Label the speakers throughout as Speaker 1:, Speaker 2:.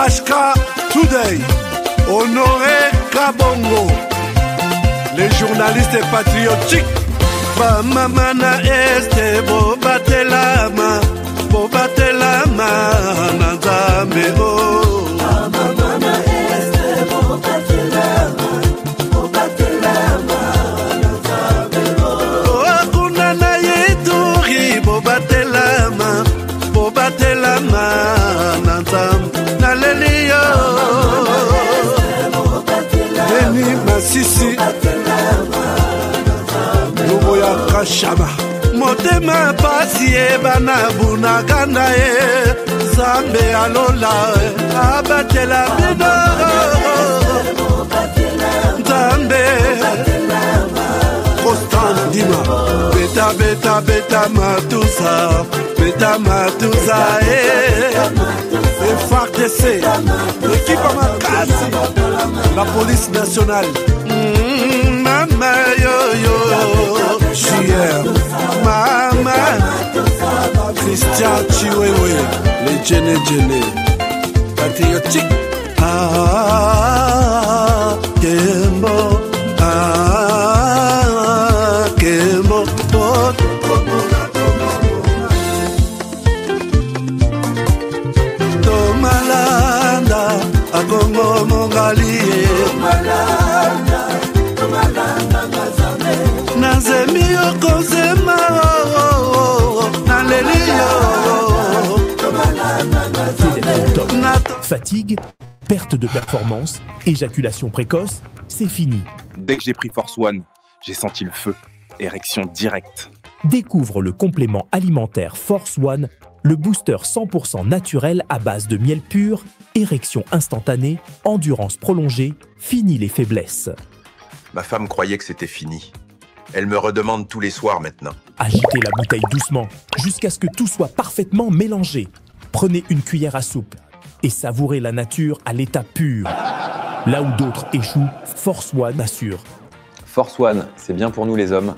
Speaker 1: HK Today, Honoré Kabongo, les journalistes patriotiques. Bamamana este bobatelama, bobatelama nazamebo. Bamamana este bobatelama, bobatelama nazamebo. Okuna na yeduri bobatelama, bobatelama nazam naleliyo. Beni masisi. Luboya kashaba motema pasi bana bunagana zambe alola abatela bino zambe Constant Dima beta matusa FARDC l'équipe à Makasi la police nationale. Mama yo JR Mama Christian Chiwewe les Djene patriotique. Kembo Kembo Tomalanda Akongo Mongali
Speaker 2: Fatigue, perte de performance, éjaculation précoce, c'est fini.
Speaker 3: Dès que j'ai pris Force One, j'ai senti le feu, érection directe.
Speaker 2: Découvre le complément alimentaire Force One, le booster 100% naturel à base de miel pur, érection instantanée, endurance prolongée, fini les faiblesses.
Speaker 4: Ma femme croyait que c'était fini. Elle me redemande tous les soirs maintenant.
Speaker 2: Agitez la bouteille doucement, jusqu'à ce que tout soit parfaitement mélangé. Prenez une cuillère à soupe et savourez la nature à l'état pur. Là où d'autres échouent, Force One assure.
Speaker 5: Force One, c'est bien pour nous les hommes.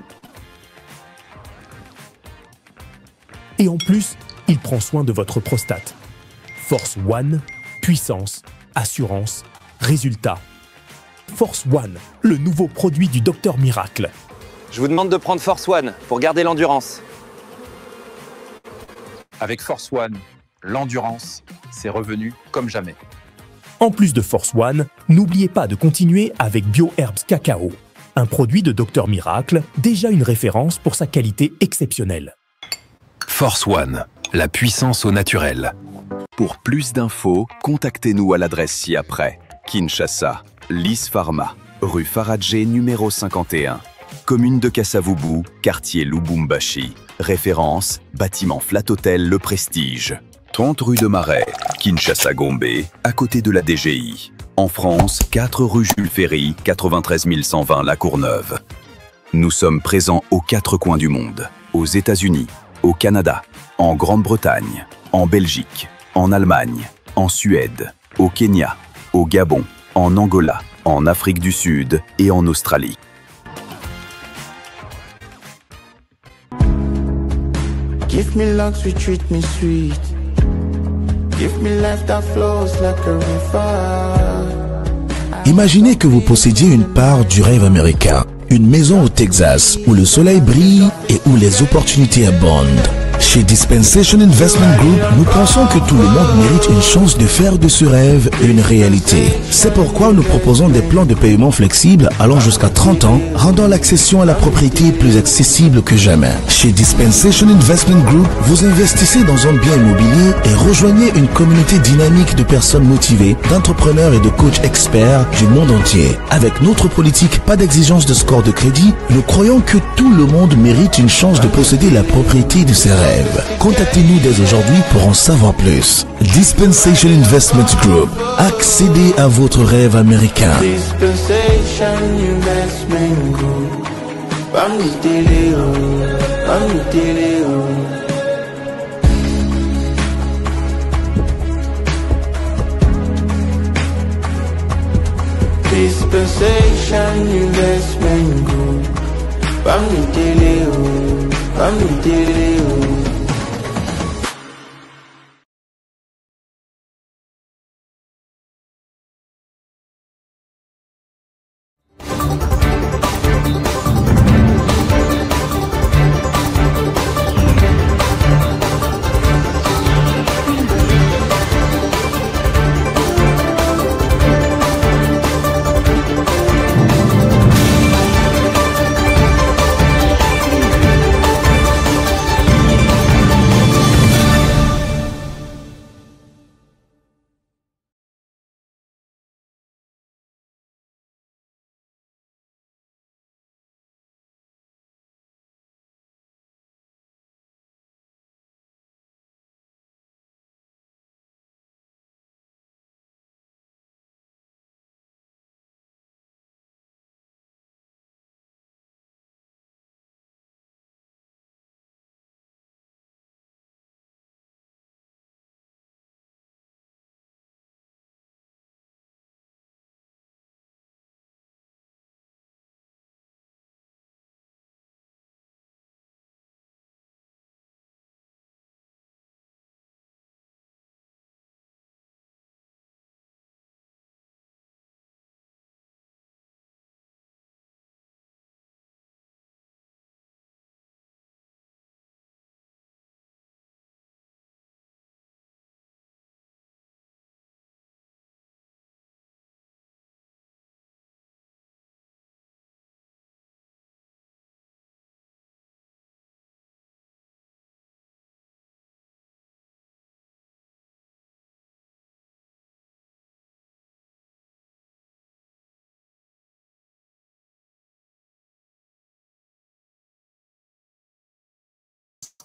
Speaker 2: Et en plus, il prend soin de votre prostate. Force One, puissance, assurance, résultat. Force One, le nouveau produit du Docteur Miracle.
Speaker 5: Je vous demande de prendre Force One pour garder l'endurance.
Speaker 3: Avec Force One, l'endurance, c'est revenu comme jamais.
Speaker 2: En plus de Force One, n'oubliez pas de continuer avec BioHerbs Cacao, un produit de Docteur Miracle, déjà une référence pour sa qualité exceptionnelle.
Speaker 6: Force One, la puissance au naturel.
Speaker 7: Pour plus d'infos, contactez-nous à l'adresse ci-après. Kinshasa, Lys Pharma, rue Faradjé numéro 51. Commune de Kasavubu, quartier Lubumbashi. Référence, bâtiment Flat Hotel Le Prestige. 30 rue de Marais, Kinshasa Gombe, à côté de la DGI. En France, 4 rue Jules Ferry, 93 120 La Courneuve. Nous sommes présents aux 4 coins du monde. Aux États-Unis, au Canada, en Grande-Bretagne, en Belgique, en Allemagne, en Suède, au Kenya, au Gabon, en Angola, en Afrique du Sud et en Australie.
Speaker 8: Give me love, sweet, treat me sweet. Give me life that flows like a river.
Speaker 9: Imaginez que vous possédiez une part du rêve américain. Une maison au Texas où le soleil brille et où les opportunités abondent. Chez Dispensation Investment Group, nous pensons que tout le monde mérite une chance de faire de ce rêve une réalité. C'est pourquoi nous proposons des plans de paiement flexibles allant jusqu'à 30 ans, rendant l'accession à la propriété plus accessible que jamais. Chez Dispensation Investment Group, vous investissez dans un bien immobilier et rejoignez une communauté dynamique de personnes motivées, d'entrepreneurs et de coachs experts du monde entier. Avec notre politique pas d'exigence de score de crédit, nous croyons que tout le monde mérite une chance de posséder la propriété de ses rêves. Contactez-nous dès aujourd'hui pour en savoir plus. Dispensation Investment Group. Accédez à votre rêve américain.
Speaker 8: Dispensation Investment Group. Dispensation Investment Group.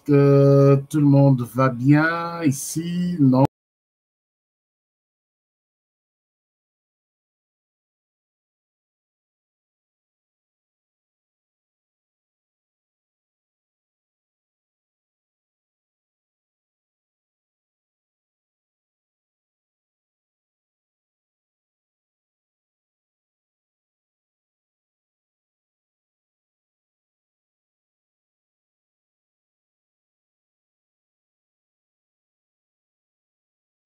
Speaker 10: Que tout le monde va bien ici? Non.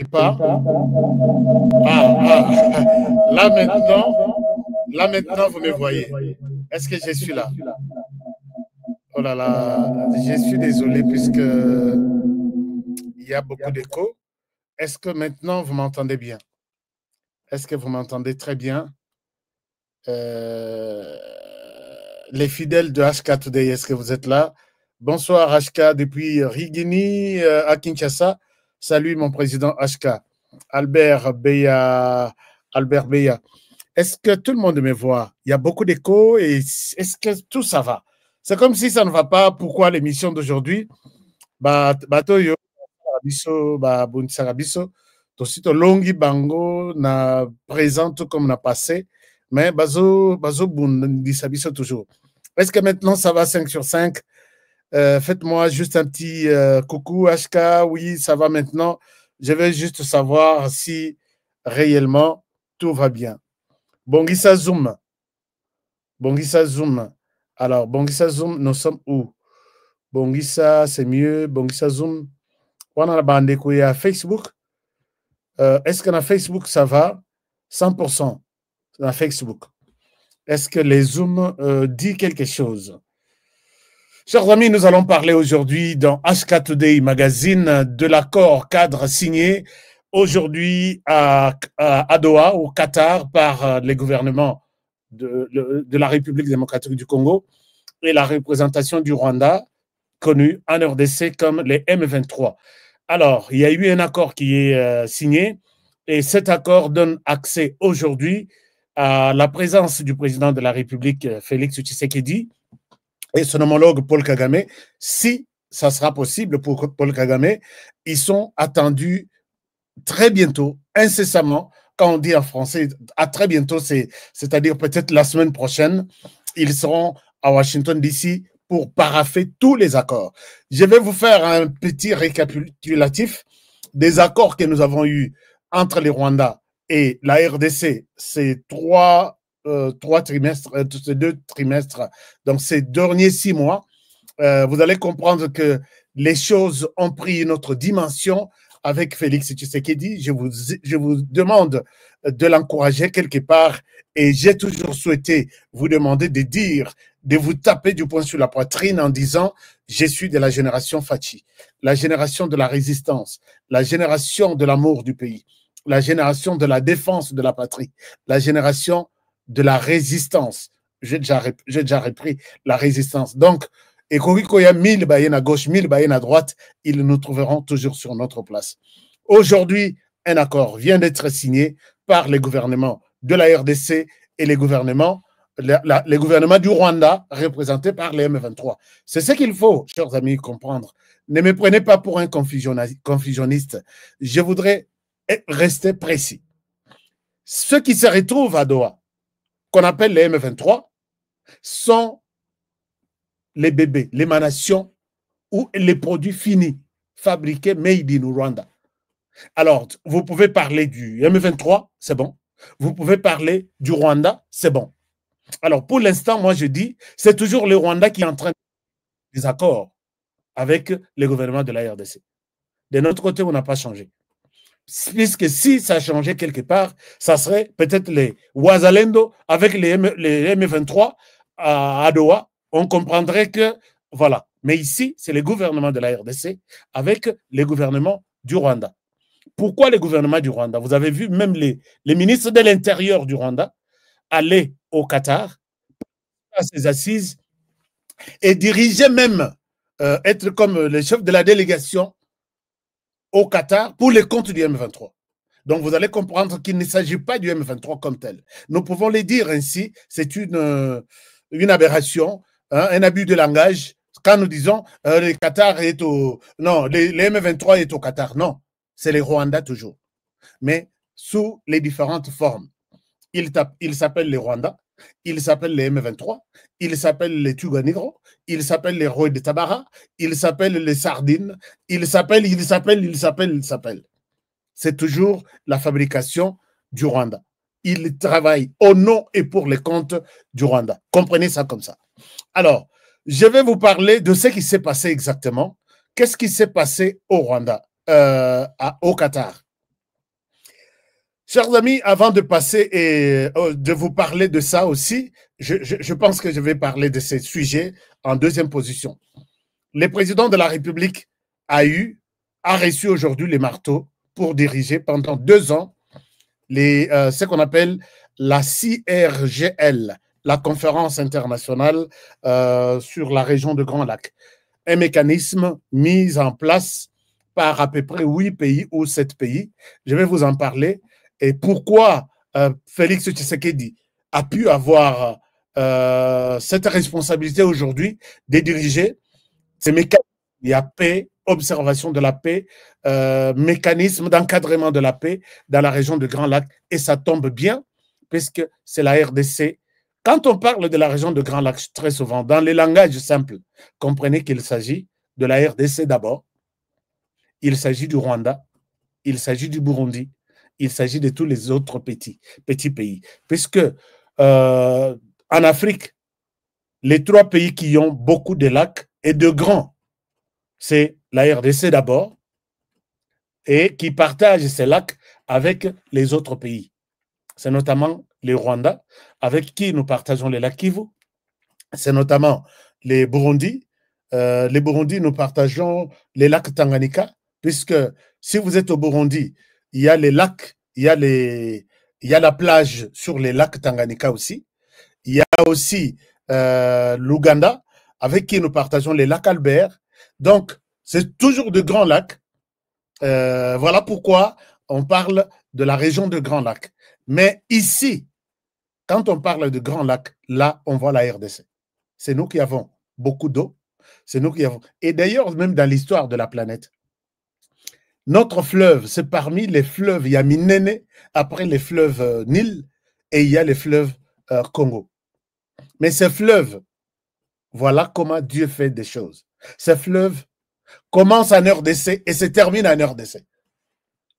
Speaker 10: Pas. Là maintenant, vous me voyez. Est-ce que je suis là? Oh là là, je suis désolé puisque il y a beaucoup d'écho. Est-ce que maintenant vous m'entendez bien? Est-ce que vous m'entendez très bien? Les fidèles de HK Today, est-ce que vous êtes là? Bonsoir HK depuis Rigini à Kinshasa. Salut mon président HK. Albert Beya. Est-ce que tout le monde me voit? Il y a beaucoup d'écho et est-ce que tout ça va? C'est comme si ça ne va pas. Pourquoi l'émission d'aujourd'hui? Batoyo, biso, Bunsarabiso, tosito longi bango na présente comme na passé, mais bazo bundisabiso toujours. Est-ce que maintenant ça va 5 sur 5? Faites-moi juste un petit coucou HK. Oui, ça va maintenant. Je vais juste savoir si réellement tout va bien. Bongisa Zoom. Bongisa Zoom. Alors, Bongisa Zoom, nous sommes où? Bongisa, c'est mieux. Bongisa Zoom. On a la bande à Facebook. Est-ce que dans Facebook, ça va? 100% dans Facebook. Est-ce que les Zooms dit quelque chose? Chers amis, nous allons parler aujourd'hui dans HK Today Magazine de l'accord cadre signé aujourd'hui à Doha, au Qatar, par les gouvernements de la République démocratique du Congo et la représentation du Rwanda, connu en RDC comme les M23. Alors, il y a eu un accord qui est signé et cet accord donne accès aujourd'hui à la présence du président de la République, Félix Tshisekedi, et son homologue Paul Kagame. Si ça sera possible pour Paul Kagame, ils sont attendus très bientôt, incessamment. Quand on dit en français à très bientôt, c'est-à-dire peut-être la semaine prochaine, ils seront à Washington DC pour parapher tous les accords. Je vais vous faire un petit récapitulatif des accords que nous avons eus entre les Rwandais et la RDC, ces ces 2 trimestres, donc ces derniers 6 mois. Vous allez comprendre que les choses ont pris une autre dimension avec Félix Tshisekedi. Je vous demande de l'encourager quelque part et j'ai toujours souhaité vous demander de vous taper du poing sur la poitrine en disant « Je suis de la génération Fachi, la génération de la résistance, la génération de l'amour du pays, la génération de la défense de la patrie, la génération de la résistance. » J'ai déjà repris la résistance. Donc, et quand il y a 1000 baïens à gauche, 1000 baïens à droite, ils nous trouveront toujours sur notre place. Aujourd'hui, un accord vient d'être signé par les gouvernements de la RDC et les gouvernements du Rwanda, représentés par les M23. C'est ce qu'il faut, chers amis, comprendre. Ne me prenez pas pour un confusionniste. Je voudrais rester précis. Ceux qui se retrouvent à Doha, qu'on appelle les M23, sont les bébés, l'émanation ou les produits finis, fabriqués made in Rwanda. Alors, vous pouvez parler du M23, c'est bon. Vous pouvez parler du Rwanda, c'est bon. Alors, pour l'instant, moi, je dis, c'est toujours le Rwanda qui est en train de faire des accords avec les gouvernements de la RDC. De notre côté, on n'a pas changé. Puisque si ça changeait quelque part, ça serait peut-être les Ouazalendo avec les M23 à Doha. On comprendrait que, voilà. Mais ici, c'est le gouvernement de la RDC avec les gouvernements du Rwanda. Pourquoi les gouvernements du Rwanda? Vous avez vu même les ministres de l'Intérieur du Rwanda aller au Qatar à ces assises et diriger même, être comme le chef de la délégation au Qatar pour les comptes du M23. Donc, vous allez comprendre qu'il ne s'agit pas du M23 comme tel. Nous pouvons le dire ainsi, c'est une aberration, hein, un abus de langage. Quand nous disons le Qatar est au... Non, les M23 est au Qatar. Non, c'est les Rwandais toujours. Mais sous les différentes formes. Ils s'appellent les Rwandais, ils s'appellent les M23, ils s'appellent les Tuganigro, ils s'appellent les Rois de Tabara, ils s'appellent les Sardines, ils s'appellent. C'est toujours la fabrication du Rwanda. Ils travaillent au nom et pour les comptes du Rwanda. Comprenez ça comme ça. Alors, je vais vous parler de ce qui s'est passé exactement. Qu'est-ce qui s'est passé au Rwanda, au Qatar? Chers amis, avant de passer et de vous parler de ça aussi, je pense que je vais parler de ces sujets en deuxième position. Le président de la République a reçu aujourd'hui les marteaux pour diriger pendant 2 ans ce qu'on appelle la CIRGL, la conférence internationale sur la région de Grand Lac. Un mécanisme mis en place par à peu près 8 pays ou 7 pays. Je vais vous en parler. Et pourquoi Félix Tshisekedi a pu avoir cette responsabilité aujourd'hui de diriger ces mécanismes. Il y a paix, observation de la paix, mécanisme d'encadrement de la paix dans la région de Grand Lac. Et ça tombe bien, puisque c'est la RDC. Quand on parle de la région de Grand Lac, très souvent, dans les langages simples, comprenez qu'il s'agit de la RDC d'abord, il s'agit du Rwanda, il s'agit du Burundi, il s'agit de tous les autres petits pays. Puisque en Afrique, les 3 pays qui ont beaucoup de lacs et de grands, c'est la RDC d'abord, et qui partagent ces lacs avec les autres pays. C'est notamment les Rwandais, avec qui nous partageons les lacs Kivu. C'est notamment les Burundi, les Burundi, nous partageons les lacs Tanganyika, puisque si vous êtes au Burundi, il y a les lacs, il y a la plage sur les lacs Tanganyika aussi. Il y a aussi l'Ouganda, avec qui nous partageons les lacs Albert. Donc, c'est toujours de grands lacs. Voilà pourquoi on parle de la région de Grands Lacs. Mais ici, quand on parle de Grands Lacs, là, on voit la RDC. C'est nous qui avons beaucoup d'eau. C'est nous qui avons. Et d'ailleurs, même dans l'histoire de la planète, notre fleuve, c'est parmi les fleuves. Il y a Minene, après les fleuves Nil, et il y a les fleuves Congo. Mais ces fleuves, voilà comment Dieu fait des choses. Ces fleuves commencent en RDC et se terminent en RDC.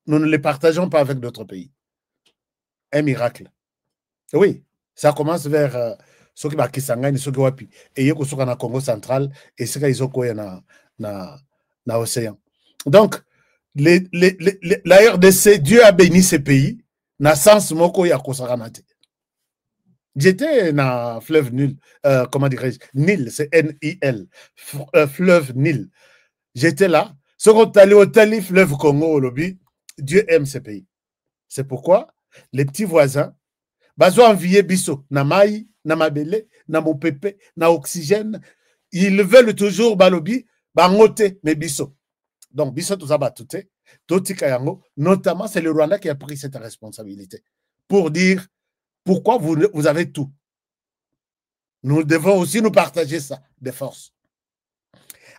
Speaker 10: Nous ne les partageons pas avec d'autres pays. Un miracle. Oui, ça commence vers ceux qui Kisangani, ceux qui Wapi, et ils sont dans Congo central, et ceux qui sont dans l'océan. Donc, la RDC, Dieu a béni ces pays, na sens moko ya kosaranate. J'étais dans fleuve Nil, comment dirais-je, Nil, c'est N-I-L, fleuve Nil. J'étais là, ce qu'on est allé au Tali, fleuve Congo, au lobby, Dieu aime ces pays. C'est pourquoi les petits voisins, bazo envier biso, na maï, na mabele, na mopepe, na oxygène, ils veulent toujours balobi, bangote, mais biso. Donc, biso tout ça batouté, toti kayango, notamment c'est le Rwanda qui a pris cette responsabilité pour dire pourquoi vous avez tout. Nous devons aussi nous partager ça, des forces.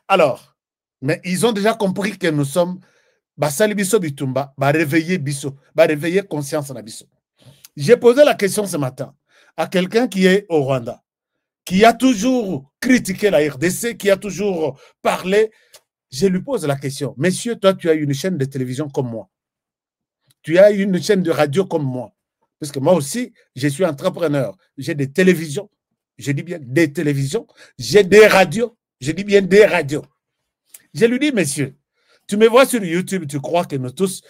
Speaker 10: Alors, mais ils ont déjà compris que nous sommes basali biso bitumba, réveiller biso, réveiller conscience na biso. J'ai posé la question ce matin à quelqu'un qui est au Rwanda, qui a toujours critiqué la RDC, qui a toujours parlé. Je lui pose la question, monsieur, toi, tu as une chaîne de télévision comme moi. Tu as une chaîne de radio comme moi. Parce que moi aussi, je suis entrepreneur. J'ai des télévisions. Je dis bien des télévisions. J'ai des radios. Je dis bien des radios. Je lui dis, monsieur, tu me vois sur YouTube, tu crois que nous tous,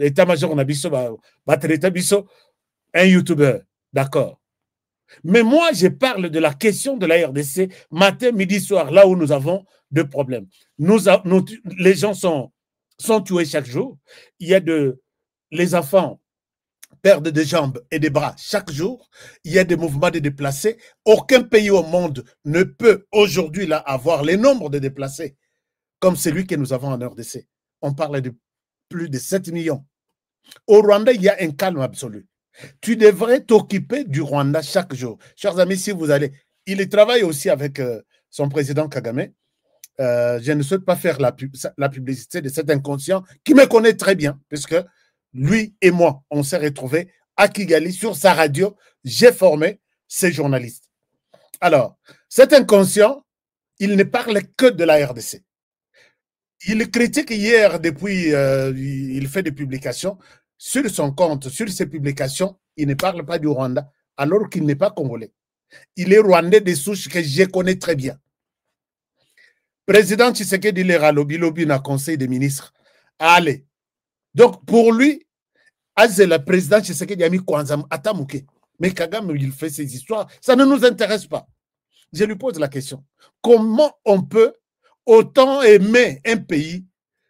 Speaker 10: état-major, on a biso, un YouTuber. D'accord. Mais moi, je parle de la question de la RDC matin, midi, soir, là où nous avons deux problèmes. Les gens sont tués chaque jour. Il y a les enfants perdent des jambes et des bras chaque jour. Il y a des mouvements de déplacés. Aucun pays au monde ne peut aujourd'hui là avoir les nombres de déplacés comme celui que nous avons en RDC. On parle de plus de 7 millions. Au Rwanda, il y a un calme absolu. Tu devrais t'occuper du Rwanda chaque jour. Chers amis, si vous allez... Il travaille aussi avec son président Kagame. Je ne souhaite pas faire la publicité de cet inconscient qui me connaît très bien, puisque lui et moi, on s'est retrouvés à Kigali sur sa radio. J'ai formé ces journalistes. Alors, cet inconscient, il ne parle que de la RDC. Il critique hier, depuis, il fait des publications sur son compte, sur ses publications, il ne parle pas du Rwanda, alors qu'il n'est pas congolais. Il est rwandais de souche que je connais très bien. Président Tshisekedi lera lobby na conseil des ministres. Allez. Donc, pour lui, le président Tshisekedi a mis Kwanzam Atamuke. Mais Kagame, il fait ses histoires. Ça ne nous intéresse pas. Je lui pose la question. Comment on peut autant aimer un pays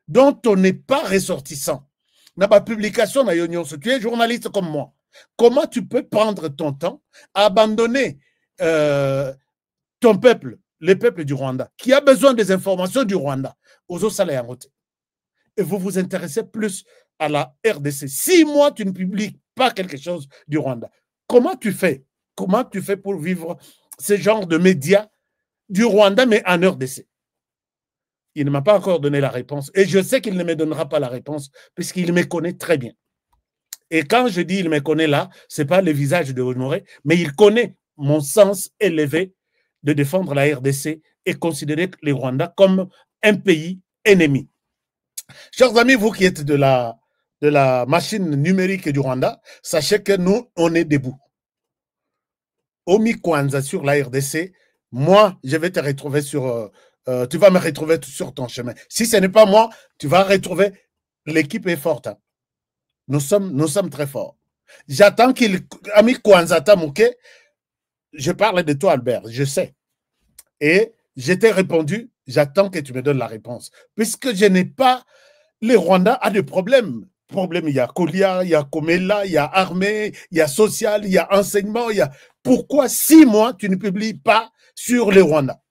Speaker 10: dont on n'est pas ressortissant? Dans ma publication, tu es journaliste comme moi. Comment tu peux prendre ton temps, abandonner ton peuple, le peuple du Rwanda, qui a besoin des informations du Rwanda, aux autres salariés, et vous vous intéressez plus à la RDC? Si moi, tu ne publies pas quelque chose du Rwanda, comment tu fais? Comment tu fais pour vivre ce genre de médias du Rwanda, mais en RDC? Il ne m'a pas encore donné la réponse. Et je sais qu'il ne me donnera pas la réponse, puisqu'il me connaît très bien. Et quand je dis il me connaît là, ce n'est pas le visage de Honoré, mais il connaît mon sens élevé de défendre la RDC et considérer les Rwandais comme un pays ennemi. Chers amis, vous qui êtes de la machine numérique du Rwanda, sachez que nous, on est debout. Omi Kwanza sur la RDC, moi, je vais te retrouver sur... tu vas me retrouver sur ton chemin. Si ce n'est pas moi, tu vas retrouver... L'équipe est forte. Hein. Nous sommes très forts. J'attends qu'il... Ami Kwanza Tamuke, je parle de toi, Albert, je sais. Et Je t'ai répondu, j'attends que tu me donnes la réponse. Puisque je n'ai pas... Le Rwanda a des problèmes. Il y a Kolia, il y a Komela, il y a armée, il y a social, il y a enseignement. Il y a... Pourquoi 6 mois tu ne publies pas sur le Rwanda?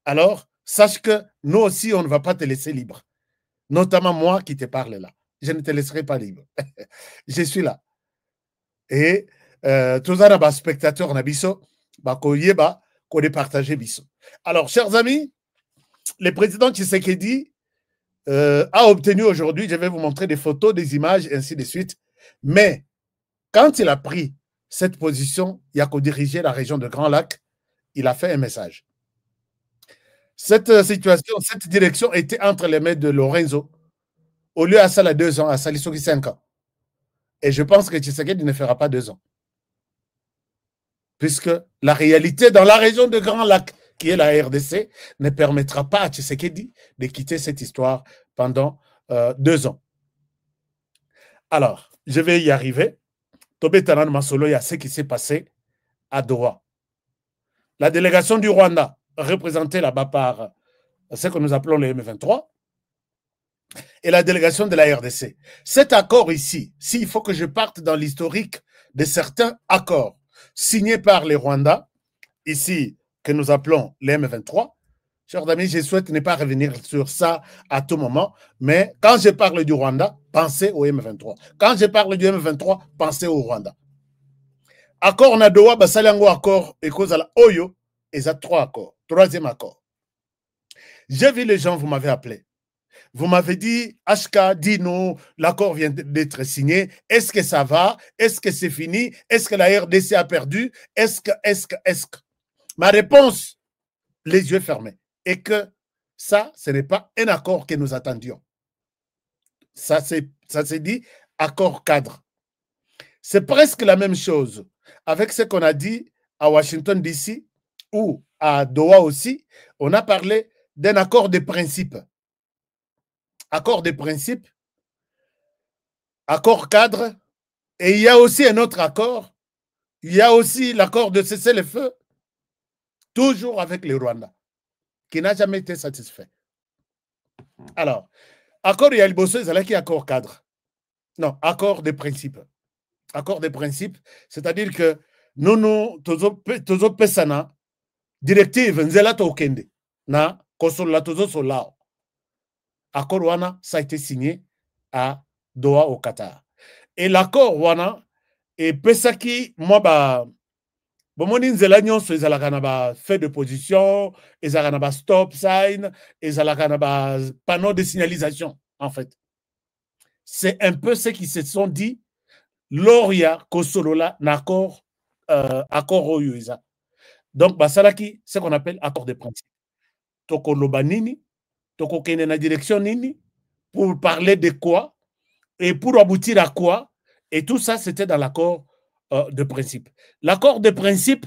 Speaker 10: Alors, sache que nous aussi, on ne va pas te laisser libre. Notamment moi qui te parle là. Je ne te laisserai pas libre. Je suis là. Et tous les spectateurs nabiso, koyeba, ko départager biso. Alors, chers amis, le président Tshisekedi a obtenu aujourd'hui, je vais vous montrer des photos, des images, et ainsi de suite. Mais quand il a pris cette position, il y a qu'au diriger la région de Grand Lac, il a fait un message. Cette situation, cette direction était entre les mains de Lorenzo. Au lieu à ça, 2 ans, à Salisoki 5 ans. Et je pense que Tshisekedi ne fera pas 2 ans. Puisque la réalité dans la région de Grand Lac, qui est la RDC, ne permettra pas à Tshisekedi de quitter cette histoire pendant 2 ans. Alors, je vais y arriver. Tobé Tanan Masolo, il y a ce qui s'est passé à Doha. La délégation du Rwanda, représentée là-bas par ce que nous appelons le M23, et la délégation de la RDC. Cet accord ici, s'il faut que je parte dans l'historique de certains accords signés par les Rwandais, ici, que nous appelons les M23, chers amis, je souhaite ne pas revenir sur ça à tout moment, mais quand je parle du Rwanda, pensez au M23. Quand je parle du M23, pensez au Rwanda. Accord Nadoa, Basalango accord, et Kozala Oyo, et ça 3 accords. 3e accord. J'ai vu les gens, vous m'avez appelé. Vous m'avez dit, HK, dit non, l'accord vient d'être signé. Est-ce que ça va? Est-ce que c'est fini? Est-ce que la RDC a perdu? Est-ce que? Ma réponse, les yeux fermés, est que ça, ce n'est pas un accord que nous attendions. Ça s'est dit accord cadre. C'est presque la même chose avec ce qu'on a dit à Washington DC ou à Doha aussi. On a parlé d'un accord de principe. Accord de principe, accord cadre, et il y a aussi un autre accord. Il y a aussi l'accord de cesser le feu, toujours avec les Rwandais, qui n'a jamais été satisfait. Alors, accord Yaliboso, c'est accord cadre. Non, accord de principe. Accord de principe, c'est-à-dire que nous, tozo pesana, directive, nzela tokende, na kosola tozo solao. Accord Wana, ça a été signé à Doha au Qatar. Et l'accord Wana, et Pesaki, moi, bomoni nzela nyonso ezalaka na ba fait de position, ezalaka na ba stop sign, ezalaka na ba panneau de signalisation, en fait. C'est un peu ce qui se sont dit lors ya kosolola n'accord accord oyuiza. Donc basalaki, ce qu'on appelle accord de principe. Toko lobanini, toko kene na direction nini, pour parler de quoi et pour aboutir à quoi, et tout ça c'était dans l'accord de principe. L'accord de principe,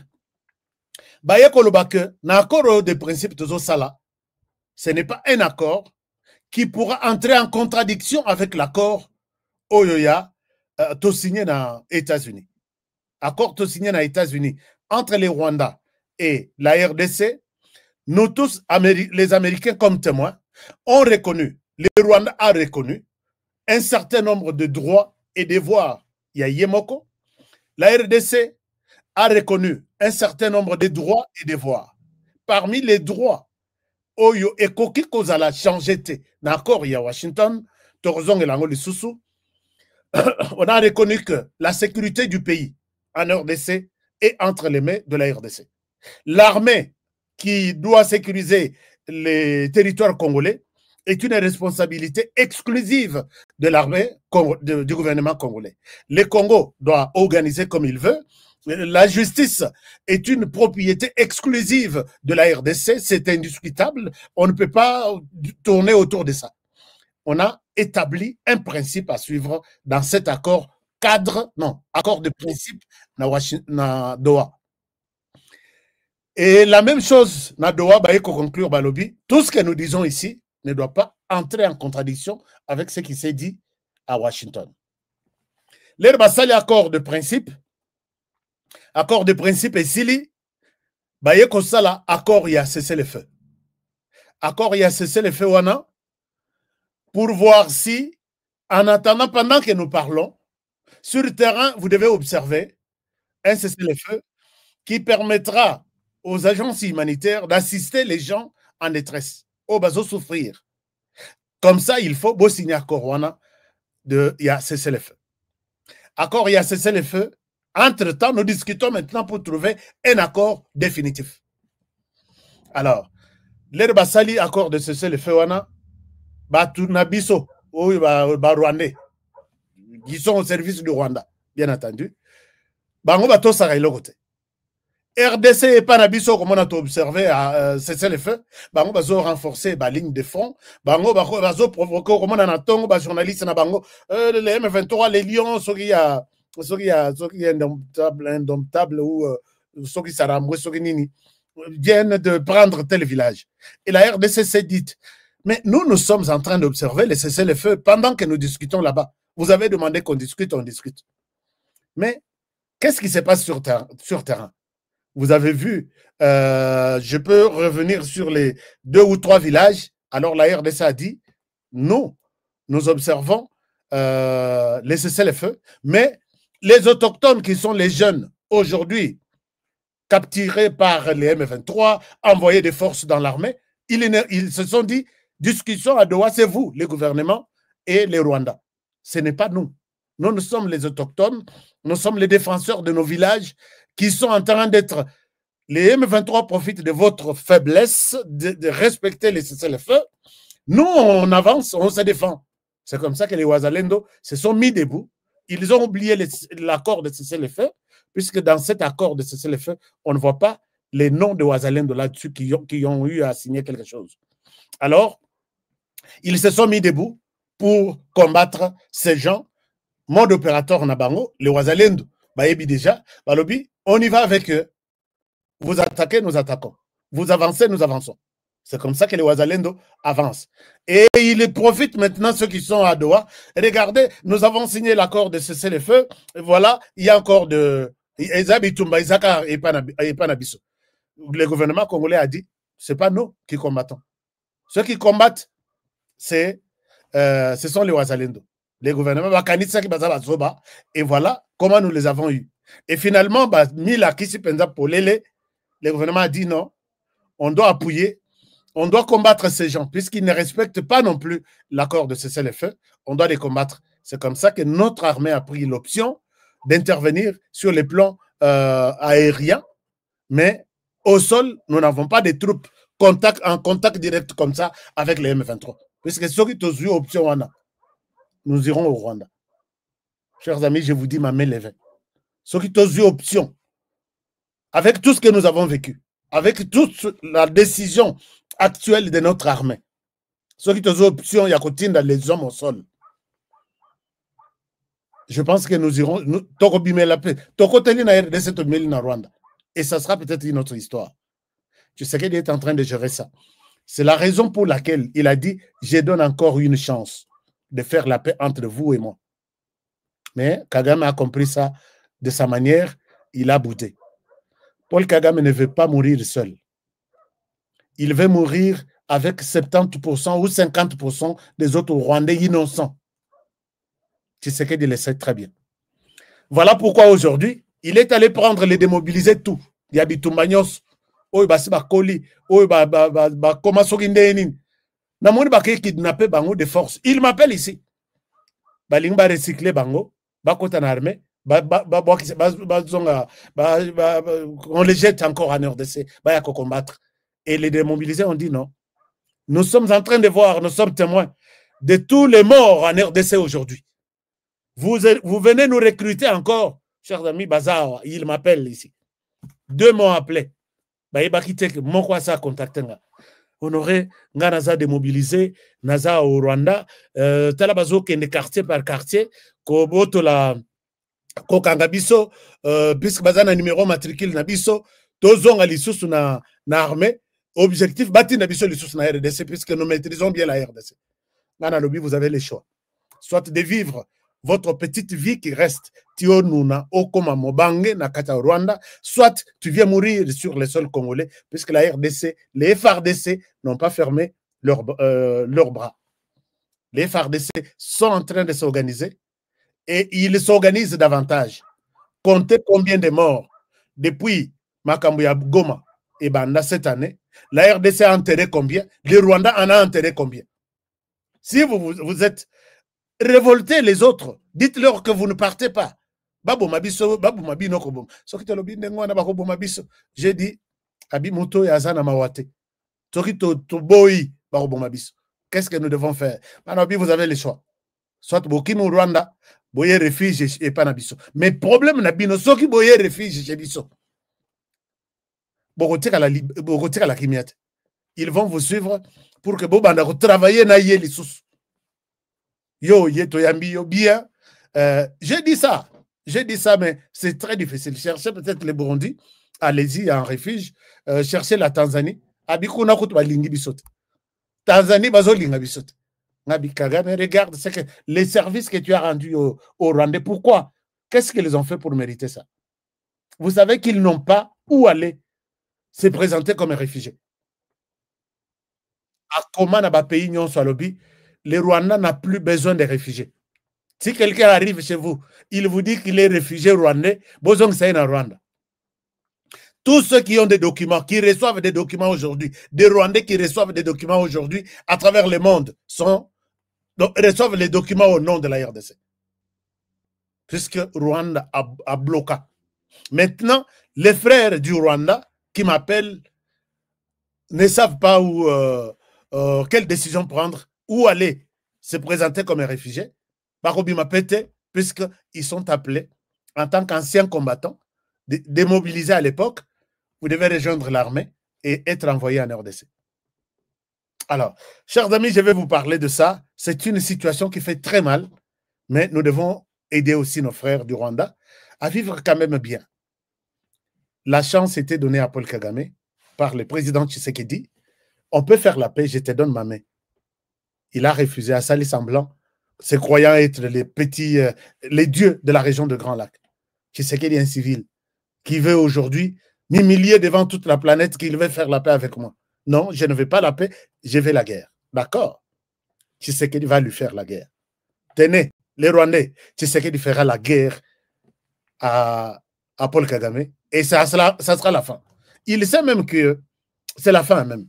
Speaker 10: baye kolobake, na accord de principe tozo sala, ce n'est pas un accord qui pourra entrer en contradiction avec l'accord Oyoya to signé dans les États-Unis. Accord to signé dans les États-Unis entre les Rwandais et la RDC. Nous tous, les Américains comme témoins, ont reconnu, le Rwanda a reconnu un certain nombre de droits et devoirs. Il y a Yemoko. La RDC a reconnu un certain nombre de droits et devoirs. Parmi les droits, Oyo et Koki Kozala changé, d'accord, il y a Washington, Torzong et Lango Lissousou. On a reconnu que la sécurité du pays en RDC est entre les mains de la RDC. L'armée qui doit sécuriser les territoires congolais est une responsabilité exclusive de l'armée du gouvernement congolais. Le Congo doit organiser comme il veut. La justice est une propriété exclusive de la RDC, c'est indiscutable. On ne peut pas tourner autour de ça. On a établi un principe à suivre dans cet accord cadre, non, accord de principe na Doha. Et la même chose, na Doha, conclure Balobi, tout ce que nous disons ici ne doit pas entrer en contradiction avec ce qui s'est dit à Washington. L'accord de principe et Sili, baye kosala accord ya cessé le feu. Accord ya cessé le feu wana pour voir si, en attendant, pendant que nous parlons, sur le terrain, vous devez observer un cessé le feu qui permettra aux agences humanitaires d'assister les gens en détresse, au bazo souffrir. Comme ça, il faut beau signer accord wana de ya cessé le feu. Accord ya cessé le feu. Entre-temps, nous discutons maintenant pour trouver un accord définitif. Alors, les basali accord de cessez le feu wana batunabiso ou Rwandais qui sont au service du Rwanda, bien entendu. Bango bato sara ilokote. RDC et Panabiso, comme on a observé à cessez le feu, bango bazo renforcer ba ligne de front, bango bazo provoquer comme on a entendu ba journaliste na bango les M23 les lions ceux qui indomptable ou ceux qui s'arambouent ceux qui nini viennent de prendre tel village. Et la RDC s'est dite, mais nous sommes en train d'observer les cessez-le-feu pendant que nous discutons là-bas. Vous avez demandé qu'on discute, on discute. Mais qu'est-ce qui se passe sur terrain? Vous avez vu, je peux revenir sur les 2 ou 3 villages. Alors la RDC a dit, nous observons les cessez-le-feu, mais les autochtones qui sont les jeunes aujourd'hui, capturés par les M23, envoyés des forces dans l'armée, ils se sont dit, discussion à Doha, c'est vous, les gouvernements et les Rwandais. Ce n'est pas nous. Nous sommes les autochtones, nous sommes les défenseurs de nos villages qui sont en train d'être... Les M23 profitent de votre faiblesse, de respecter les cessez-le-feu. Nous, on avance, on se défend. C'est comme ça que les Wazalendo se sont mis debout. Ils ont oublié l'accord de cessez-le-feu, puisque dans cet accord de cessez-le-feu, on ne voit pas les noms de Wazalendo là-dessus qui ont eu à signer quelque chose. Alors, ils se sont mis debout pour combattre ces gens. Mode opérateur Nabango, les Wazalendo, Baebi déjà, Balobi, on y va avec eux. Vous attaquez, nous attaquons. Vous avancez, nous avançons. C'est comme ça que les Wazalendo avancent. Et ils profitent maintenant, ceux qui sont à Doha. Regardez, nous avons signé l'accord de cesser le feu. Voilà, il y a encore de... Le gouvernement congolais a dit, ce n'est pas nous qui combattons. Ceux qui combattent, ce sont les Wazalendo. Les gouvernements, et voilà comment nous les avons eus. Et finalement, le gouvernement a dit non, on doit appuyer, on doit combattre ces gens, puisqu'ils ne respectent pas non plus l'accord de cesser le feu, on doit les combattre. C'est comme ça que notre armée a pris l'option d'intervenir sur les plans aériens, mais au sol, nous n'avons pas de troupes en contact direct comme ça avec les M23. Puisque ceux qui ont eu option, nous irons au Rwanda. Chers amis, je vous dis ma main levée. Ceux qui ont eu option, avec tout ce que nous avons vécu, avec toute la décision actuelle de notre armée, ceux qui ont eu option, il y a continué les hommes au sol. Je pense que nous irons, et ça sera peut-être une autre histoire. Je sais qu'il est en train de gérer ça. C'est la raison pour laquelle il a dit, je donne encore une chance de faire la paix entre vous et moi. Mais Kagame a compris ça de sa manière, il a boudé. Paul Kagame ne veut pas mourir seul. Il veut mourir avec 70% ou 50% des autres Rwandais innocents. Tu sais qu'il le sait très bien. Voilà pourquoi aujourd'hui, il est allé prendre les démobilisés tout. Il y a Bitumbanyos, Koli, kidnappé bango de force. Il m'appelle ici. Baling ba recycler bango, ba kota na armée, on les jette encore en RDC, ba combattre. Et les démobilisés ont dit non. Nous sommes en train de voir, nous sommes témoins de tous les morts en RDC aujourd'hui. Vous venez nous recruter encore, chers amis, Bazar, il m'appelle ici. 2 mois après, Honoré, Naza démobilisé, Naza au Rwanda, Talabazo qui est quartier par quartier, Koboto la Kokangabiso, puisque Bazana numéro matricule Nabiso, Tozong à l'issue na armée, objectif, bâti Nabiso l'issue na RDC, puisque nous maîtrisons bien la RDC. Nana Lobi, vous avez les choix. Soit de vivre votre petite vie qui reste, Tionuna, Okoma Mobange, Nakata Rwanda, soit tu viens mourir sur le sol congolais, puisque la RDC, les FARDC n'ont pas fermé leurs bras. Les FARDC sont en train de s'organiser et ils s'organisent davantage. Comptez combien de morts depuis Makambuya Goma et Banda cette année. La RDC a enterré combien? Le Rwanda en a enterré combien? Si vous êtes révoltés les autres, dites-leur que vous ne partez pas. J'ai dit, Abimuto Yazana Mawate. Qu'est-ce que nous devons faire? Vous avez le choix. Soit Burkina ou Rwanda, boye refuge et pas nabiso. Mais problème nabino, ceux qui boye refuge chez biso. Ils vont vous suivre pour que vous travaillez na yé les sous. Yo, yambi, yo, bien. J'ai dit ça, mais c'est très difficile. Cherchez peut-être le Burundi, allez-y en refuge. Cherchez la Tanzanie. Abikuna kout balingi bisot. Tanzanie bazolinga bisot. Regarde les services que tu as rendus au Rwandais. Pourquoi? Qu'est-ce qu'ils ont fait pour mériter ça? Vous savez qu'ils n'ont pas où aller se présenter comme réfugiés. À comment dans le pays, le Rwanda n'a plus besoin de réfugiés. Si quelqu'un arrive chez vous, il vous dit qu'il est réfugié rwandais, besoin que ça est en Rwanda. Tous ceux qui ont des documents, qui reçoivent des documents aujourd'hui, des Rwandais qui reçoivent des documents aujourd'hui à travers le monde, reçoivent les documents au nom de la RDC. Puisque Rwanda a bloqué. Maintenant, les frères du Rwanda qui m'appellent ne savent pas quelle décision prendre, où aller se présenter comme un réfugié. Barobi m'a pété, puisqu'ils sont appelés en tant qu'anciens combattants, démobilisés à l'époque. Vous devez rejoindre l'armée et être envoyé en RDC. Alors, chers amis, je vais vous parler de ça. C'est une situation qui fait très mal, mais nous devons aider aussi nos frères du Rwanda à vivre quand même bien. La chance était donnée à Paul Kagame par le président Tshisekedi. On peut faire la paix, je te donne ma main. Il a refusé à sali semblant, se croyant être les dieux de la région de Grand Lac. Tshisekedi est un civil qui veut aujourd'hui m'humilier devant toute la planète qu'il veut faire la paix avec moi. Non, je ne veux pas la paix, je veux la guerre. D'accord? Tshisekedi va lui faire la guerre. Tenez, les Rwandais, Tshisekedi fera la guerre à Paul Kagame et ça sera la fin. Il sait même que c'est la fin même.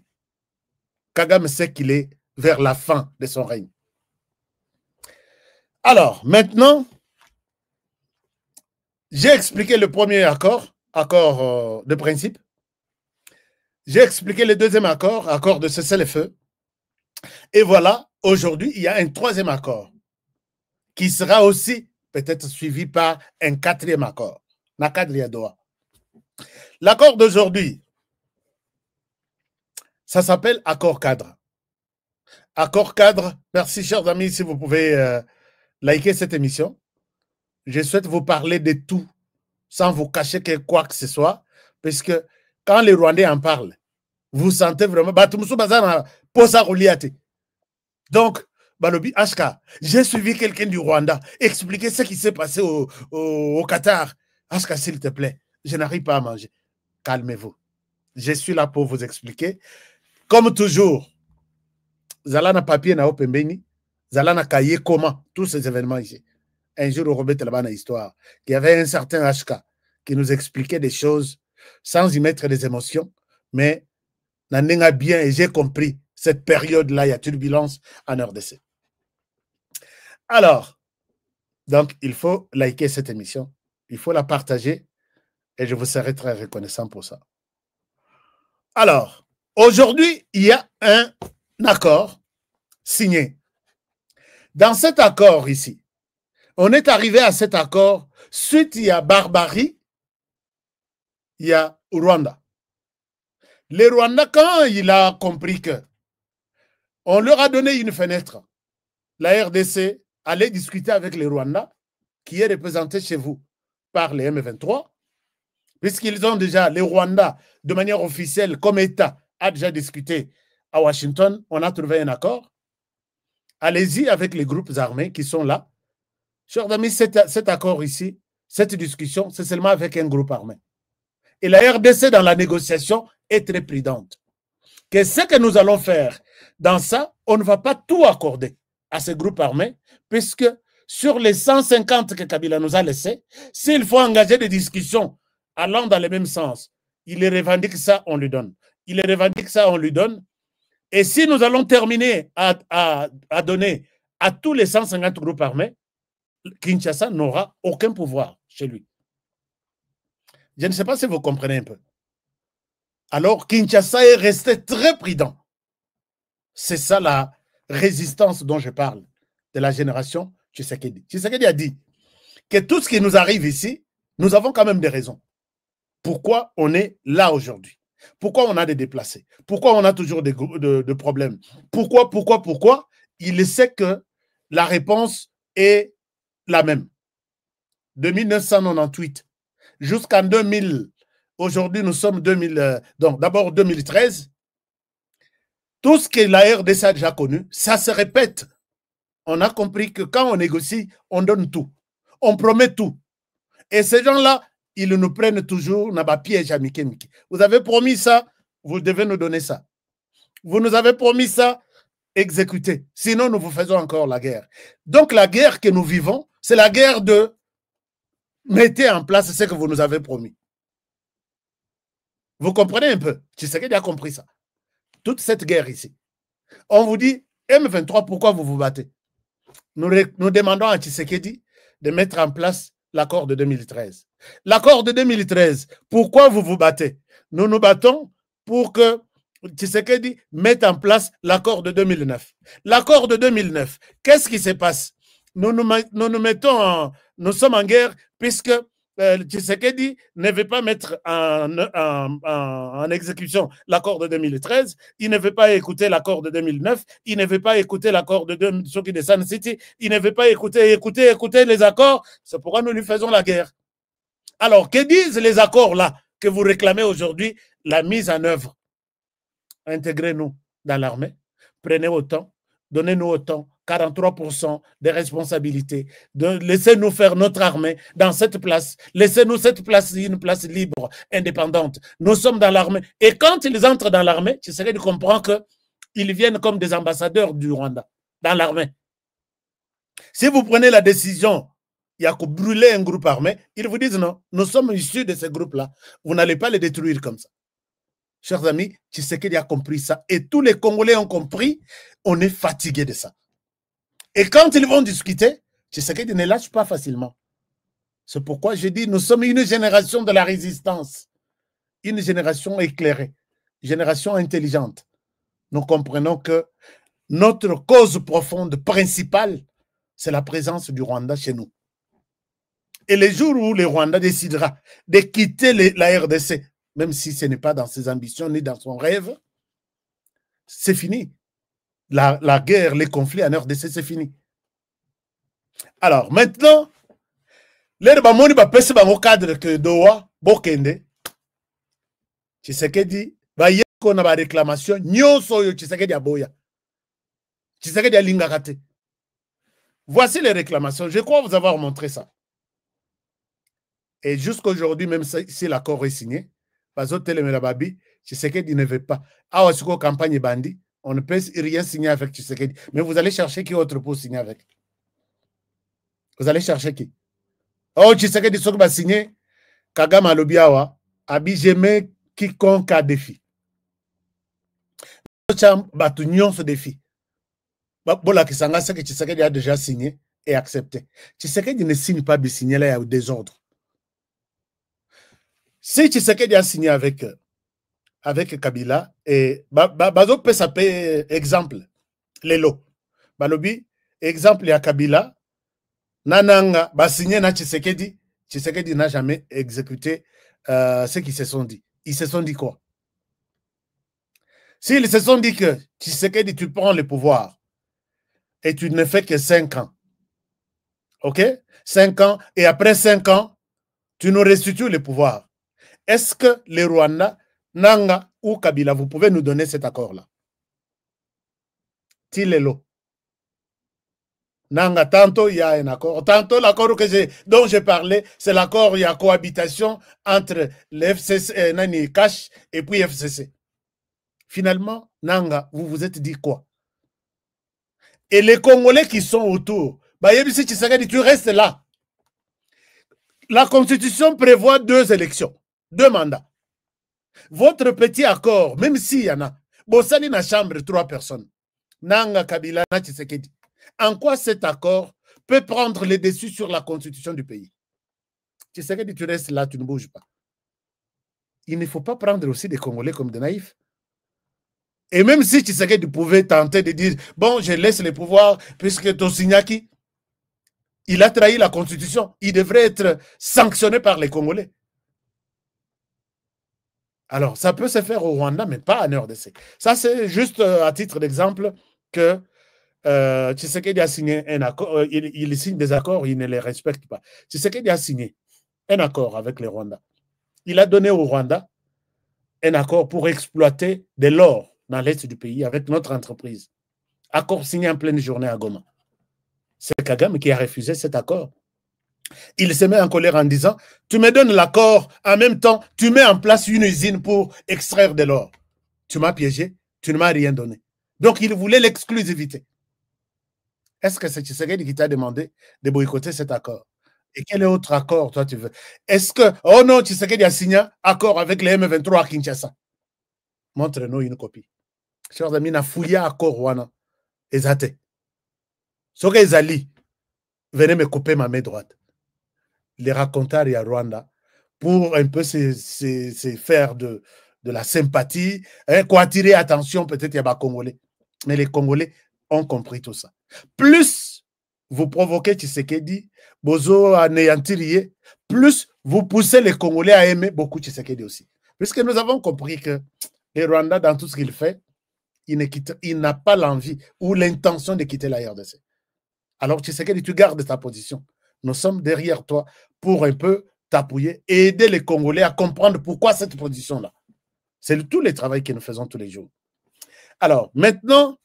Speaker 10: Kagame sait qu'il est vers la fin de son règne. Alors, maintenant, j'ai expliqué le premier accord de principe. J'ai expliqué le deuxième accord de cessez-le-feu. Et voilà, aujourd'hui, il y a un troisième accord qui sera aussi peut-être suivi par un quatrième accord. L'accord d'aujourd'hui, ça s'appelle accord cadre. Accord cadre, merci chers amis, si vous pouvez liker cette émission. Je souhaite vous parler de tout, sans vous cacher quoi que ce soit, parce que quand les Rwandais en parlent, vous sentez vraiment... Donc, Balobi Ashka, j'ai suivi quelqu'un du Rwanda, expliquer ce qui s'est passé au Qatar. Ashka, s'il te plaît, je n'arrive pas à manger. Calmez-vous. Je suis là pour vous expliquer. Comme toujours, Zalana papier na opembeni, Zalana cahier comment tous ces événements ici. Un jour, on remet là-bas une histoire. Il y avait un certain HK qui nous expliquait des choses sans y mettre des émotions, mais n'en bien et j'ai compris cette période-là, il y a turbulence en RDC. Alors, donc, il faut liker cette émission, il faut la partager et je vous serai très reconnaissant pour ça. Alors, aujourd'hui, il y a un accord signé. Dans cet accord ici, on est arrivé à cet accord suite il y a barbarie, il y a Rwanda. Les Rwandais, quand il a compris que on leur a donné une fenêtre, la RDC allait discuter avec les Rwandais, qui est représenté chez vous par les M23, puisqu'ils ont déjà, les Rwandais, de manière officielle, comme État, a déjà discuté à Washington, on a trouvé un accord. Allez-y avec les groupes armés qui sont là. Chers amis, cet accord ici, cette discussion, c'est seulement avec un groupe armé. Et la RDC dans la négociation est très prudente. Que ce que nous allons faire dans ça, on ne va pas tout accorder à ce groupe armé, puisque sur les 150 que Kabila nous a laissés, s'il faut engager des discussions allant dans le même sens, il les revendique ça, on lui donne. Il les revendique ça, on lui donne. Et si nous allons terminer à donner à tous les 150 groupes armés, Kinshasa n'aura aucun pouvoir chez lui. Je ne sais pas si vous comprenez un peu. Alors, Kinshasa est resté très prudent. C'est ça la résistance dont je parle, de la génération Tshisekedi. Tshisekedi a dit que tout ce qui nous arrive ici, nous avons quand même des raisons. Pourquoi on est là aujourd'hui? Pourquoi on a des déplacés? Pourquoi on a toujours des problèmes? Pourquoi? Il sait que la réponse est la même. De 1998 jusqu'en 2000, aujourd'hui nous sommes 2000, donc d'abord 2013, tout ce que la RDC a déjà connu, ça se répète. On a compris que quand on négocie, on donne tout. On promet tout. Et ces gens-là, ils nous prennent toujours dans le piège à Miki. Vous avez promis ça, vous devez nous donner ça. Vous nous avez promis ça, exécutez. Sinon, nous vous faisons encore la guerre. Donc, la guerre que nous vivons, c'est la guerre de mettez en place ce que vous nous avez promis. Vous comprenez un peu? Tshisekedi a compris ça. Toute cette guerre ici. On vous dit, M23, pourquoi vous vous battez? Nous demandons à Tshisekedi de mettre en place l'accord de 2013. L'accord de 2013, pourquoi vous vous battez? Nous nous battons pour que Tshisekedi mette en place l'accord de 2009. L'accord de 2009, qu'est-ce qui se passe? Nous sommes en guerre puisque Tshisekedi ne veut pas mettre en exécution l'accord de 2013, il ne veut pas écouter l'accord de 2009, il ne veut pas écouter l'accord de Sun City, il ne veut pas écouter les accords, c'est pourquoi nous lui faisons la guerre. Alors, que disent les accords-là que vous réclamez aujourd'hui? La mise en œuvre. Intégrez-nous dans l'armée, prenez autant, donnez-nous autant, 43% des responsabilités, laissez-nous faire notre armée dans cette place, laissez-nous cette place, une place libre, indépendante. Nous sommes dans l'armée. Et quand ils entrent dans l'armée, tu serais de comprendre qu'ils viennent comme des ambassadeurs du Rwanda, dans l'armée. Si vous prenez la décision, il y a qu'à brûler un groupe armé, ils vous disent non, nous sommes issus de ce groupe-là, vous n'allez pas les détruire comme ça. Chers amis, Tshisekedi a compris ça et tous les Congolais ont compris, on est fatigué de ça. Et quand ils vont discuter, Tshisekedi ne lâche pas facilement. C'est pourquoi je dis, nous sommes une génération de la résistance, une génération éclairée, génération intelligente. Nous comprenons que notre cause profonde, principale, c'est la présence du Rwanda chez nous. Et les jours où le Rwanda décidera de quitter la RDC, même si ce n'est pas dans ses ambitions ni dans son rêve, c'est fini. La guerre, les conflits en RDC, c'est fini. Alors, maintenant, les bamoni ba pese bango cadre que Doha, Bokende, Tshisekedi, ba yeko na ba réclamation, nyonso yo Tshisekedi aboya. Tshisekedi alingaka te. Voici les réclamations. Je crois vous avoir montré ça. Et jusqu'à aujourd'hui, même si l'accord est signé, Tshisekedi ne veut pas. Ah, c'est quoi campagne bandit? On ne peut rien signer avec Tshisekedi. Mais vous allez chercher qui autre pour signer avec? Vous allez chercher qui? Oh, Tshisekedi qui va signer Kagame Alobiawa, Abijeme quiconque a défi. Batunion ce défi. Bola Kisanga, c'est que Tshisekedi a déjà signé et accepté. Tshisekedi ne signe pas de signer là, il y a des ordres. Si Tshisekedi a signé avec Kabila, et Bazo peut s'appeler exemple, Lelo. Balobi, exemple, il y a Kabila, Nananga, signé na Tshisekedi, Tshisekedi n'a jamais exécuté ce qu'ils se sont dit. Ils se sont dit quoi? S'ils se sont dit que Tshisekedi, tu prends le pouvoir et tu ne fais que 5 ans, ok? 5 ans, et après 5 ans, tu nous restitues le pouvoir. Est-ce que les Rwanda, Nanga ou Kabila, vous pouvez nous donner cet accord-là? Tilelo. Nanga, tantôt il y a un accord. Tantôt l'accord dont j'ai parlé, c'est l'accord, il y a cohabitation entre le FCC, Nani Cash et puis FCC. Finalement, Nanga, vous vous êtes dit quoi? Et les Congolais qui sont autour, tu restes là. La Constitution prévoit 2 élections, 2 mandats. Votre petit accord, même s'il y en a, Bossani na chambre 3 personnes. Nanga Kabila na Tshisekedi. En quoi cet accord peut prendre le dessus sur la Constitution du pays? Tshisekedi, tu restes là, tu ne bouges pas. Il ne faut pas prendre aussi des Congolais comme des naïfs. Et même si Tshisekedi pouvait tenter de dire, bon, je laisse les pouvoirs, puisque Tosignaki, il a trahi la Constitution, il devrait être sanctionné par les Congolais. Alors, ça peut se faire au Rwanda, mais pas en RDC. Ça, c'est juste à titre d'exemple que Tshisekedi a signé un accord, il signe des accords, il ne les respecte pas. Tshisekedi a signé un accord avec les Rwandais. Il a donné au Rwanda un accord pour exploiter de l'or dans l'est du pays avec notre entreprise. Accord signé en pleine journée à Goma. C'est Kagame qui a refusé cet accord. Il se met en colère en disant, tu me donnes l'accord, en même temps, tu mets en place une usine pour extraire de l'or. Tu m'as piégé, tu ne m'as rien donné. Donc, il voulait l'exclusivité. Est-ce que c'est Tshisekedi qui t'a demandé de boycotter cet accord? Et quel autre accord, toi, tu veux? Est-ce que, oh non, Tshisekedi a signé un accord avec les M23 à Kinshasa? Montre-nous une copie. Chers amis, na fouillé accord wana. Ezate. Ce que Ezali, venez me couper ma main droite. Les racontars à Rwanda, pour un peu se faire de la sympathie, hein, pour attirer attention, peut-être il y a des Congolais. Mais les Congolais ont compris tout ça. Plus vous provoquez Tshisekedi, Bozo anéantirier, plus vous poussez les Congolais à aimer beaucoup Tshisekedi aussi. Puisque nous avons compris que les Rwandais, dans tout ce qu'il fait, il n'a pas l'envie ou l'intention de quitter la RDC. Alors Tshisekedi, tu gardes ta position. Nous sommes derrière toi pour un peu t'appuyer et aider les Congolais à comprendre pourquoi cette position-là. C'est tout le travail que nous faisons tous les jours. Alors, maintenant,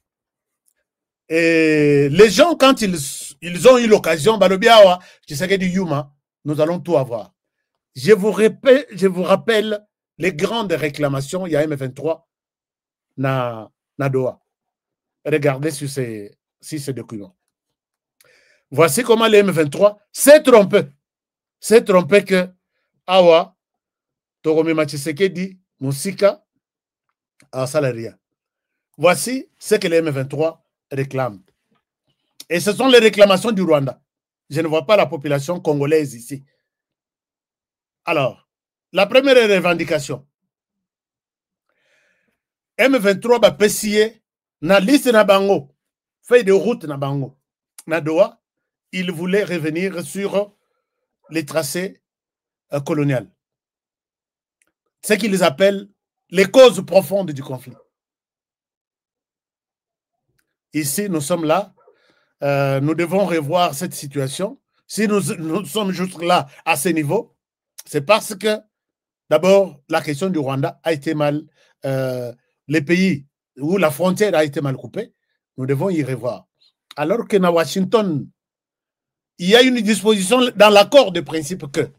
Speaker 10: les gens, quand ils ont eu l'occasion, Tshisekedi Yuma, nous allons tout avoir. Je vous rappelle les grandes réclamations, il y a M23, na Doha. Regardez sur ces documents. Voici comment les M23 s'est trompé. S'est trompé que Awa, Toromima Tshisekedi, Moussika, a salaria. Voici ce que les M23 réclament. Et ce sont les réclamations du Rwanda. Je ne vois pas la population congolaise ici. Alors, la première revendication. M23 va pessier na liste na bango, feuille de route na bango. Na Doha, il voulait revenir sur les tracés coloniaux. Ce qu'ils appellent les causes profondes du conflit. Ici, nous sommes là. Nous devons revoir cette situation. Si nous sommes juste là, à ce niveau, c'est parce que, d'abord, la question du Rwanda a été mal... les pays où la frontière a été mal coupée, nous devons y revoir. Alors que à Washington, il y a une disposition dans l'accord de principe que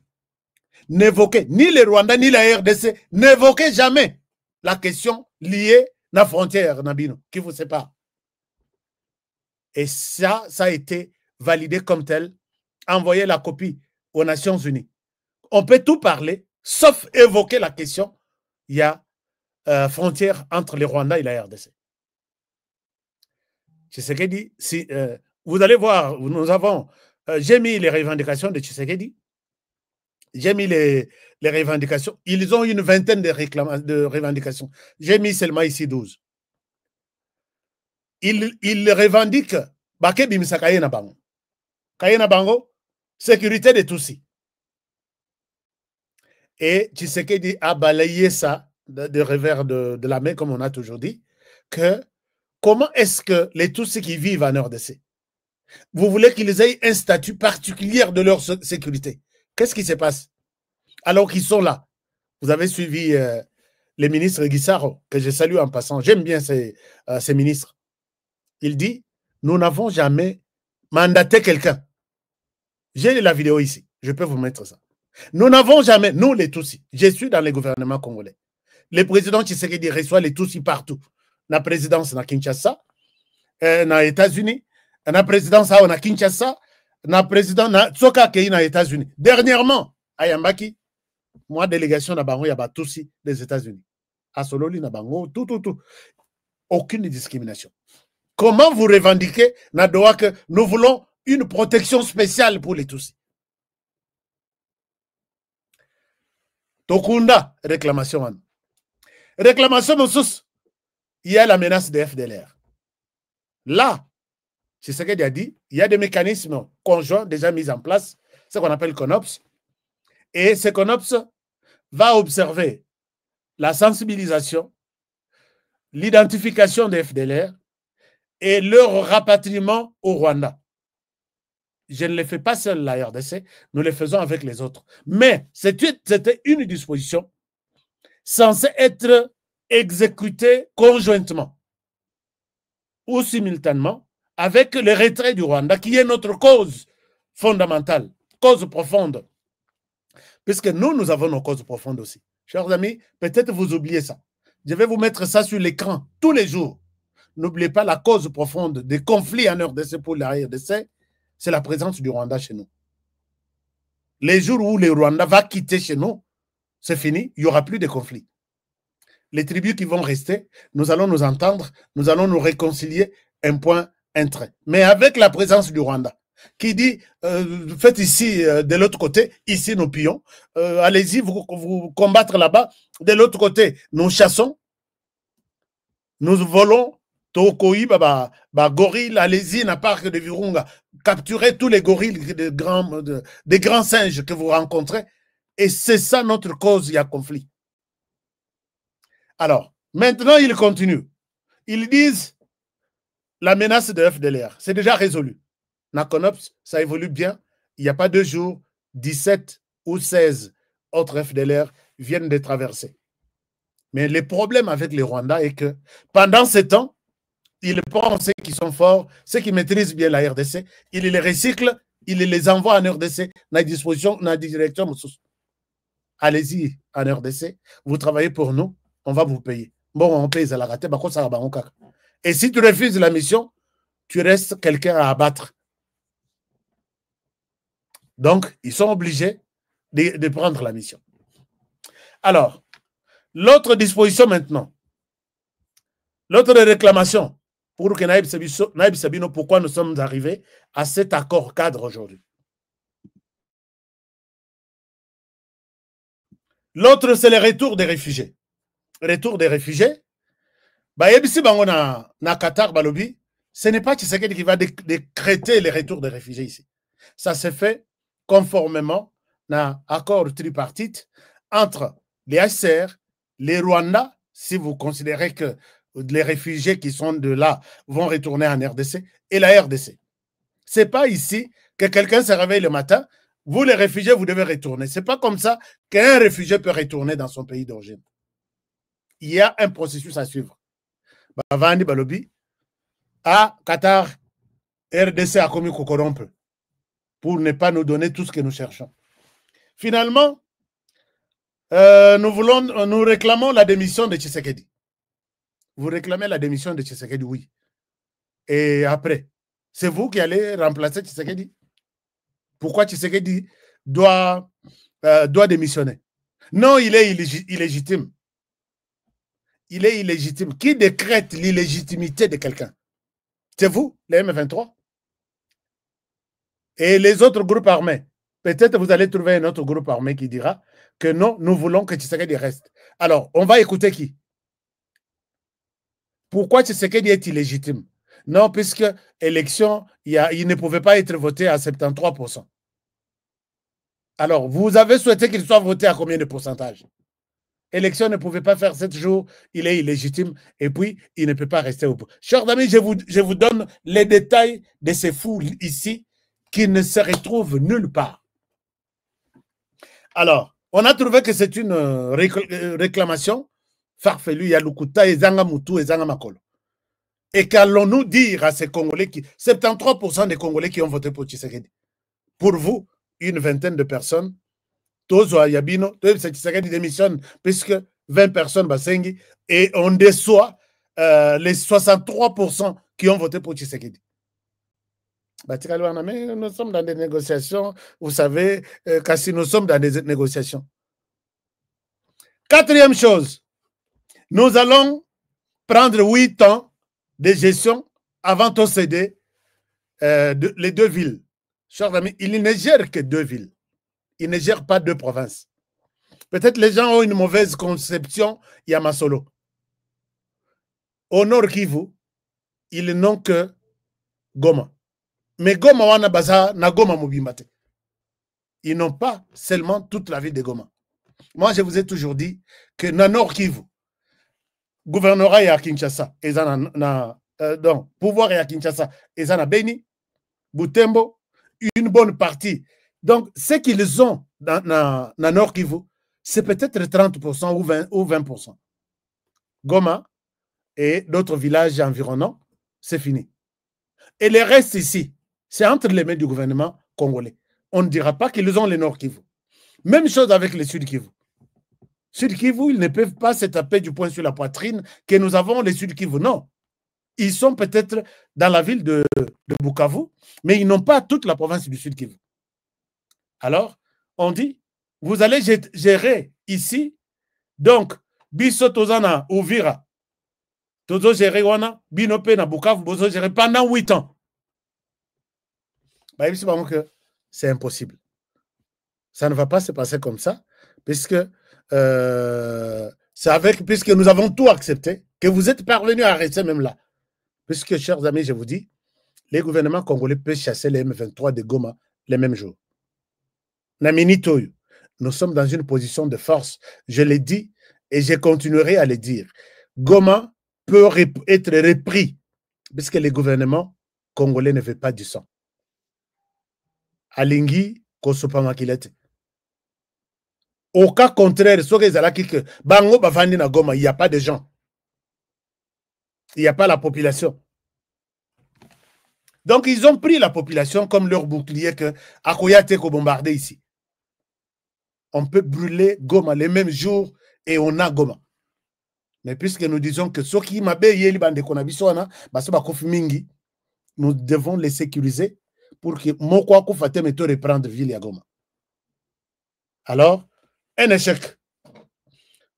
Speaker 10: n'évoquez ni le Rwanda ni la RDC, n'évoquez jamais la question liée à la frontière Nabino, qui vous sépare. Et ça a été validé comme tel, envoyé la copie aux Nations Unies. On peut tout parler, sauf évoquer la question, il y a frontière entre le Rwanda et la RDC. Tshisekedi, si, vous allez voir, nous avons, j'ai mis les revendications de Tshisekedi, j'ai mis les revendications, ils ont une vingtaine de revendications, j'ai mis seulement ici 12. Ils revendiquent Baké Bimisa Kayena Bango. Kayena Bango, sécurité de Tutsis. Et Tshisekedi a balayé ça de revers de la main, comme on a toujours dit, que comment est-ce que les Tutsis qui vivent en RDC, vous voulez qu'ils aient un statut particulier de leur sécurité? Qu'est-ce qui se passe? Alors qu'ils sont là. Vous avez suivi les ministres Guissaro, que je salue en passant. J'aime bien ces ministres. Il dit, nous n'avons jamais mandater quelqu'un. J'ai la vidéo ici. Je peux vous mettre ça. Nous n'avons jamais, nous les Tutsis, je suis dans le gouvernement congolais. Le président Tshisekedi reçoit les Tutsis partout. La présidence na Kinshasa, na États-Unis, la présidence na Kinshasa, la président na Tsoka Kei na États-Unis. Dernièrement, à Yambaki, moi, délégation na Bango, il y a Tutsis des États-Unis. À Sololi, na Bango, tout. Aucune discrimination. Comment vous revendiquez, Nadoa, que nous voulons une protection spéciale pour les Tutsis? Tokunda, réclamation. Réclamation, il y a la menace des FDLR. Là, c'est ce qu'il a dit, il y a des mécanismes conjoints déjà mis en place, ce qu'on appelle CONOPS. Et ce CONOPS va observer la sensibilisation, l'identification des FDLR et leur rapatriement au Rwanda. Je ne le fais pas seul, la RDC, nous le faisons avec les autres. Mais c'était une disposition censée être exécutée conjointement ou simultanément avec le retrait du Rwanda, qui est notre cause fondamentale, cause profonde. Puisque nous avons nos causes profondes aussi. Chers amis, peut-être vous oubliez ça. Je vais vous mettre ça sur l'écran tous les jours. N'oubliez pas la cause profonde des conflits en RDC pour la RDC, c'est la présence du Rwanda chez nous. Les jours où le Rwanda va quitter chez nous, c'est fini, il n'y aura plus de conflits. Les tribus qui vont rester, nous allons nous entendre, nous allons nous réconcilier, un point, un trait. Mais avec la présence du Rwanda, qui dit, faites ici, de l'autre côté, ici nous pillons, allez-y, vous combattre là-bas, de l'autre côté, nous chassons, nous volons, Tokoï, gorille, allez-y, n'a pas que de Virunga, capturez tous les gorilles des grands singes que vous rencontrez, et c'est ça notre cause, il y a conflit. Alors, maintenant, ils continuent. Ils disent, la menace de FDLR, c'est déjà résolu. Naconops, ça évolue bien. Il n'y a pas 2 jours, 17 ou 16 autres FDLR viennent de traverser. Mais le problème avec les Rwandais est que pendant ce temps, ils prennent ceux qui sont forts, ceux qui maîtrisent bien la RDC, ils les recyclent, ils les envoient en RDC, dans la disposition, dans la direction. Allez-y en RDC, vous travaillez pour nous, on va vous payer. Bon, on paye la raté, et si tu refuses la mission, tu restes quelqu'un à abattre. Donc, ils sont obligés de prendre la mission. Alors, l'autre disposition maintenant, l'autre réclamation pour que Naïb Sabino, pourquoi nous sommes arrivés à cet accord cadre aujourd'hui. L'autre, c'est le retour des réfugiés. Retour des réfugiés. Na Qatar, Balobi, ce n'est pas Tshisekedi qui va décréter le retour des réfugiés ici. Ça se fait conformément à l'accord tripartite entre les HCR, les Rwandais, si vous considérez que les réfugiés qui sont de là vont retourner en RDC, et la RDC. Ce n'est pas ici que quelqu'un se réveille le matin, vous les réfugiés, vous devez retourner. Ce n'est pas comme ça qu'un réfugié peut retourner dans son pays d'origine. Il y a un processus à suivre. Bavandi Balobi, à Qatar, RDC a commis qu'on corrompe pour ne pas nous donner tout ce que nous cherchons. Finalement, nous réclamons la démission de Tshisekedi. Vous réclamez la démission de Tshisekedi, oui. Et après, c'est vous qui allez remplacer Tshisekedi. Pourquoi Tshisekedi doit démissionner? Non, il est illégitime. Il est illégitime. Qui décrète l'illégitimité de quelqu'un? C'est vous, les M23. Et les autres groupes armés. Peut-être vous allez trouver un autre groupe armé qui dira que non, nous voulons que Tshisekedi reste. Alors, on va écouter qui? Pourquoi Tshisekedi est illégitime? Non, puisque l'élection, il ne pouvait pas être voté à 73%. Alors, vous avez souhaité qu'il soit voté à combien de pourcentage? L'élection ne pouvait pas faire 7 jours, il est illégitime, et puis il ne peut pas rester au pouvoir. Chers amis, je vous donne les détails de ces fous ici qui ne se retrouvent nulle part. Alors, on a trouvé que c'est une réclamation farfelue, Yalukuta et Zanga Mutu et Zanga Makolo. Et qu'allons-nous dire à ces Congolais 73% des Congolais qui ont voté pour Tshisekedi. Pour vous, une vingtaine de personnes, Tozo Ayabino, Tshisekedi démissionne puisque 20 personnes basengi et on déçoit les 63% qui ont voté pour Tshisekedi. Mais nous sommes dans des négociations, vous savez, Kassi, nous sommes dans des négociations. Quatrième chose, nous allons prendre 8 ans de gestion avant de céder les 2 villes. Chers amis, il ne gère que 2 villes. Il ne gère pas 2 provinces. Peut-être les gens ont une mauvaise conception, Yamasolo. Au nord Kivu, ils n'ont que Goma. Mais Goma wana baza na Goma Mobimbate. Ils n'ont pas seulement toute la ville de Goma. Moi, je vous ai toujours dit que na nord Kivu, gouvernorat à Kinshasa, donc pouvoir à Kinshasa, et à Beni, Butembo, une bonne partie. Donc, ce qu'ils ont dans nord Kivu, c'est peut-être 30% ou 20%. Goma et d'autres villages environnants, c'est fini. Et le reste ici, c'est entre les mains du gouvernement congolais. On ne dira pas qu'ils ont le nord Kivu. Même chose avec le sud Kivu. Sud Kivu, ils ne peuvent pas se taper du poing sur la poitrine que nous avons les Sud Kivu. Non. Ils sont peut-être dans la ville de Bukavu, mais ils n'ont pas toute la province du Sud Kivu. Alors, on dit, vous allez gérer ici, donc, Biso Tozana Uvira, Tozo gérer Wana, Binope na Bukavu, Bozo gérer pendant 8 ans. C'est impossible. Ça ne va pas se passer comme ça, puisque puisque nous avons tout accepté, que vous êtes parvenus à rester même là. Puisque, chers amis, je vous dis, les gouvernements congolais peuvent chasser les M23 de Goma les mêmes jours. Nous sommes dans une position de force. Je l'ai dit et je continuerai à le dire. Goma peut être repris puisque les gouvernements congolais ne veulent pas du sang. Alingi, Kosopamakilete. Au cas contraire, Bango Bavandi na Goma, il n'y a pas de gens. Il n'y a pas la population. Donc, ils ont pris la population comme leur bouclier que Akoyate ko bombardé ici. On peut brûler Goma les mêmes jours et on a Goma. Mais puisque nous disons que ceux qui m'abeillent, nous devons les sécuriser pour que Mokwa Koufate me te reprendre ville à Goma. Alors, un échec.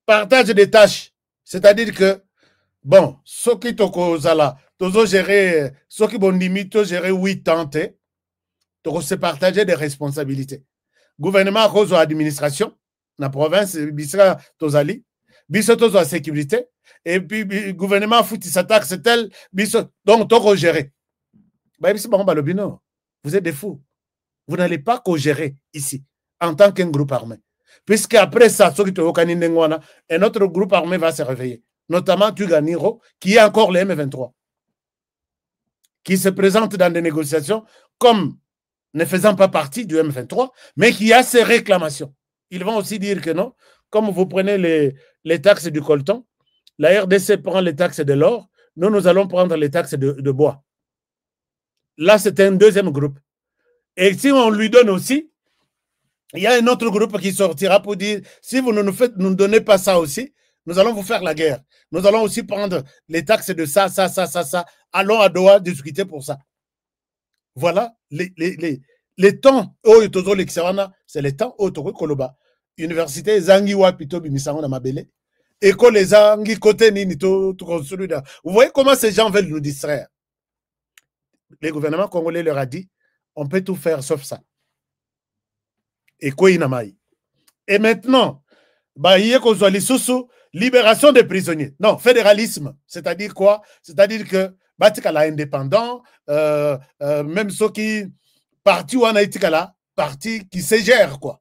Speaker 10: Partage des tâches. C'est-à-dire que, bon, ceux qui tokozala, tozo gérer, ceux qui bondimi, to gérer 8 ans, to se partager des responsabilités. Gouvernement à administration, la province, bisra tozali, biso tozo à sécurité, et puis gouvernement fouti sa taxe tel, biso, donc toko gérer. Vous êtes des fous. Vous n'allez pas co-gérer ici, en tant qu'un groupe armé. Puisqu'après ça, un autre groupe armé va se réveiller. Notamment Tuganiro, qui est encore le M23. Qui se présente dans des négociations comme ne faisant pas partie du M23, mais qui a ses réclamations. Ils vont aussi dire que non, comme vous prenez les taxes du coltan, la RDC prend les taxes de l'or, nous allons prendre les taxes de bois. Là, c'est un deuxième groupe. Et si on lui donne aussi, il y a un autre groupe qui sortira pour dire, si vous ne nous donnez pas ça aussi, nous allons vous faire la guerre. Nous allons aussi prendre les taxes de ça. Allons à Doha discuter pour ça. Voilà les temps où c'est les temps où Koloba. Université Zangiwa Pito Bimisango na Mabele. École Zangi côté Nini tout construit. Vous voyez comment ces gens veulent nous distraire. Les gouvernements congolais leur a dit, on peut tout faire sauf ça. Et maintenant, libération des prisonniers. Non, fédéralisme. C'est-à-dire quoi? C'est-à-dire que Batikala indépendant, même ceux qui parti ou en Haïtikala, parti qui se gère, quoi.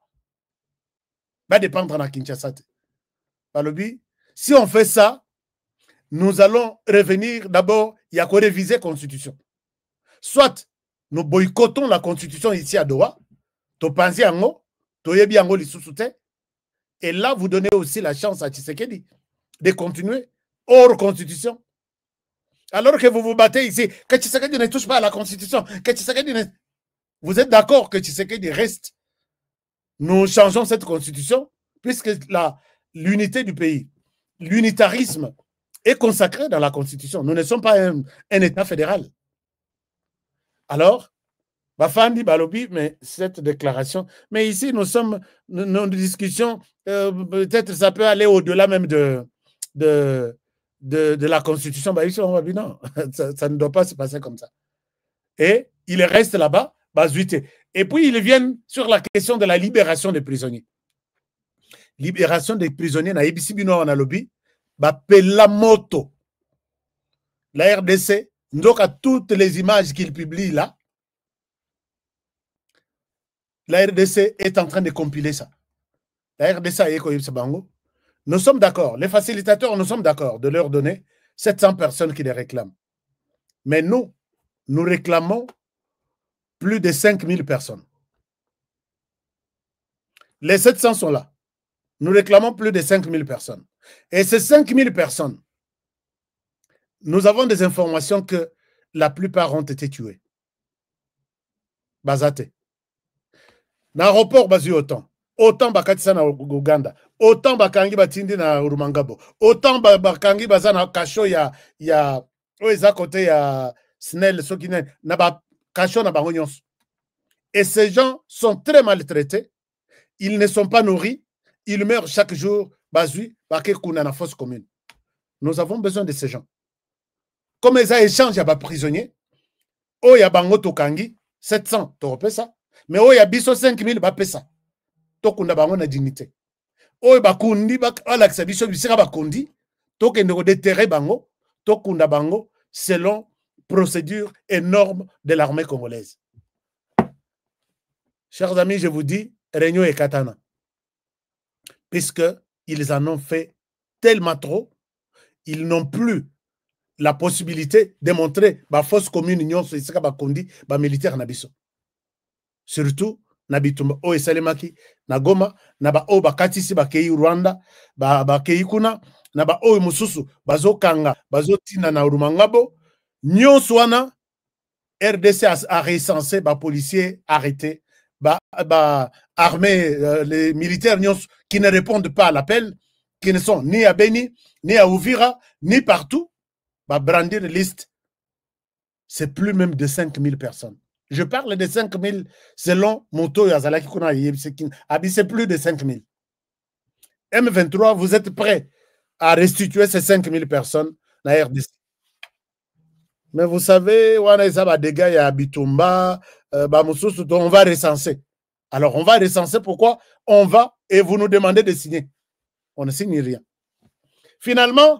Speaker 10: Va dépendre de Kinshasa. Si on fait ça, nous allons revenir d'abord, il y a qu'à réviser la Constitution. Soit nous boycottons la Constitution ici à Doha, et là, vous donnez aussi la chance à Tshisekedi de continuer hors Constitution. Alors que vous vous battez ici, que Tshisekedi ne touche pas à la Constitution, que Tshisekedi ne... Vous êtes d'accord que Tshisekedi reste? Nous changeons cette Constitution, puisque l'unité du pays, l'unitarisme est consacré dans la Constitution. Nous ne sommes pas un État fédéral. Alors, Bafandi, Balobi, mais cette déclaration, mais ici, nous sommes, nos discussions, peut-être ça peut aller au-delà même de la Constitution. Bah, ici, on va dire non, ça ne doit pas se passer comme ça. Et il reste là-bas, Bazuité. Et puis, ils viennent sur la question de la libération des prisonniers. Libération des prisonniers, na Ibisi Bino en Alobi, Bapela Moto. La RDC, donc à toutes les images qu'il publie là, la RDC est en train de compiler ça. La RDC a écouté ce bango. Nous sommes d'accord, les facilitateurs, nous sommes d'accord de leur donner 700 personnes qui les réclament. Mais nous réclamons plus de 5000 personnes. Les 700 sont là. Nous réclamons plus de 5000 personnes. Et ces 5000 personnes, nous avons des informations que la plupart ont été tués. Bazate. Dans l'aéroport, autant bakatisa na Uganda, autant bakangi batindi na Urumangabo, autant bakangi bazana kasho ya oeza côté ya Snell sokine na ba kasho na bango nyonso. Et ces gens sont très maltraités, ils ne sont pas nourris, ils meurent chaque jour bazui bake kuna na fosse commune. Nous avons besoin de ces gens. Comme ils échangent à bas prisonniers, oh ya bango tokangi 700 to ça. Mais oh ya biso 5000 ba pesa. Tokunda bango na dignité. Oh ba kundi ba ala kisa biso bisika ba kundi, tokende ko déterrer bango, tokunda bango selon procédures et normes de l'armée congolaise. Chers amis, je vous dis, Réunion et Katana. Puisque ils en ont fait tellement trop, ils n'ont plus la possibilité de montrer la fausse commune union sur ba kundi ba militaire na biso. Surtout na bitumba o esalemaki na Goma na ba o bakatisi bakei Rwanda bakei kuna na ba o mususu bazokanga bazotina na Rumangabo nyonso wana RDC a recensé ba policiers arrêtés ba armés les militaires nyonso qui ne répondent pas à l'appel, qui ne sont ni à Beni ni à Uvira ni partout, ba brandir liste. C'est plus même de 5000 personnes. Je parle de 5000 selon Moto Yazalaki Kuna c'est plus de 5000. M23, vous êtes prêts à restituer ces 5000 personnes dans la RDC. Mais vous savez, on va recenser. Alors, on va recenser pourquoi on va et vous nous demandez de signer. On ne signe rien. Finalement,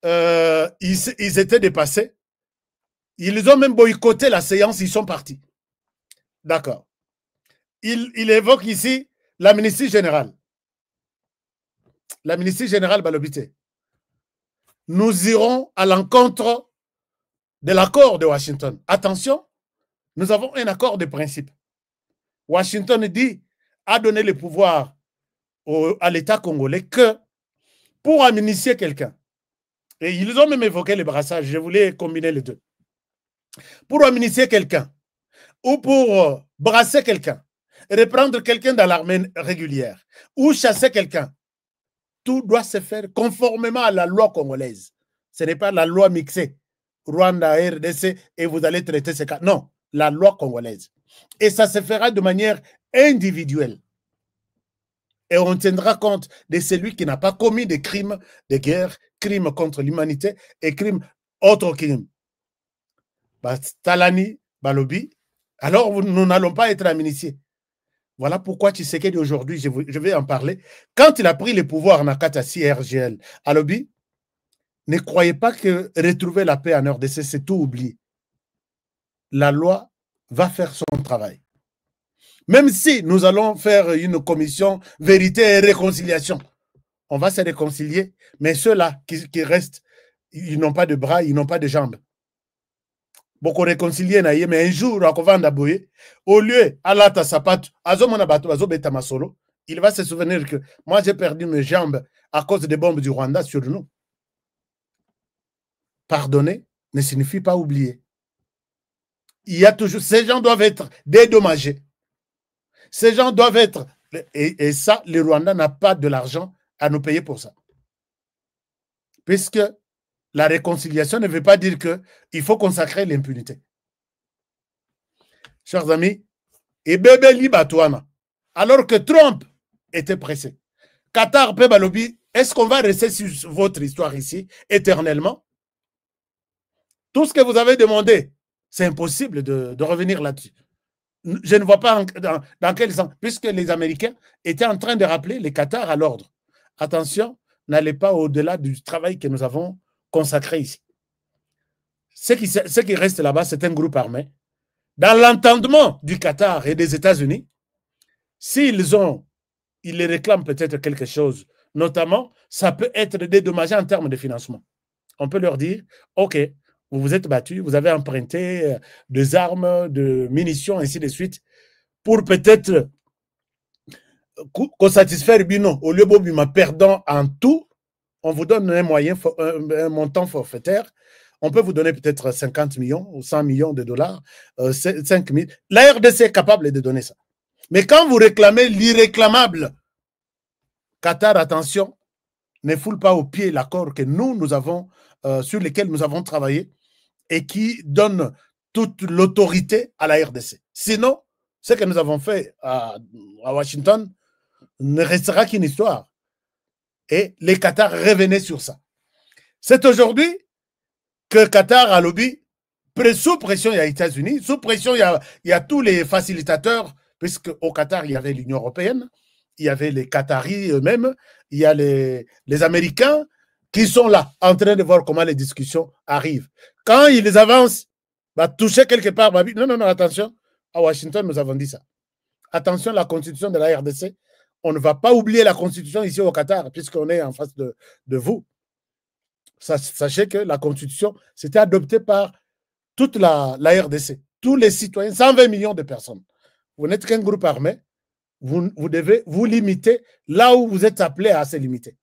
Speaker 10: ils étaient dépassés. Ils ont même boycotté la séance, ils sont partis. D'accord. Il évoque ici la ministre générale. La ministre générale Balobité. Nous irons à l'encontre de l'accord de Washington. Attention, nous avons un accord de principe. Washington dit, a donné le pouvoir à l'État congolais que pour amnistier quelqu'un, et ils ont même évoqué le brassage, je voulais combiner les deux. Pour amnistier quelqu'un ou pour brasser quelqu'un, reprendre quelqu'un dans l'armée régulière ou chasser quelqu'un, tout doit se faire conformément à la loi congolaise. Ce n'est pas la loi mixée, Rwanda, RDC, et vous allez traiter ces cas. Non, la loi congolaise. Et ça se fera de manière individuelle. Et on tiendra compte de celui qui n'a pas commis de crimes de guerre, crimes contre l'humanité et crimes autres crimes. Talani, Balobi, alors nous n'allons pas être amnistiés. Voilà pourquoi Tshisekedi aujourd'hui, je vais en parler. Quand il a pris le pouvoir en Akatasi RGL, Alobi, ne croyez pas que retrouver la paix en RDC, c'est tout oublier. La loi va faire son travail. Même si nous allons faire une commission vérité et réconciliation, on va se réconcilier, mais ceux-là qui restent, ils n'ont pas de bras, ils n'ont pas de jambes. Beaucoup réconcilier mais un jour au lieu alata sapato il va se souvenir que moi j'ai perdu mes jambes à cause des bombes du Rwanda sur nous. Pardonnez, ne signifie pas oublier. Il y a toujours, ces gens doivent être dédommagés. Ces gens doivent être, et ça, le Rwanda n'a pas de l'argent à nous payer pour ça. Puisque la réconciliation ne veut pas dire qu'il faut consacrer l'impunité. Chers amis, et bébé Libatouana, alors que Trump était pressé, Qatar, Pebalobi, est-ce qu'on va rester sur votre histoire ici éternellement? Tout ce que vous avez demandé, c'est impossible de revenir là-dessus. Je ne vois pas dans quel sens, puisque les Américains étaient en train de rappeler les Qatar à l'ordre. Attention, n'allez pas au-delà du travail que nous avons consacré ici. Ce qui reste là-bas, c'est un groupe armé. Dans l'entendement du Qatar et des États-Unis, s'ils les réclament peut-être quelque chose, notamment, ça peut être dédommagé en termes de financement. On peut leur dire, OK, vous vous êtes battus, vous avez emprunté des armes, de munitions, ainsi de suite, pour peut-être qu'on satisfaire Bino, au lieu de perdant en tout, on vous donne un montant forfaitaire. On peut vous donner peut-être 50 millions ou 100 millions de dollars, 5 000. La RDC est capable de donner ça. Mais quand vous réclamez l'irréclamable, Qatar, attention, ne foule pas au pied l'accord que nous avons, sur lequel nous avons travaillé et qui donne toute l'autorité à la RDC. Sinon, ce que nous avons fait à Washington ne restera qu'une histoire. Et les Qatar revenaient sur ça. C'est aujourd'hui que Qatar a lobby, sous pression, il y a les États-Unis, sous pression, il y a tous les facilitateurs, puisque au Qatar, il y avait l'Union européenne, il y avait les Qataris eux-mêmes, il y a les Américains qui sont là, en train de voir comment les discussions arrivent. Quand ils avancent, toucher quelque part, non, attention, à Washington, nous avons dit ça. Attention, la constitution de la RDC, on ne va pas oublier la constitution ici au Qatar, puisqu'on est en face de vous. Sachez que la constitution, c'était adoptée par toute la RDC, tous les citoyens, 120 millions de personnes. Vous n'êtes qu'un groupe armé, vous devez vous limiter là où vous êtes appelé à se limiter.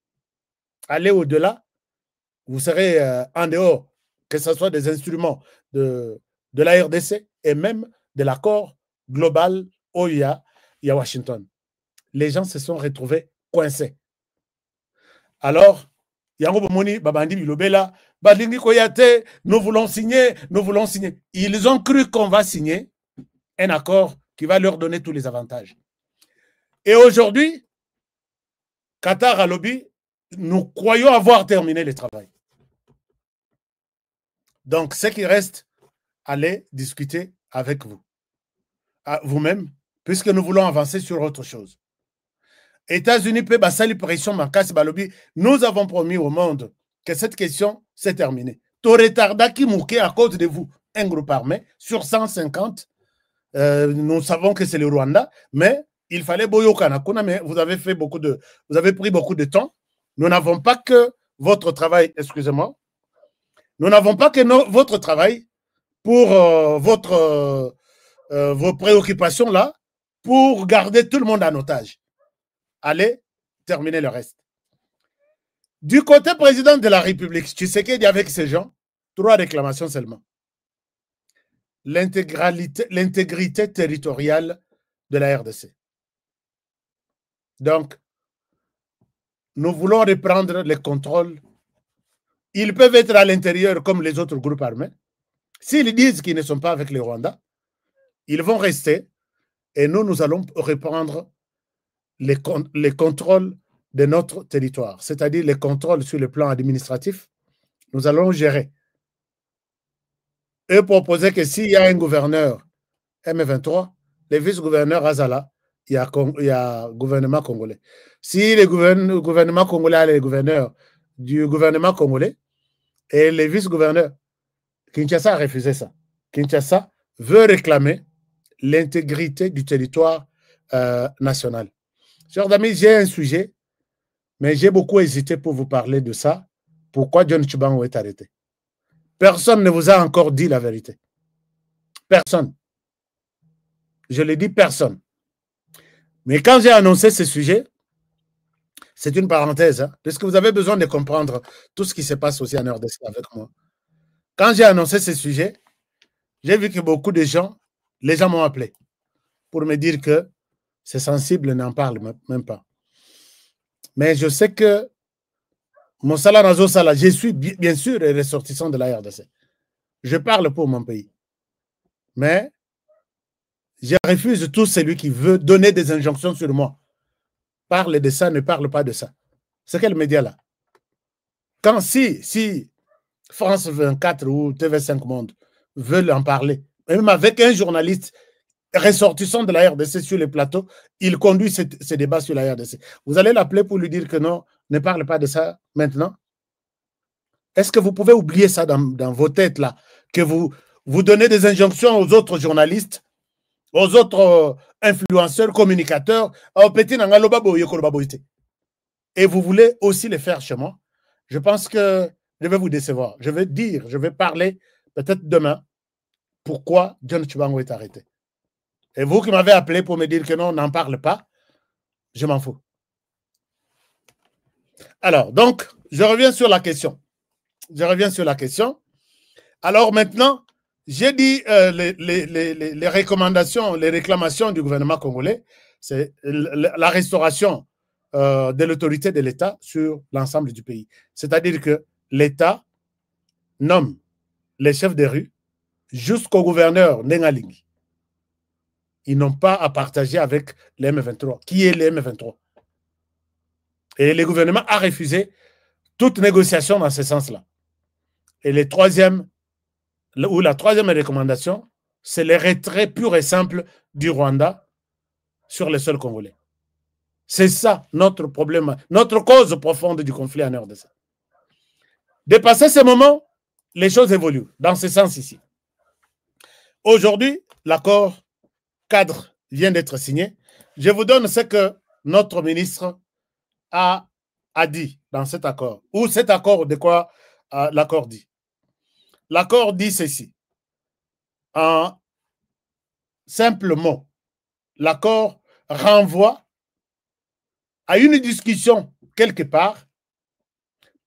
Speaker 10: Allez au-delà, vous serez en dehors, que ce soit des instruments de la RDC et même de l'accord global OIA et à Washington. Les gens se sont retrouvés coincés. Alors, nous voulons signer. Ils ont cru qu'on va signer un accord qui va leur donner tous les avantages. Et aujourd'hui, Qatar a lobby, nous croyons avoir terminé le travail. Donc, ce qui reste, allez discuter avec vous, vous-même, puisque nous voulons avancer sur autre chose. États-Unis peut basali pression Makasi Balobi. Nous avons promis au monde que cette question s'est terminée. Toretarda qui mouquait à cause de vous, un groupe armé sur 150. Nous savons que c'est le Rwanda, mais il fallait Boyo Kanakuna, mais vous avez pris beaucoup de temps. Nous n'avons pas que votre travail, excusez-moi, nous n'avons pas que votre travail pour vos préoccupations là, pour garder tout le monde en otage. Allez terminer le reste. Du côté président de la République, Tshisekedi avec ces gens, 3 réclamations seulement. L'intégrité territoriale de la RDC. Donc, nous voulons reprendre les contrôles. Ils peuvent être à l'intérieur comme les autres groupes armés. S'ils disent qu'ils ne sont pas avec les Rwandais, ils vont rester et nous allons reprendre les contrôles de notre territoire, c'est-à-dire les contrôles sur le plan administratif, nous allons gérer. Et proposer que s'il y a un gouverneur M23, les vice-gouverneurs Azala, il y a gouvernement congolais. Si le gouvernement congolais a les gouverneurs du gouvernement congolais et les vice-gouverneurs, Kinshasa a refusé ça. Kinshasa veut réclamer l'intégrité du territoire national. Chers amis, j'ai un sujet, mais j'ai beaucoup hésité pour vous parler de ça. Pourquoi John Tchibango est arrêté? Personne ne vous a encore dit la vérité. Personne. Je l'ai dit, personne. Mais quand j'ai annoncé ce sujet, c'est une parenthèse, hein, parce que vous avez besoin de comprendre tout ce qui se passe aussi en RDC avec moi. Quand j'ai annoncé ce sujet, j'ai vu que beaucoup de gens, les gens m'ont appelé pour me dire que c'est sensible, n'en parle même pas. Mais je sais que mon salaire Nazo Sala, je suis bien sûr ressortissant de la RDC. Je parle pour mon pays. Mais je refuse tout celui qui veut donner des injonctions sur moi. Parle de ça, ne parle pas de ça. C'est quel média là? Quand si France 24 ou TV5 Monde veulent en parler, même avec un journaliste ressortissant de la RDC sur le plateau, il conduit ce débat sur la RDC. Vous allez l'appeler pour lui dire que non, ne parle pas de ça maintenant? Est-ce que vous pouvez oublier ça dans vos têtes là, que vous donnez des injonctions aux autres journalistes, aux autres influenceurs, communicateurs, et vous voulez aussi le faire chez moi? Je pense que je vais vous décevoir. Je vais parler peut-être demain pourquoi John Tchibango est arrêté. Et vous qui m'avez appelé pour me dire que non, on n'en parle pas, je m'en fous. Alors, donc, je reviens sur la question. Alors maintenant, j'ai dit les recommandations, les réclamations du gouvernement congolais, c'est la restauration de l'autorité de l'État sur l'ensemble du pays. C'est-à-dire que l'État nomme les chefs de rue jusqu'au gouverneur Nengalingi. Ils n'ont pas à partager avec les M23. Qui est les M23? Et le gouvernement a refusé toute négociation dans ce sens-là. Et la troisième recommandation, c'est le retrait pur et simple du Rwanda sur le sol congolais. C'est ça notre problème, notre cause profonde du conflit en RDC. Dépasser ce moment, les choses évoluent dans ce sens ici. Aujourd'hui, l'accord cadre vient d'être signé. Je vous donne ce que notre ministre a dit dans cet accord. Ou cet accord, de quoi l'accord dit? L'accord dit ceci. En simple mot, l'accord renvoie à une discussion quelque part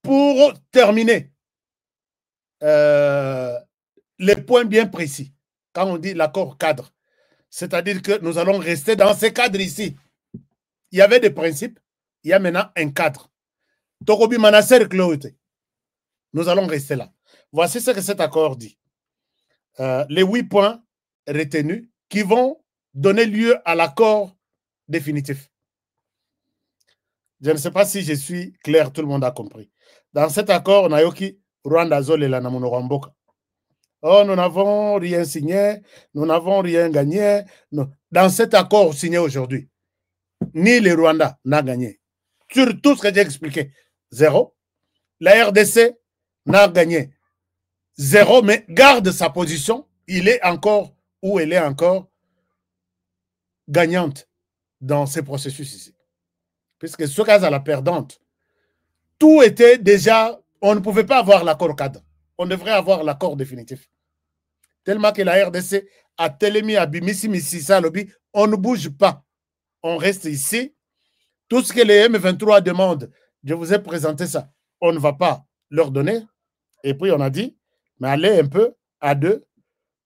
Speaker 10: pour terminer les points bien précis. Quand on dit l'accord cadre, c'est-à-dire que nous allons rester dans ces cadres ici. Il y avait des principes, il y a maintenant un cadre. Tokobi Manaser Clote. Nous allons rester là. Voici ce que cet accord dit. Les 8 points retenus qui vont donner lieu à l'accord définitif. Je ne sais pas si je suis clair, tout le monde a compris. Dans cet accord, Nayoki, Rwanda Zol et la Namunoramboka. Oh, nous n'avons rien signé, nous n'avons rien gagné. Non. Dans cet accord signé aujourd'hui, ni le Rwanda n'a gagné. Sur tout ce que j'ai expliqué, 0. La RDC n'a gagné 0, mais garde sa position. Il est encore, ou elle est encore, gagnante dans ces processus ici. Puisque ce cas à la perdante, tout était déjà, on ne pouvait pas avoir l'accord cadre. On devrait avoir l'accord définitif. Tellement que la RDC a télémis à Bimisi Mississa Lobby, on ne bouge pas. On reste ici. Tout ce que les M23 demandent, je vous ai présenté ça. On ne va pas leur donner. Et puis on a dit, mais allez un peu à 2.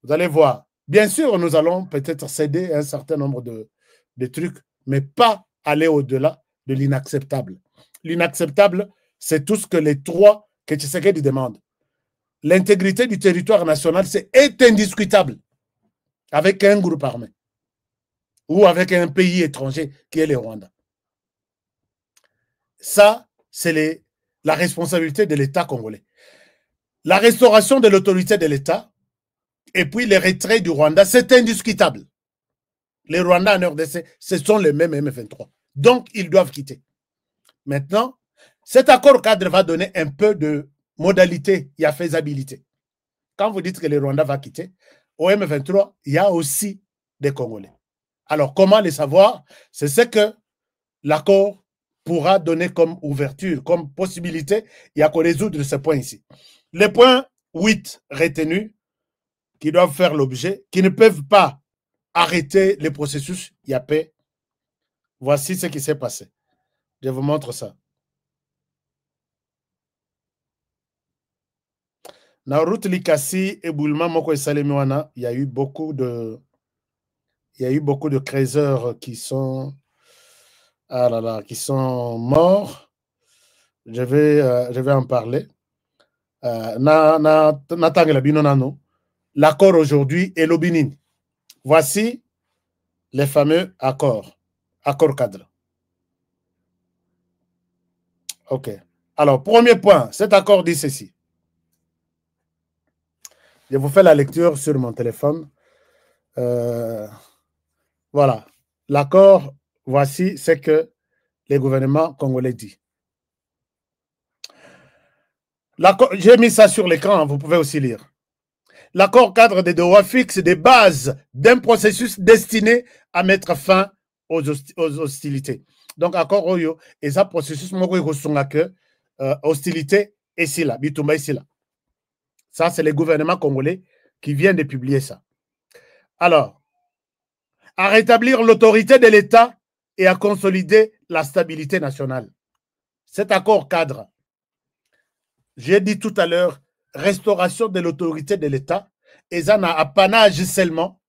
Speaker 10: Vous allez voir. Bien sûr, nous allons peut-être céder un certain nombre de trucs, mais pas aller au-delà de l'inacceptable. L'inacceptable, c'est tout ce que les 3 que Tshisekedi demande. L'intégrité du territoire national, est indiscutable avec un groupe armé ou avec un pays étranger qui est le Rwanda. Ça, c'est la responsabilité de l'État congolais. La restauration de l'autorité de l'État et puis le retrait du Rwanda, c'est indiscutable. Les Rwandais en RDC, ce sont les mêmes M23. Donc, ils doivent quitter. Maintenant, cet accord cadre va donner un peu de modalité, il y a faisabilité. Quand vous dites que le Rwanda va quitter, au M23, il y a aussi des Congolais. Alors, comment les savoir? C'est ce que l'accord pourra donner comme ouverture, comme possibilité. Il y a qu'à résoudre ce point ici. Les points 8 retenus qui doivent faire l'objet, qui ne peuvent pas arrêter le processus, il y a paix. Voici ce qui s'est passé. Je vous montre ça. Na route Likasi et Boulma Moko et Salemiwana, il y a eu beaucoup de creuseurs qui sont qui sont morts. Je vais en parler. L'accord aujourd'hui est l'Obinin. Voici les fameux accords cadre. OK. Alors, premier point, cet accord dit ceci. Je vous fais la lecture sur mon téléphone. Voilà. L'accord, voici ce que les gouvernements congolais disent. J'ai mis ça sur l'écran, vous pouvez aussi lire. L'accord cadre des droits fixe des bases d'un processus destiné à mettre fin aux hostilités. Donc, accord Oyo, et ça, processus, hostilité, et ici là, Bitumba, ici là. Ça, c'est le gouvernement congolais qui vient de publier ça. Alors, à rétablir l'autorité de l'État et à consolider la stabilité nationale. Cet accord cadre, j'ai dit tout à l'heure, restauration de l'autorité de l'État, et ça n'a apanage seulement,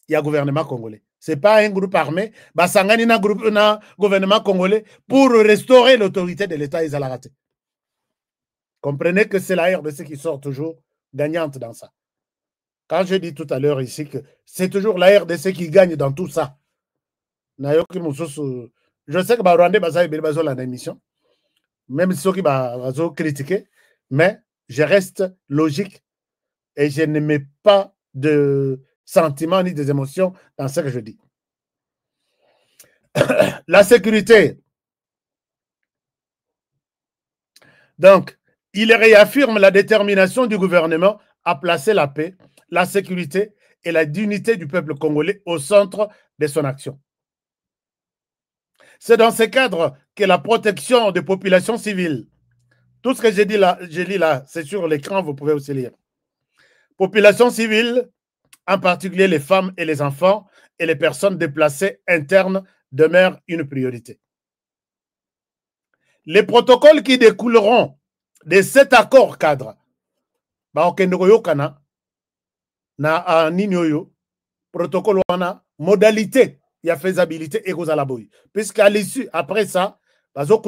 Speaker 10: il y a un gouvernement congolais. Ce n'est pas un groupe armé, Basangani n'a un gouvernement congolais pour restaurer l'autorité de l'État, ils ont raté. Comprenez que c'est la RDC qui sort toujours gagnante dans ça. Quand je dis tout à l'heure ici que c'est toujours la RDC qui gagne dans tout ça. Je sais que Rwanda a besoin de l'émission, même si ceux qui vont critiquer, mais je reste logique et je ne mets pas de sentiments ni des émotions dans ce que je dis. La sécurité. Donc, il réaffirme la détermination du gouvernement à placer la paix, la sécurité et la dignité du peuple congolais au centre de son action. C'est dans ce cadre que la protection des populations civiles, tout ce que j'ai dit là, c'est sur l'écran, vous pouvez aussi lire. Population civile, en particulier les femmes et les enfants et les personnes déplacées internes demeurent une priorité. Les protocoles qui découleront de cet accord cadre, protocole modalité, il y a faisabilité et puisqu'à l'issue, après ça, accord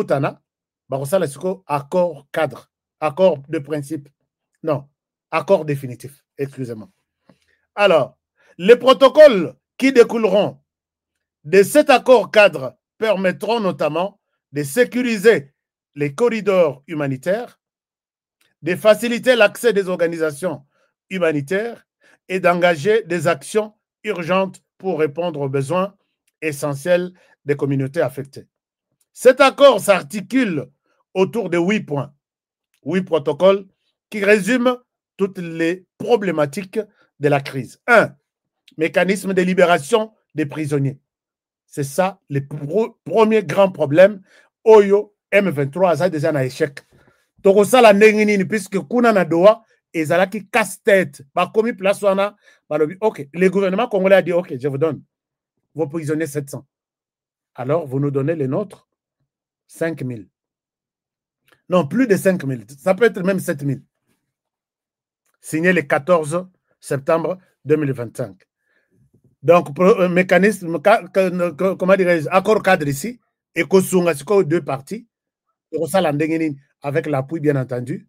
Speaker 10: cadre, accord de principe, non, accord définitif, excusez-moi. Alors, les protocoles qui découleront de cet accord cadre permettront notamment de sécuriser les corridors humanitaires, de faciliter l'accès des organisations humanitaires et d'engager des actions urgentes pour répondre aux besoins essentiels des communautés affectées. Cet accord s'articule autour de 8 points, 8 protocoles qui résument toutes les problématiques de la crise. 1. Mécanisme de libération des prisonniers. C'est ça le premier grand problème. Oyo M23 a déjà un échec. Donc ça la nengini puisque kuna na doa ezalaki casse-tête. Ba komi place wana OK, le gouvernement congolais a dit OK, je vous donne vos prisonniers 700. Alors vous nous donnez les nôtres 5000. Non, plus de 5000. Ça peut être même 7000. Signé le 14 septembre 2025. Donc, mécanisme, comment dirais-je, accord cadre ici, et Kosunga, deux parties, avec l'appui, bien entendu,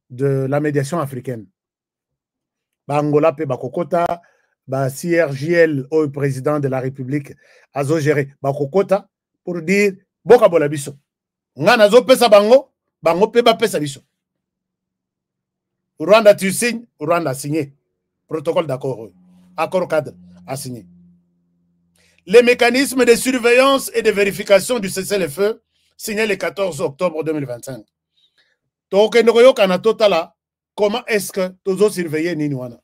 Speaker 10: de la médiation africaine. Angola, Bakokota, CRJL, au président de la République, Azo géré, Bakokota, pour dire, Boka Bolabiso. Nganazo pesa bango, bango peba pesa biso. Rwanda, tu signes, Rwanda a signé. Protocole d'accord, accord cadre a signé. Les mécanismes de surveillance et de vérification du cessez-le-feu signé le 14 octobre 2025. Donc, comment est-ce que tu as surveillé Niniwana?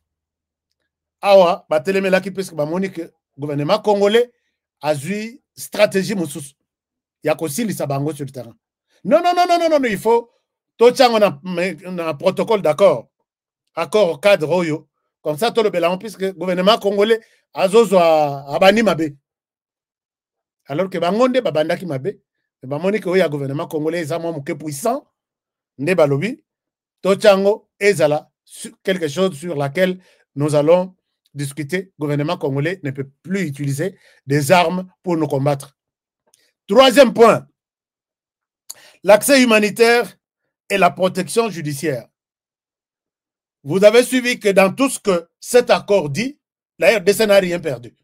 Speaker 10: Awa, batelemela qui puisque le gouvernement congolais a eu stratégie moussous. Il y a aussi les sabango sur le terrain. Non, il faut un protocole d'accord. Accord cadre Oyo. Comme ça, tout le bélan, puisque le gouvernement congolais a abani mabe. Alors que Bangonde, Babandaki mabe, le gouvernement congolais est puissant, ne balobi, Tochango ezala quelque chose sur laquelle nous allons discuter. Le gouvernement congolais ne peut plus utiliser des armes pour nous combattre. Troisième point, l'accès humanitaire et la protection judiciaire. Vous avez suivi que dans tout ce que cet accord dit, la RDC n'a rien perdu.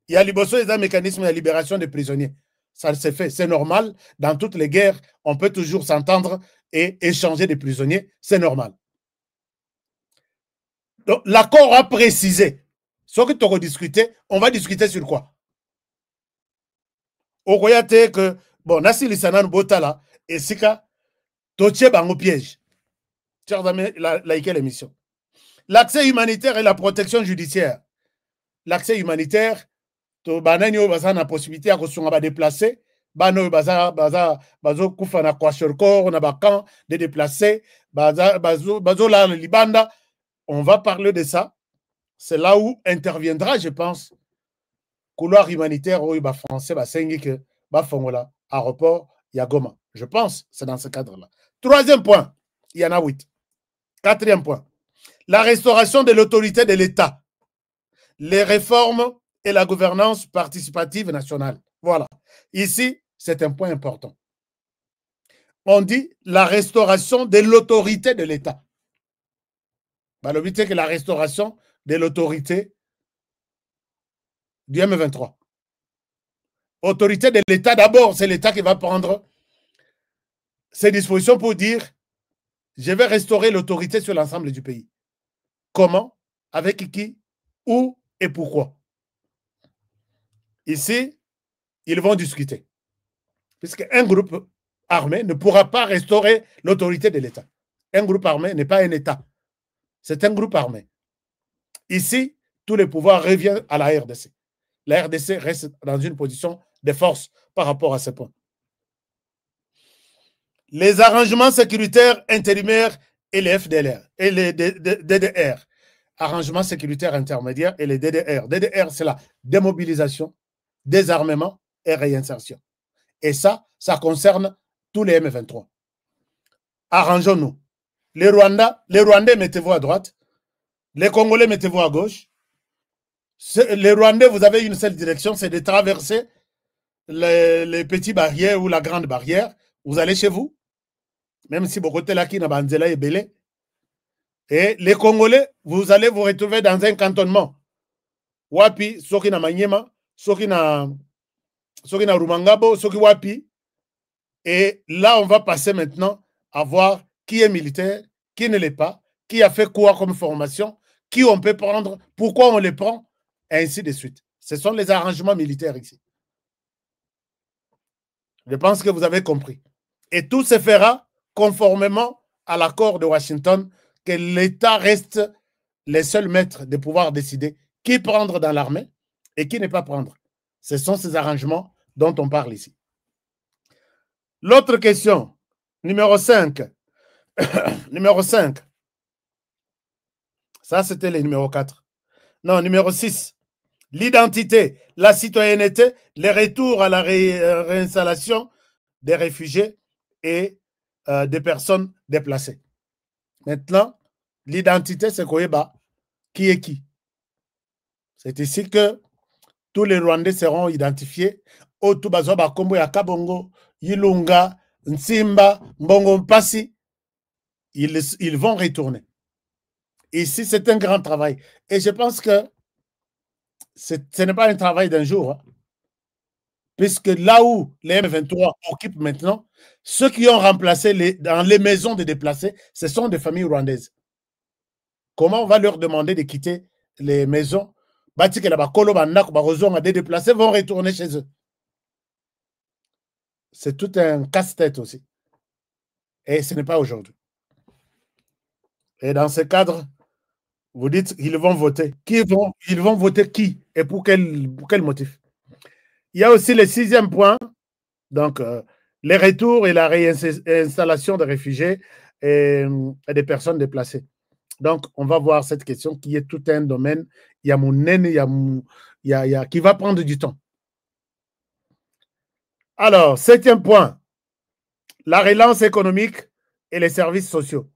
Speaker 10: Il y a un mécanisme de libération des prisonniers. Ça se fait, c'est normal. Dans toutes les guerres, on peut toujours s'entendre et échanger des prisonniers, c'est normal. Donc, l'accord a précisé. Ce que tu as discuté, on va discuter sur quoi? Au Royauté que, bon, Nassi Lissanan Botala et Sika, Toche Bango piège. Chers amis, likez l'émission. L'accès humanitaire et la protection judiciaire. L'accès humanitaire, to banani baza na possibilité ya kosunga ba déplacer, bano baza kufa na kwashorko na bakan de déplacer, bazo la libanda. On va parler de ça. C'est là où interviendra, je pense, couloir humanitaire où ba français ba sengi que ba fongola aéroport Yagoma. Je pense, c'est dans ce cadre-là. Troisième point, il y en a 8. Quatrième point, la restauration de l'autorité de l'État, les réformes et la gouvernance participative nationale. Voilà. Ici, c'est un point important. On dit la restauration de l'autorité de l'État. Bah, le but, c'est que la restauration de l'autorité du M23. Autorité de l'État, d'abord, c'est l'État qui va prendre ses dispositions pour dire je vais restaurer l'autorité sur l'ensemble du pays. Comment? Avec qui? Où et pourquoi? Ici, ils vont discuter. Puisqu'un groupe armé ne pourra pas restaurer l'autorité de l'État. Un groupe armé n'est pas un État. C'est un groupe armé. Ici, tous les pouvoirs reviennent à la RDC. La RDC reste dans une position de force par rapport à ce point. Les arrangements sécuritaires intérimaires et les FDLR et les DDR. Arrangements sécuritaires intermédiaires et les DDR. DDR, c'est la démobilisation, désarmement et réinsertion. Et ça concerne tous les M23. Arrangeons-nous. Les Rwandais, mettez-vous à droite. Les Congolais, mettez-vous à gauche. Les Rwandais, vous avez une seule direction, c'est de traverser les petites barrières ou la grande barrière. Vous allez chez vous. Même si beaucoup de là qui n'a pas est belé. Et les Congolais, vous allez vous retrouver dans un cantonnement. Wapi, soki na Manyema, soki na Rumangabo, soki Wapi. Et là, on va passer maintenant à voir qui est militaire, qui ne l'est pas, qui a fait quoi comme formation, qui on peut prendre, pourquoi on les prend, et ainsi de suite. Ce sont les arrangements militaires ici. Je pense que vous avez compris. Et tout se fera conformément à l'accord de Washington, que l'État reste les seuls maîtres de pouvoir décider qui prendre dans l'armée et qui ne pas prendre. Ce sont ces arrangements dont on parle ici. L'autre question, numéro 5. Numéro 5. Ça, c'était le numéro 4. Non, numéro 6. L'identité, la citoyenneté, les retours à la réinstallation des réfugiés et des personnes déplacées. Maintenant, l'identité, c'est quoi? Qui est qui? C'est ici que tous les Rwandais seront identifiés. Otubazoba Kombo ya Kabongo, Yilunga, Nsimba, Mbongo Mpasi. Ils vont retourner. Ici, c'est un grand travail. Et je pense que ce n'est pas un travail d'un jour. Hein. Puisque là où les M23 occupent maintenant, ceux qui ont remplacé dans les maisons de déplacés, ce sont des familles rwandaises. Comment on va leur demander de quitter les maisons? Des déplacés vont retourner chez eux. C'est tout un casse-tête aussi. Et ce n'est pas aujourd'hui. Et dans ce cadre, vous dites qu'ils vont voter. Ils vont voter qui? Et pour quel motif? Il y a aussi le 6e point, donc les retours et la réinstallation des réfugiés et des personnes déplacées. Donc, on va voir cette question qui est tout un domaine. Il y a mon naine, qui va prendre du temps. Alors, 7e point, la relance économique et les services sociaux.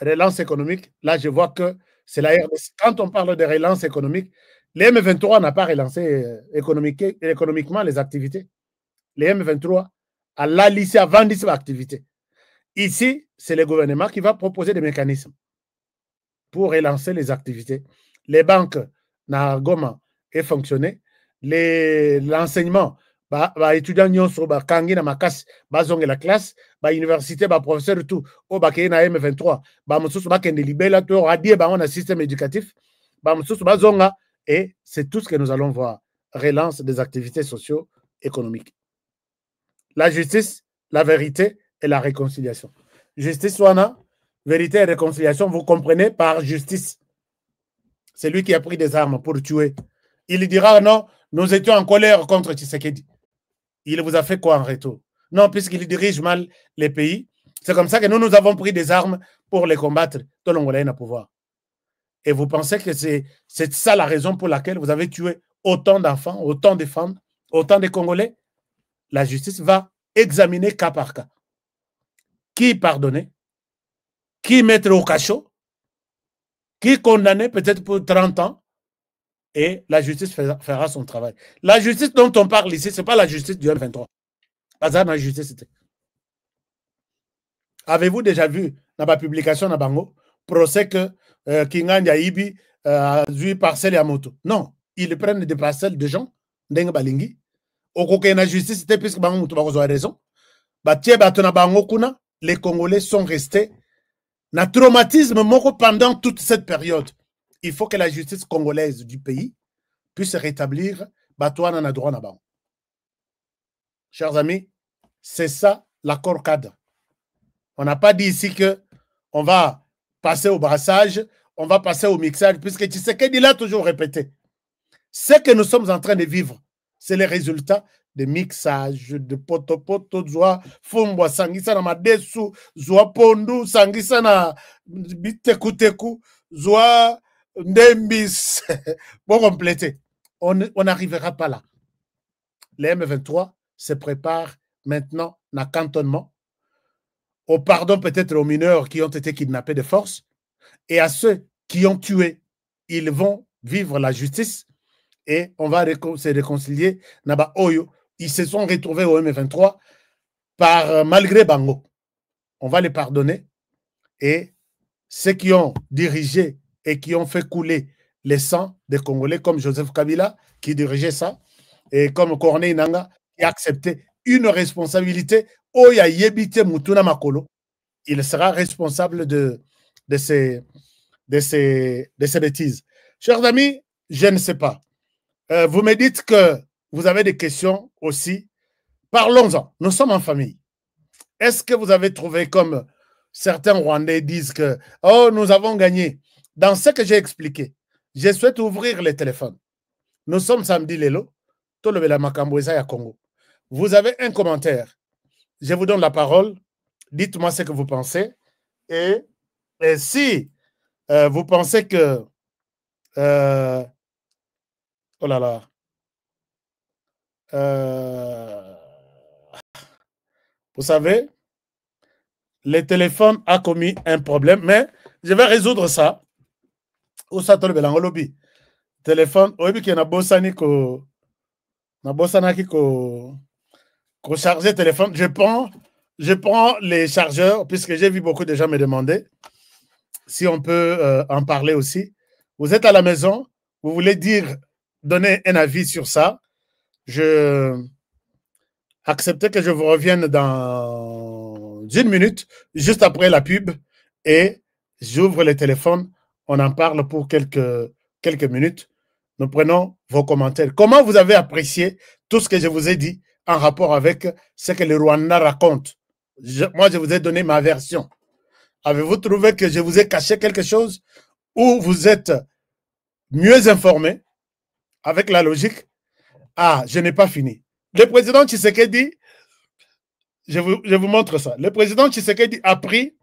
Speaker 10: relance économique, là, je vois que c'est la RDC. Quand on parle de relance économique, les M23 n'a pas relancé économiquement les activités. Les M23 a la lycée à vendre ses activités. Ici, c'est le gouvernement qui va proposer des mécanismes pour relancer les activités. Les banques, na Goma, est fonctionné. L'enseignement, étudiants nyonso kangi na makasi bazonge la classe, université, professeur tout, au bakeye na M23, mususu bakende libela to radie on a système éducatif, mususu bazonga, et c'est tout ce que nous allons voir. Relance des activités socio-économiques. La justice, la vérité et la réconciliation. Justice wana, vérité et réconciliation, vous comprenez par justice. C'est lui qui a pris des armes pour tuer. Il dira non, nous étions en colère contre Tshisekedi. Il vous a fait quoi en retour? Non, puisqu'il dirige mal les pays. C'est comme ça que nous avons pris des armes pour les combattre. Tout l'Angolais n'a pouvoir. Et vous pensez que c'est ça la raison pour laquelle vous avez tué autant d'enfants, autant de femmes, autant de Congolais? La justice va examiner cas par cas. Qui pardonner? Qui mettre au cachot? Qui condamner peut-être pour 30 ans? Et la justice fera son travail. La justice dont on parle ici, ce n'est pas la justice du M23. Pas ça, la justice. Avez-vous déjà vu dans ma publication dans Bango, procès que Kinganya Ibi a eu parcelle à moto? Non, ils prennent des parcelles de gens, Ndenge Balingi. Au coquet la justice, c'était puisque Bango a raison. Les Congolais sont restés dans le traumatisme pendant toute cette période. Il faut que la justice congolaise du pays puisse rétablir Batouana na droit na-bang. Chers amis, c'est ça l'accord cadre. On n'a pas dit ici qu'on va passer au brassage, on va passer au mixage, puisque Tshisekedi l'a toujours répété. Ce que nous sommes en train de vivre, c'est les résultats de mixage, de poto, zoa fumbwa, sangisa na madesu, zoa pondu, sangisa na bitekuteku, zoa ndembis. Bon, compléter. On n'arrivera pas là. Les M23 se préparent maintenant à cantonnement, au pardon peut-être aux mineurs qui ont été kidnappés de force, et à ceux qui ont tué, ils vont vivre la justice et on va se réconcilier. Naba Oyo, ils se sont retrouvés au M23 malgré Bango. On va les pardonner et ceux qui ont dirigé et qui ont fait couler les sangs des Congolais, comme Joseph Kabila, qui dirigeait ça, et comme Corneille Nangaa, qui a accepté une responsabilité, Oya Yebite Mutuna Makolo, il sera responsable de ces bêtises. Chers amis, je ne sais pas. Vous me dites que vous avez des questions aussi. Parlons-en. Nous sommes en famille. Est-ce que vous avez trouvé, comme certains Rwandais disent que « Oh, nous avons gagné ». Dans ce que j'ai expliqué, je souhaite ouvrir les téléphones. Nous sommes samedi Lelo, Tolobela Makamboueza ya Congo. Vous avez un commentaire. Je vous donne la parole. Dites-moi ce que vous pensez. Et si vous pensez que... oh là là. Vous savez, le téléphone a commis un problème, mais je vais résoudre ça. Au Satol Belangolobi. Téléphone, oui, qui na bossani ko charger téléphone. Je prends les chargeurs, puisque j'ai vu beaucoup de gens me demander si on peut en parler aussi. Vous êtes à la maison, vous voulez donner un avis sur ça. Acceptez que je vous revienne dans 1 minute, juste après la pub, et j'ouvre le téléphone. On en parle pour quelques minutes. Nous prenons vos commentaires. Comment vous avez apprécié tout ce que je vous ai dit en rapport avec ce que le Rwanda raconte? Moi, je vous ai donné ma version. Avez-vous trouvé que je vous ai caché quelque chose ou vous êtes mieux informé avec la logique? Ah, je n'ai pas fini. Le président Tshisekedi, je vous montre ça. Le président Tshisekedi a pris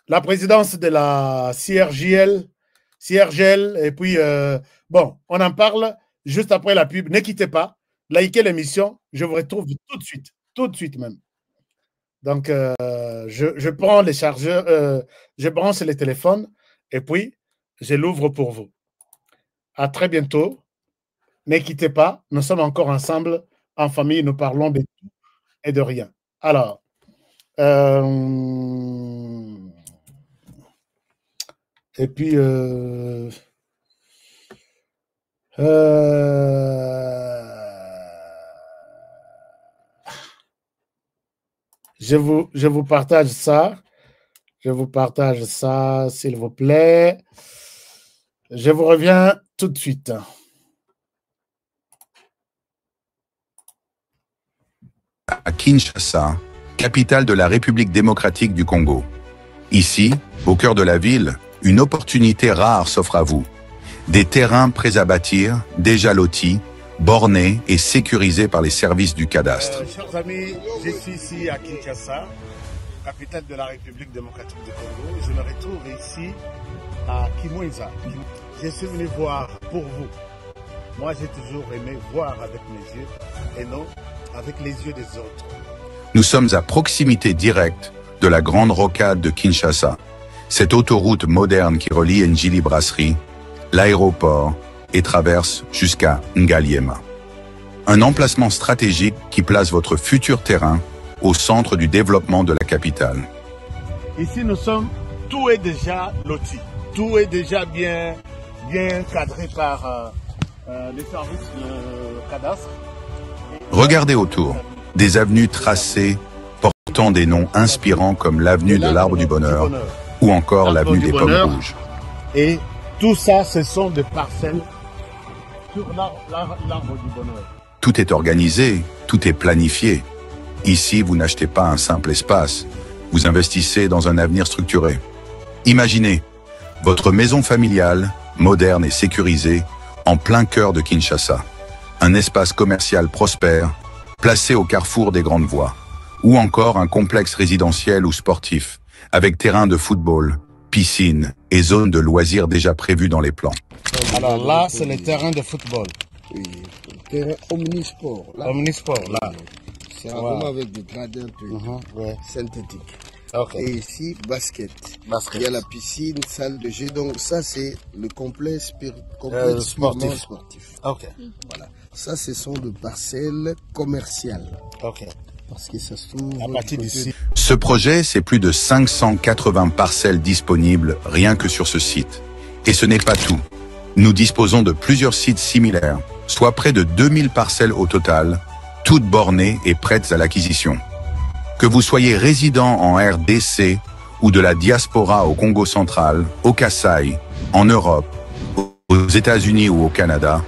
Speaker 10: la présidence de la CRGL, et puis, bon, on en parle juste après la pub. Ne quittez pas, likez l'émission, je vous retrouve tout de suite même. Donc, je prends les chargeurs, je branche les téléphones et puis je l'ouvre pour vous. À très bientôt. Ne quittez pas. Nous sommes encore ensemble en famille. Nous parlons de tout et de rien. Alors, et puis, je vous partage ça. Je vous partage ça, s'il vous plaît. Je vous reviens tout de suite.
Speaker 11: À Kinshasa, capitale de la République démocratique du Congo. Ici, au cœur de la ville, une opportunité rare s'offre à vous. Des terrains prêts à bâtir, déjà lotis, bornés et sécurisés par les services du cadastre.
Speaker 10: Chers amis, je suis ici à Kinshasa, capitale de la République démocratique du Congo. Je me retrouve ici à Kimweza. Je suis venu voir pour vous. Moi, j'ai toujours aimé voir avec mes yeux et non avec les yeux des autres.
Speaker 11: Nous sommes à proximité directe de la grande rocade de Kinshasa, cette autoroute moderne qui relie Njili Brasserie, l'aéroport et traverse jusqu'à Ngaliema. Un emplacement stratégique qui place votre futur terrain au centre du développement de la capitale.
Speaker 10: Ici, nous sommes, tout est déjà loti, tout est déjà bien cadré par les services de cadastre.
Speaker 11: Regardez autour, des avenues tracées portant des noms inspirants comme l'avenue de l'Arbre du Bonheur ou encore l'avenue des Pommes Rouges.
Speaker 10: Et tout ça, ce sont des parcelles sur l'Arbre du Bonheur.
Speaker 11: Tout est organisé, tout est planifié. Ici, vous n'achetez pas un simple espace, vous investissez dans un avenir structuré. Imaginez, votre maison familiale, moderne et sécurisée, en plein cœur de Kinshasa. Un espace commercial prospère, placé au carrefour des grandes voies. Ou encore un complexe résidentiel ou sportif, avec terrain de football, piscine et zone de loisirs déjà prévus dans les plans.
Speaker 10: Alors là, c'est le terrain de football.
Speaker 12: Oui, le terrain omnisport. Là.
Speaker 10: Omnisport, là.
Speaker 12: C'est vraiment avec des gradins synthétiques.
Speaker 10: Okay.
Speaker 12: Et ici, basket. Il y a la piscine, salle de jeu. Donc ça, c'est le complexe sportif.
Speaker 10: Okay.
Speaker 12: Voilà. Ça, ce sont des parcelles commerciales.
Speaker 10: Okay.
Speaker 12: Parce que ça se trouve
Speaker 10: à partir d'ici.
Speaker 11: Ce projet, c'est plus de 580 parcelles disponibles rien que sur ce site. Et ce n'est pas tout. Nous disposons de plusieurs sites similaires, soit près de 2000 parcelles au total, toutes bornées et prêtes à l'acquisition. Que vous soyez résident en RDC ou de la diaspora au Congo central, au Kasaï, en Europe, aux États-Unis ou au Canada,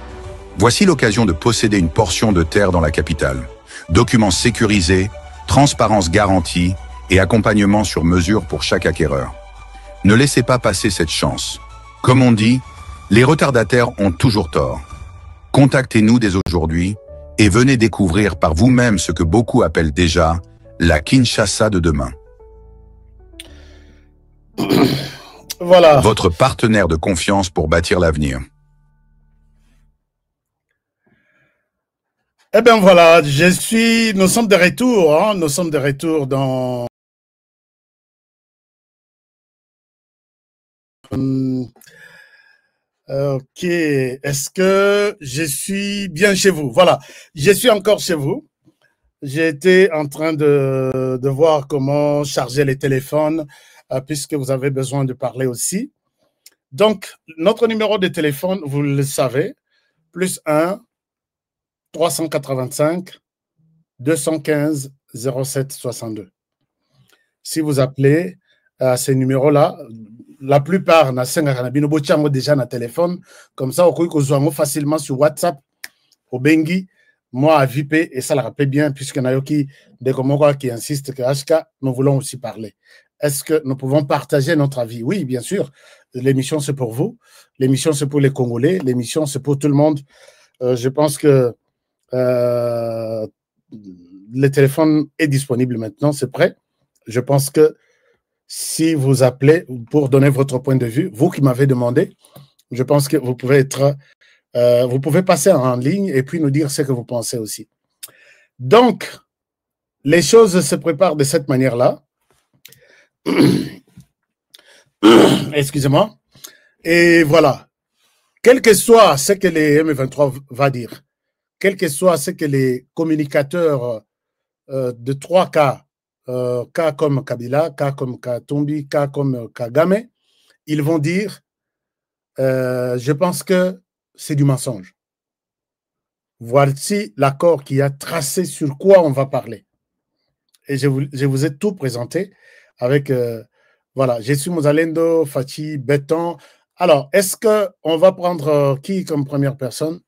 Speaker 11: voici l'occasion de posséder une portion de terre dans la capitale. Documents sécurisés, transparence garantie et accompagnement sur mesure pour chaque acquéreur. Ne laissez pas passer cette chance. Comme on dit, les retardataires ont toujours tort. Contactez-nous dès aujourd'hui et venez découvrir par vous-même ce que beaucoup appellent déjà la Kinshasa de demain.
Speaker 10: Voilà.
Speaker 11: Votre partenaire de confiance pour bâtir l'avenir.
Speaker 10: Eh bien voilà, nous sommes de retour, hein, nous sommes de retour dans... Ok, est-ce que je suis bien chez vous? Voilà, je suis encore chez vous. J'étais en train de voir comment charger les téléphones, puisque vous avez besoin de parler aussi. Donc, notre numéro de téléphone, vous le savez, +1 385 215 07 62. Si vous appelez à ces numéros-là, la plupart n'ont déjà un téléphone, comme ça, vous pouvez facilement sur WhatsApp, au Bengi, moi à VIP, et ça le rappelle bien, puisque Nayoki Dekomoko qui insiste que HK, nous voulons aussi parler. Est-ce que nous pouvons partager notre avis? Oui, bien sûr. L'émission, c'est pour vous. L'émission, c'est pour les Congolais. L'émission, c'est pour tout le monde. Je pense que le téléphone est disponible maintenant, c'est prêt. Je pense que si vous appelez pour donner votre point de vue, vous qui m'avez demandé, je pense que vous pouvez vous pouvez passer en ligne et puis nous dire ce que vous pensez aussi. Donc, les choses se préparent de cette manière-là. Excusez-moi. Et voilà. Quel que soit ce que les M23 va dire, quel que soit ce que les communicateurs de 3 cas, cas comme Kabila, cas comme Katumbi, cas comme Kagame, ils vont dire, je pense que c'est du mensonge. Voici l'accord qui a tracé sur quoi on va parler. Et je vous ai tout présenté avec, voilà, je suis Mozalendo, Fachi, Béton. Alors, est-ce qu'on va prendre qui comme première personne?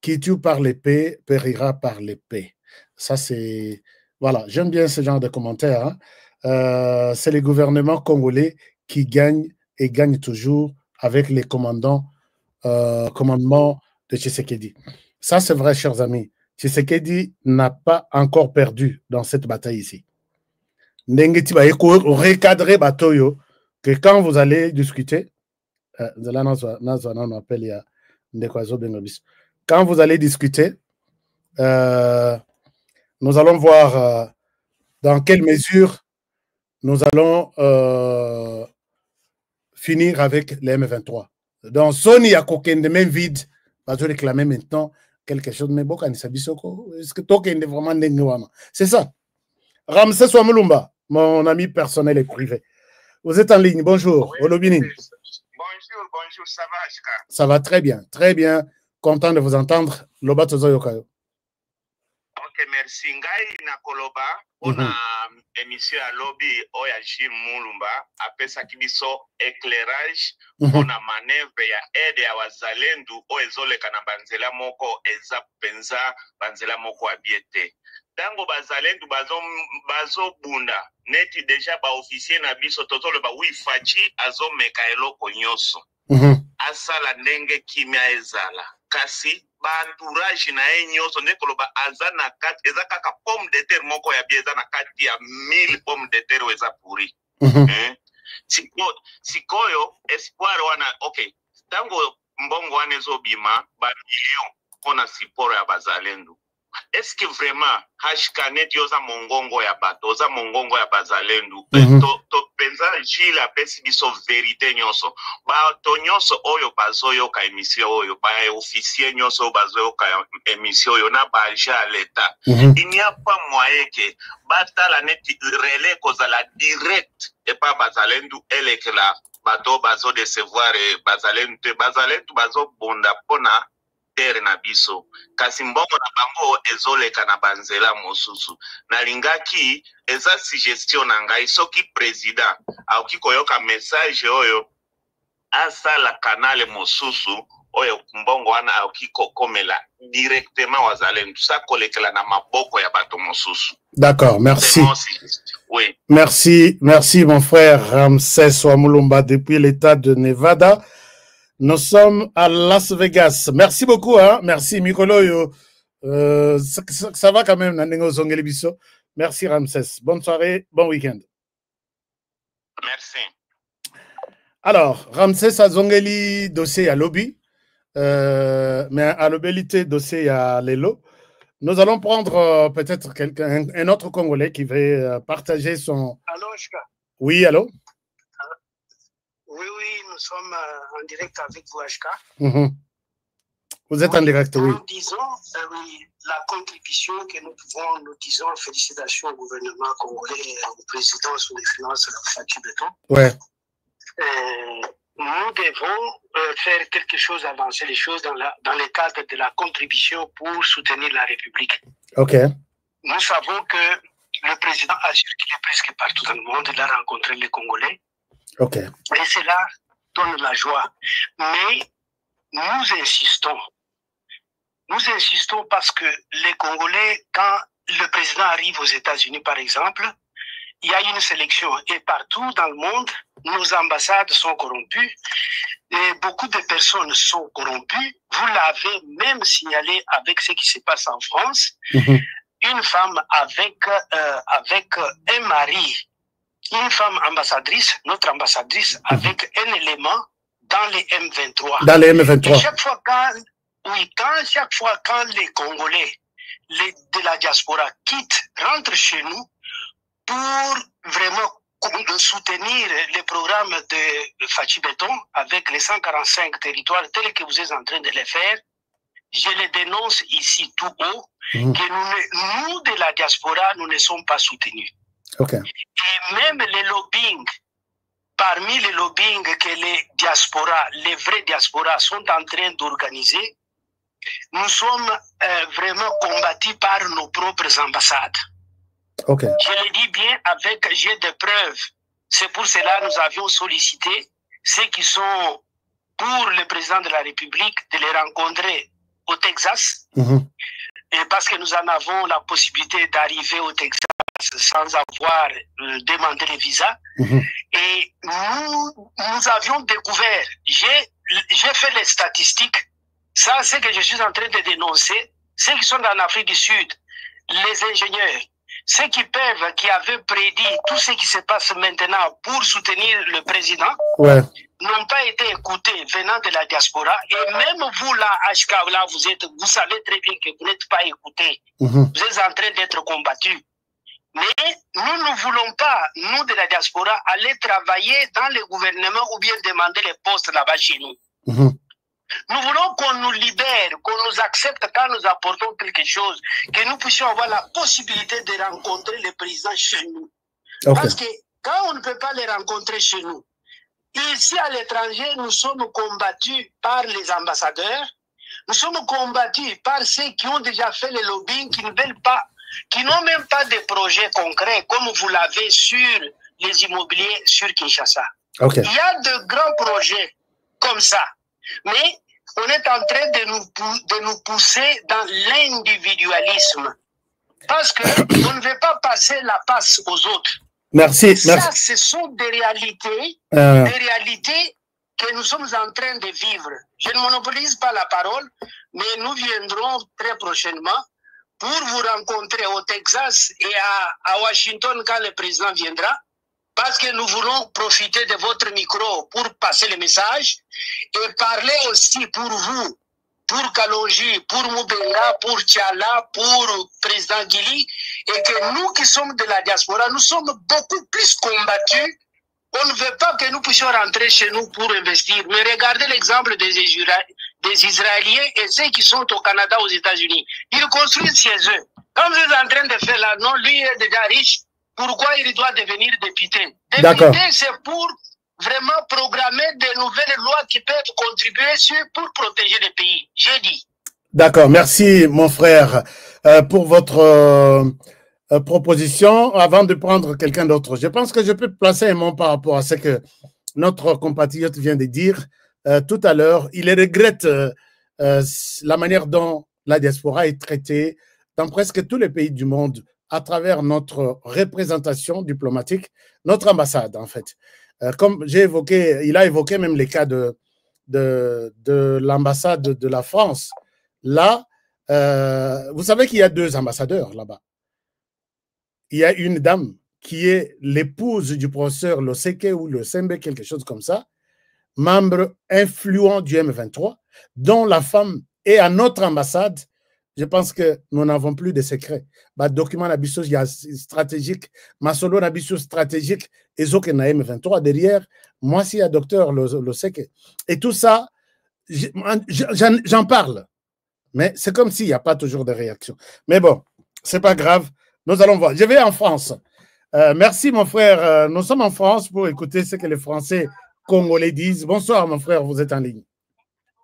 Speaker 10: Qui tue par l'épée, périra par l'épée. Ça, c'est... Voilà, j'aime bien ce genre de commentaires. Hein. C'est les gouvernements congolais qui gagnent et gagnent toujours avec les commandements de Tshisekedi. Ça, c'est vrai, chers amis. Tshisekedi n'a pas encore perdu dans cette bataille ici. Recadrer Batoyo, que quand vous allez discuter, quand vous allez discuter, nous allons voir dans quelle mesure nous allons finir avec les M23. Donc, Sony a coquin de main vide, va te réclamer maintenant quelque chose. Mais bon, est-ce que toi, est vraiment c'est ça. Ramsès Ouamulumba, mon ami personnel et privé. Vous êtes en ligne. Bonjour.
Speaker 13: Oui,
Speaker 10: Olobini.
Speaker 13: Bonjour, ça va, Ashka?
Speaker 10: Ça va très bien, très bien. Content de vous entendre. Loba Tozo Yokayo.
Speaker 13: Ok, merci. Ngai na koloba, on a émission à lobby Oya Jim Mulumba, après ça qui biso éclairage, on a manœuvre ya aide ya wazalendu o ezoleka na banzela moko eza penza banzela moko abiete. Tango bazalendu bazo bunda neti deja ba officier na biso totolo ba wifachi azo meka eloko nyoso. Asala ndenge kimia ezala. Kasi ba entourage na enyoso nekoloba azana kati eza kaka pomme de terre moko ya bieza na kati ya 1000 pommes de terre eza pourri. Sikoyo espoir wana okay. Tango mbongo wana ezobima ba million pona siporo ya bazalendu. Est-ce que vraiment hashkanet yoza mongongo ya bato, oza mongongo ya bazalendu, to penza jila pesi biso verite nyoso, ba to nyoso oyo bazoyo ka emission oyo, ba officier nyoso bazoyo ka emission oyo na ba ja l'État. Il n'y a pas moyen que batala neti relais kozala direct et pas bazalendu elekela bato bazo décevoir bazalendu bazo bonda pona na biso kasi mbongo na bango ezoleka na banzela mosusu nalingaki eza suggestion na ngai soki président aoki koyoka message oyo asala kanale mosusu oyo mbongo wana aoki kokomela directement wazalendu sa kolekela na maboko ya bato mosusu. D'accord, merci. Oui.
Speaker 10: Merci mon frère Ramsès Ouamulumba depuis l'état de Nevada. Nous sommes à Las Vegas. Merci beaucoup, hein. Merci, Mikolo. Ça va quand même, Nandengo Zongeli Bisso. Merci, Ramsès. Bonne soirée, bon week-end.
Speaker 13: Merci.
Speaker 10: Alors, Ramsès a Zongeli dossier à lobby, mais à l'obélité dossier à Lelo. Nous allons prendre peut-être un autre Congolais qui va partager son...
Speaker 14: Allô, Ashka.
Speaker 10: Oui, allô?
Speaker 14: Oui, nous sommes en direct avec vous, HK.
Speaker 10: Vous êtes en direct, oui.
Speaker 14: Nous disons, oui, la contribution que nous pouvons, nous disons, félicitations au gouvernement congolais, au président sous les finances, Fachi Béton.
Speaker 10: Ouais.
Speaker 14: Nous devons faire quelque chose, avancer les choses dans le cadre de la contribution pour soutenir la République.
Speaker 10: OK.
Speaker 14: Nous savons que le président a circulé presque partout dans le monde, il a rencontré les Congolais.
Speaker 10: OK.
Speaker 14: Et cela donne la joie. Mais nous insistons parce que les Congolais, quand le président arrive aux États-Unis, par exemple, il y a une sélection. Et partout dans le monde, nos ambassades sont corrompues. Et beaucoup de personnes sont corrompues. Vous l'avez même signalé avec ce qui se passe en France. Une femme avec un mari, une femme ambassadrice, notre ambassadrice, avec un élément dans les M23.
Speaker 10: Dans les M23.
Speaker 14: Et chaque fois quand les Congolais de la diaspora quittent, rentrent chez nous pour vraiment soutenir les programmes de Fachi Béton avec les 145 territoires tels que vous êtes en train de les faire. Je les dénonce ici tout haut, que nous de la diaspora, nous ne sommes pas soutenus.
Speaker 10: Okay.
Speaker 14: Et même les lobbying, parmi les lobbying que les diasporas, les vrais diasporas sont en train d'organiser, nous sommes vraiment combattus par nos propres ambassades.
Speaker 10: Okay.
Speaker 14: Je le dis bien avec j'ai des preuves. C'est pour cela que nous avions sollicité ceux qui sont pour le président de la République de les rencontrer au Texas. Et parce que nous en avons la possibilité d'arriver au Texas sans avoir demandé les visas. Et nous avions découvert, j'ai fait les statistiques, ça c'est que je suis en train de dénoncer, ceux qui sont en Afrique du Sud, les ingénieurs, ceux qui peuvent, qui avaient prédit tout ce qui se passe maintenant pour soutenir le président, n'ont pas été écoutés venant de la diaspora. Et même vous là, HK, là, vous savez très bien que vous n'êtes pas écoutés. Vous êtes en train d'être combattus. Mais nous ne voulons pas, nous de la diaspora, aller travailler dans le gouvernement ou bien demander les postes là-bas chez nous. Nous voulons qu'on nous libère, qu'on nous accepte quand nous apportons quelque chose, que nous puissions avoir la possibilité de rencontrer le président chez nous. Parce que quand on ne peut pas les rencontrer chez nous, ici à l'étranger, nous sommes combattus par les ambassadeurs, nous sommes combattus par ceux qui ont déjà fait le lobbying, qui ne veulent pas, qui n'ont même pas de projets concrets, comme vous l'avez sur les immobiliers sur Kinshasa. Il y a de grands projets comme ça. Mais on est en train de nous pousser dans l'individualisme. Parce qu'on ne veut pas passer la passe aux autres.
Speaker 10: Merci.
Speaker 14: Ça, ce sont des réalités que nous sommes en train de vivre. Je ne monopolise pas la parole, mais nous viendrons très prochainement pour vous rencontrer au Texas et à Washington quand le président viendra. Parce que nous voulons profiter de votre micro pour passer le message et parler aussi pour vous, pour Kalonji, pour Moubenga, pour Tchala, pour président Guili, et que nous qui sommes de la diaspora, nous sommes beaucoup plus combattus. On ne veut pas que nous puissions rentrer chez nous pour investir. Mais regardez l'exemple des Israéliens et ceux qui sont au Canada, aux États-Unis. Ils construisent chez eux. Comme vous êtes en train de faire là, non, lui est déjà riche. Pourquoi il doit devenir député? Député, c'est pour vraiment programmer de nouvelles lois qui peuvent contribuer pour protéger le pays. J'ai dit.
Speaker 10: D'accord, merci mon frère pour votre proposition. Avant de prendre quelqu'un d'autre, je pense que je peux placer un mot par rapport à ce que notre compatriote vient de dire tout à l'heure. Il regrette la manière dont la diaspora est traitée dans presque tous les pays du monde à travers notre représentation diplomatique, notre ambassade en fait. Comme j'ai évoqué, il a évoqué même les cas de l'ambassade de la France. Là, vous savez qu'il y a 2 ambassadeurs là-bas. Il y a une dame qui est l'épouse du professeur Loseke ou le Sembe, quelque chose comme ça, membre influent du M23, dont la femme est à notre ambassade. Je pense que nous n'avons plus de secrets. Le document stratégique, ma solo stratégique, et Zoke na M23 derrière, moi si il y a docteur Loseke. Et tout ça, j'en parle. Mais c'est comme s'il n'y a pas toujours de réaction. Mais bon, c'est pas grave. Nous allons voir. Je vais en France. Merci mon frère. Nous sommes en France pour écouter ce que les Français congolais disent. Bonsoir mon frère, vous êtes en ligne.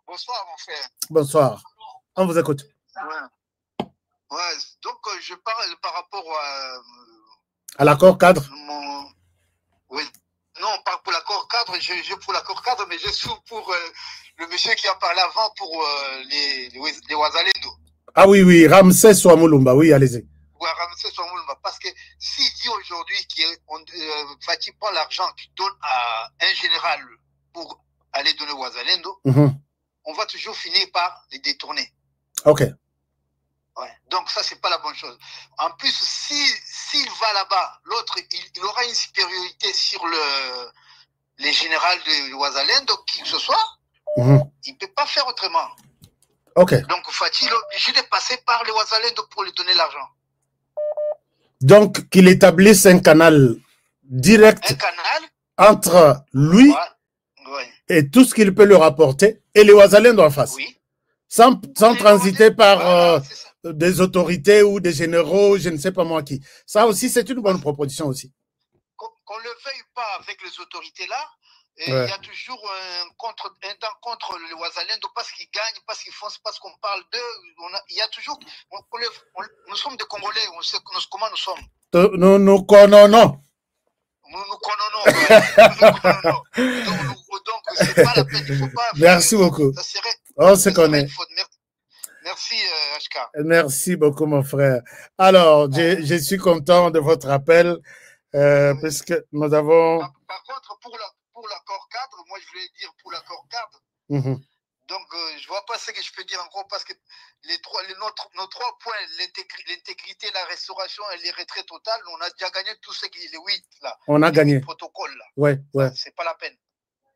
Speaker 15: Bonsoir mon frère.
Speaker 10: Bonsoir. On vous écoute.
Speaker 15: Ouais, donc je parle par rapport
Speaker 10: à l'accord cadre.
Speaker 15: Oui, non, pas pour l'accord cadre, je pour l'accord cadre, mais je suis pour le monsieur qui a parlé avant pour les Ouazalendo.
Speaker 10: Ah oui, Ramsès Ouamouloumba, oui, allez-y.
Speaker 15: Ouais, Ramsès Ouamouloumba, parce que s'il dit aujourd'hui qu'on Fatih prend l'argent qu'il donne à un général pour aller donner Ouazalendo, on va toujours finir par les détourner.
Speaker 10: Ok.
Speaker 15: Ouais. Donc ça, c'est pas la bonne chose. En plus, s'il va là-bas, l'autre, il aura une supériorité sur les généraux de Ouazalendo, qui que ce soit. Il ne peut pas faire autrement.
Speaker 10: Ok.
Speaker 15: Donc Fati est obligé de passer par les Ouazalendo pour lui donner l'argent.
Speaker 10: Donc qu'il établisse un canal direct entre lui et tout ce qu'il peut leur apporter et les Ouazalendo en face.
Speaker 15: Oui.
Speaker 10: Sans transiter par des autorités ou des généraux, je ne sais pas moi qui. Ça aussi, c'est une bonne proposition aussi.
Speaker 15: Qu'on ne le veuille pas avec les autorités là, il y a toujours un temps contre les Ouazalendo parce qu'ils gagnent, parce qu'ils font, parce qu'on parle d'eux. Il y a toujours. Nous sommes des Congolais, on sait comment nous sommes.
Speaker 10: Nous connaissons.
Speaker 15: Donc, c'est pas la peine, il faut pas.
Speaker 10: Merci beaucoup. On se connaît.
Speaker 15: Merci, HK.
Speaker 10: Merci beaucoup, mon frère. Alors, je suis content de votre appel, puisque nous avons...
Speaker 15: Par contre, pour l'accord cadre, moi, je voulais dire pour l'accord cadre. Donc, je ne vois pas ce que je peux dire encore, parce que nos 3 points, l'intégrité, la restauration et les retraits totales, on a déjà gagné tout ce qui est les 8, là.
Speaker 10: On a gagné.
Speaker 15: Protocole, là.
Speaker 10: Ouais.
Speaker 15: C'est pas la peine.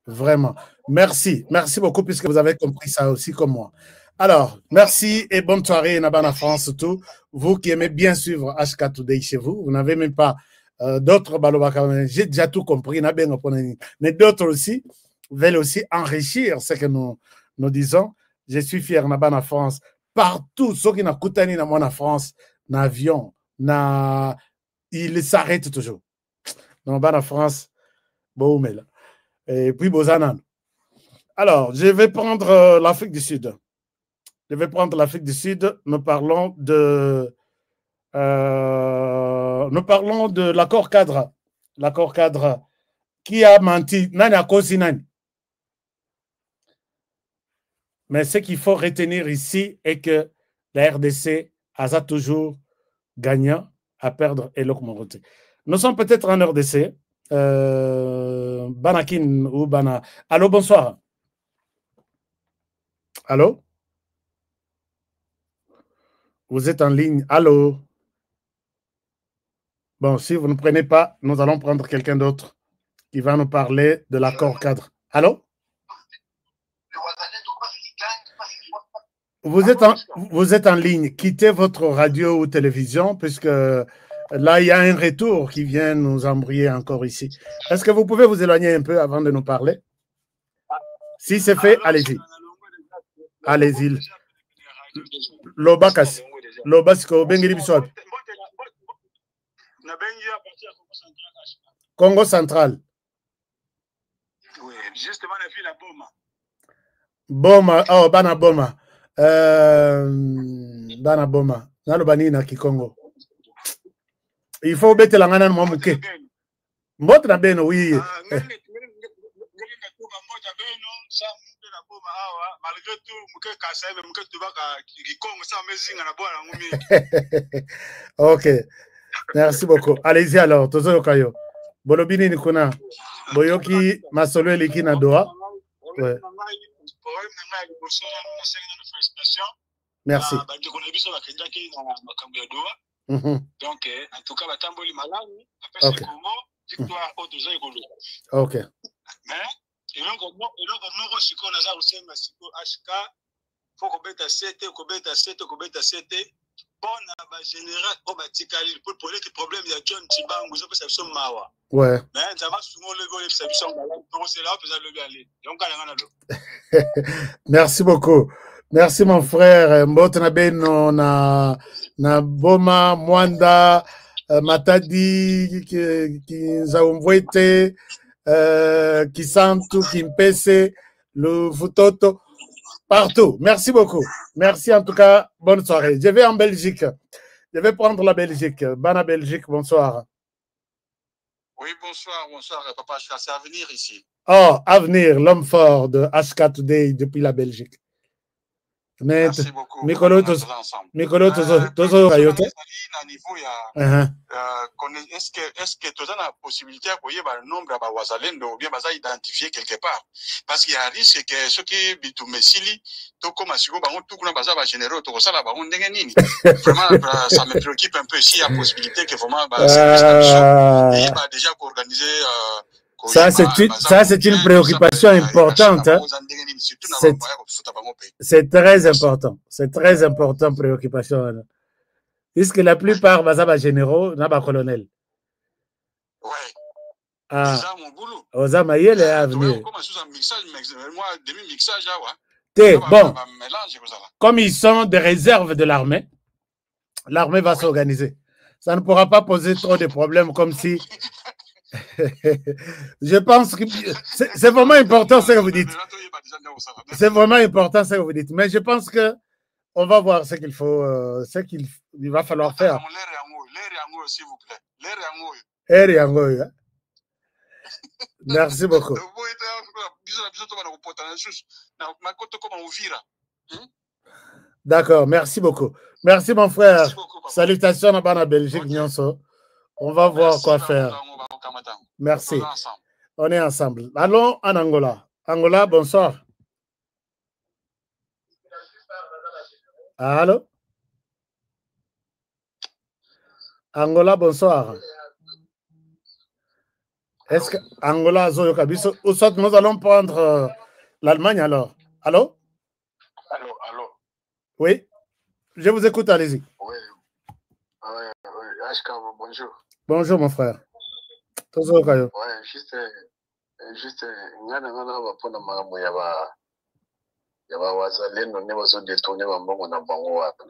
Speaker 10: Vraiment. Merci beaucoup, puisque vous avez compris ça aussi comme moi. Alors, merci et bonne soirée, Nabana France, surtout. Vous qui aimez bien suivre HK Today chez vous, vous n'avez même pas d'autres balobaka. J'ai déjà tout compris, mais d'autres aussi veulent aussi enrichir ce que nous disons. Je suis fier, Nabana France, partout, ceux qui n'ont pas en France, n'avion, il s'arrête toujours. Nabana France, bon, mais là. Et puis Bozanan. Alors, je vais prendre l'Afrique du Sud. Nous parlons de l'accord cadre. L'accord cadre qui a menti. Mais ce qu'il faut retenir ici est que la RDC a toujours gagnant à perdre et l'Okmoroté. Nous sommes peut-être en RDC. Banakin ou Bana. Allô, bonsoir. Allô? Vous êtes en ligne. Allô? Bon, si vous ne prenez pas, nous allons prendre quelqu'un d'autre qui va nous parler de l'accord cadre. Allô? Vous êtes en ligne. Quittez votre radio ou télévision, puisque là, il y a un retour qui vient nous embrouiller encore ici. Est-ce que vous pouvez vous éloigner un peu avant de nous parler? Si c'est fait, allez-y. Allez-y. Lobasco, Bengiri Bissot. Congo central.
Speaker 16: Oui, justement, on a vu la Boma.
Speaker 10: Boma, oh, Bana Boma. Bana Boma. Nalobani na Kikongo. Il faut mettre la main dans mon bouquet. Mbot na beno, oui. Ok. Merci beaucoup. Allez-y alors. Tozo Kayo. Bolobini Nikuna. Boyoki Masolo Likina Doha. Ouais. Merci.
Speaker 16: Donc, en tout cas, Batamboli Malawi, après ce moment, victoire au deuxième goal.
Speaker 10: Ok.
Speaker 16: Mais, et donc, on si on a aussi un HK, faut qu'on mette à 7, qu'on mette à 7, qu'on mette à 7. Bon, on va générer pour les problèmes, il y a John Tibang, vous avez perception Mawa.
Speaker 10: Ouais.
Speaker 16: Mais, ça va souvent le goal, perception, c'est là, vous allez aller. Donc, on
Speaker 10: merci beaucoup. Merci mon frère. Mbotna beno na Boma, Mwanda, Matadi, Kizaumwete, Kisantu, Kimpese, le Futoto, partout. Merci beaucoup. Merci en tout cas. Bonne soirée. Je vais en Belgique. Je vais prendre la Belgique. Bana Belgique, bonsoir.
Speaker 16: Oui, bonsoir, papa. Je suis à Avenir ici.
Speaker 10: Oh, Avenir, l'homme fort de HK Today depuis la Belgique.
Speaker 16: Merci beaucoup.
Speaker 10: Mikolo Tozo Rayote.
Speaker 16: Est-ce que tu as la possibilité de voir le nombre de Ouazalendo ou bien identifier quelque part? Parce qu'il y a un risque que ceux qui bitu mesili, tout comme si vous tout comme bazar généraux, tout ça là, vraiment ça me préoccupe un peu s'il y a possibilité que vraiment il y a déjà organisé
Speaker 10: Ça, c'est une préoccupation importante. Hein. C'est très important. C'est très important, préoccupation. Hein. Puisque la plupart, sont généraux, n'a pas colonel.
Speaker 16: Oui.
Speaker 10: Ah. Ozama, il est avenue. Bon, comme ils sont des réserves de l'armée, l'armée va s'organiser. Ça ne pourra pas poser trop de problèmes comme si... Je pense que c'est vraiment important ce que vous dites. C'est vraiment important ce que vous dites. Mais je pense que on va voir ce qu'il faut, ce qu'il va falloir faire. Merci beaucoup. D'accord, merci beaucoup. Merci mon frère. Salutations à la Belgique, Nyonso. On va voir quoi faire. Merci. On est ensemble. Allons en Angola. Angola, bonsoir. Allô? Angola, bonsoir. Est-ce que Angola, Zoyokabiso, ou soit nous allons prendre l'Allemagne alors? Allô?
Speaker 17: Allô?
Speaker 10: Oui? Je vous écoute, allez-y.
Speaker 17: Oui. Ashka, bonjour.
Speaker 10: Bonjour, mon frère.
Speaker 17: Oui, juste, wazalendo ne bazodetourne bambongo na bango wana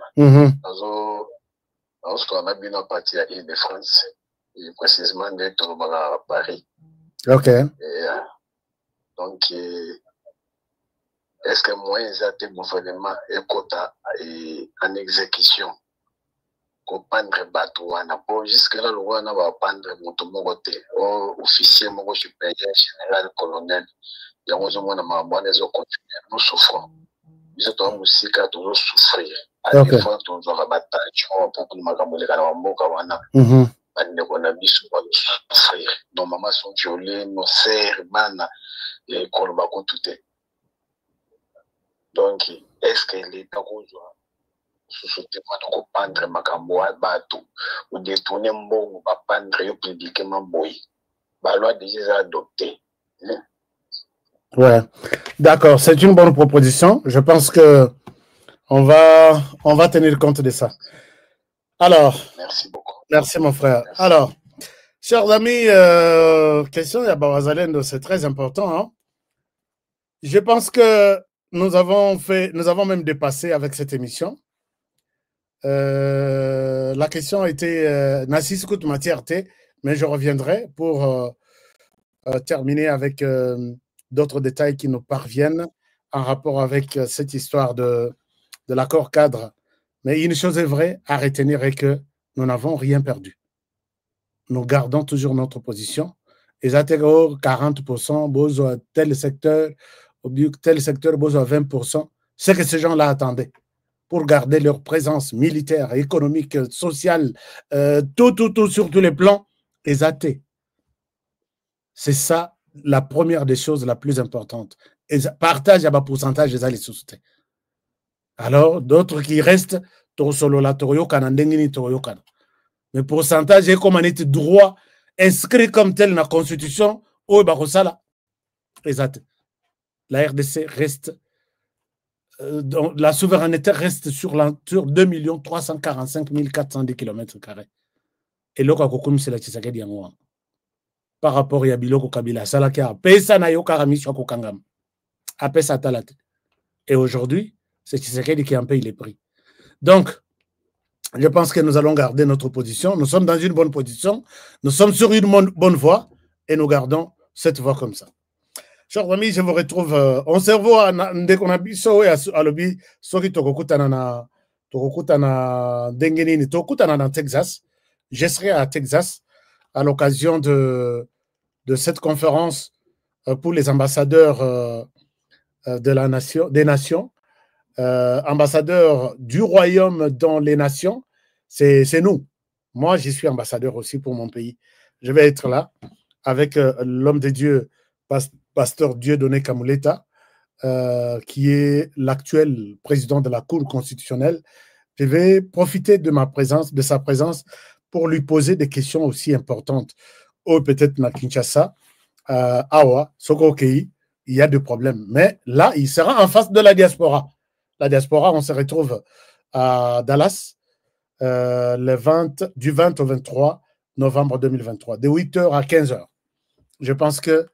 Speaker 17: azotwana bino parti ya Île-de-France et précisément nde tolobaka à Paris.
Speaker 10: Ok.
Speaker 17: Donc est-ce que moyen eza te gouvernement ekota en exécution kopandre bato wana po jusque là lo wana bapandre moto moko te officier moko supérieur général colonel yango ozomona makambo wana ezocontinue nous souffrons biso toa mosika tozosouffrir adefa tozwaka batension mpo kuna makambo eleka na bamboka wana bandeko na biso bazosouffrir nos mamas sont violées nos sœurs bana ekoloba kutu te donc est-ce que l'état kozwa susu te wana kopandre makambo ya bato odetourne mbongo bapandre yo publiquement boye baloi déjà eza adopté.
Speaker 10: Ouais, d'accord, c'est une bonne proposition. Je pense que on va tenir compte de ça. Alors,
Speaker 17: merci beaucoup.
Speaker 10: Merci mon frère. Merci. Alors, chers amis, question de Bawazalendo, c'est très important. Hein? Je pense que nous avons même dépassé avec cette émission. La question a été Nassis Kout matière T, mais je reviendrai pour terminer avec d'autres détails qui nous parviennent en rapport avec cette histoire de l'accord cadre. Mais une chose est vraie à retenir est que nous n'avons rien perdu. Nous gardons toujours notre position. Et ça 40%, besoin tel secteur, besoin 20%. C'est que ces gens-là attendaient pour garder leur présence militaire, économique, sociale, tout sur tous les plans, les athées. C'est ça la première des choses la plus importante. Et partage à bas pourcentage des alliés sociétés. Alors, d'autres qui restent, mais pourcentage est comme un état droit inscrit comme tel dans la Constitution, la RDC reste, la souveraineté reste sur 2 345 410 km². Et là, c'est la Tshisekedi yango. Par rapport à Biloko Kabila, Salaka, Pesa na yo karamisho kokangam. Apesa talate. Et aujourd'hui, c'est Tshisekedi qui en paye les prix. Donc, je pense que nous allons garder notre position. Nous sommes dans une bonne position. Nous sommes sur une bonne voie et nous gardons cette voie comme ça. Chers amis, je vous retrouve. On se voit dès qu'on a biso et à l'obi, soki tokokutana dengenini, tokutana dans Texas. Je serai à Texas à l'occasion de cette conférence pour les ambassadeurs des nations, ambassadeurs du royaume dans les nations, c'est nous. Moi, je suis ambassadeur aussi pour mon pays. Je vais être là avec l'homme de Dieu, pasteur Dieudonné Kamuleta, qui est l'actuel président de la Cour constitutionnelle. Je vais profiter de sa présence, pour lui poser des questions aussi importantes, ou peut-être à Kinshasa, Awa, Sokokei, il y a des problèmes. Mais là, il sera en face de la diaspora. La diaspora, on se retrouve à Dallas du 20 au 23 novembre 2023, de 8h à 15h. Je pense que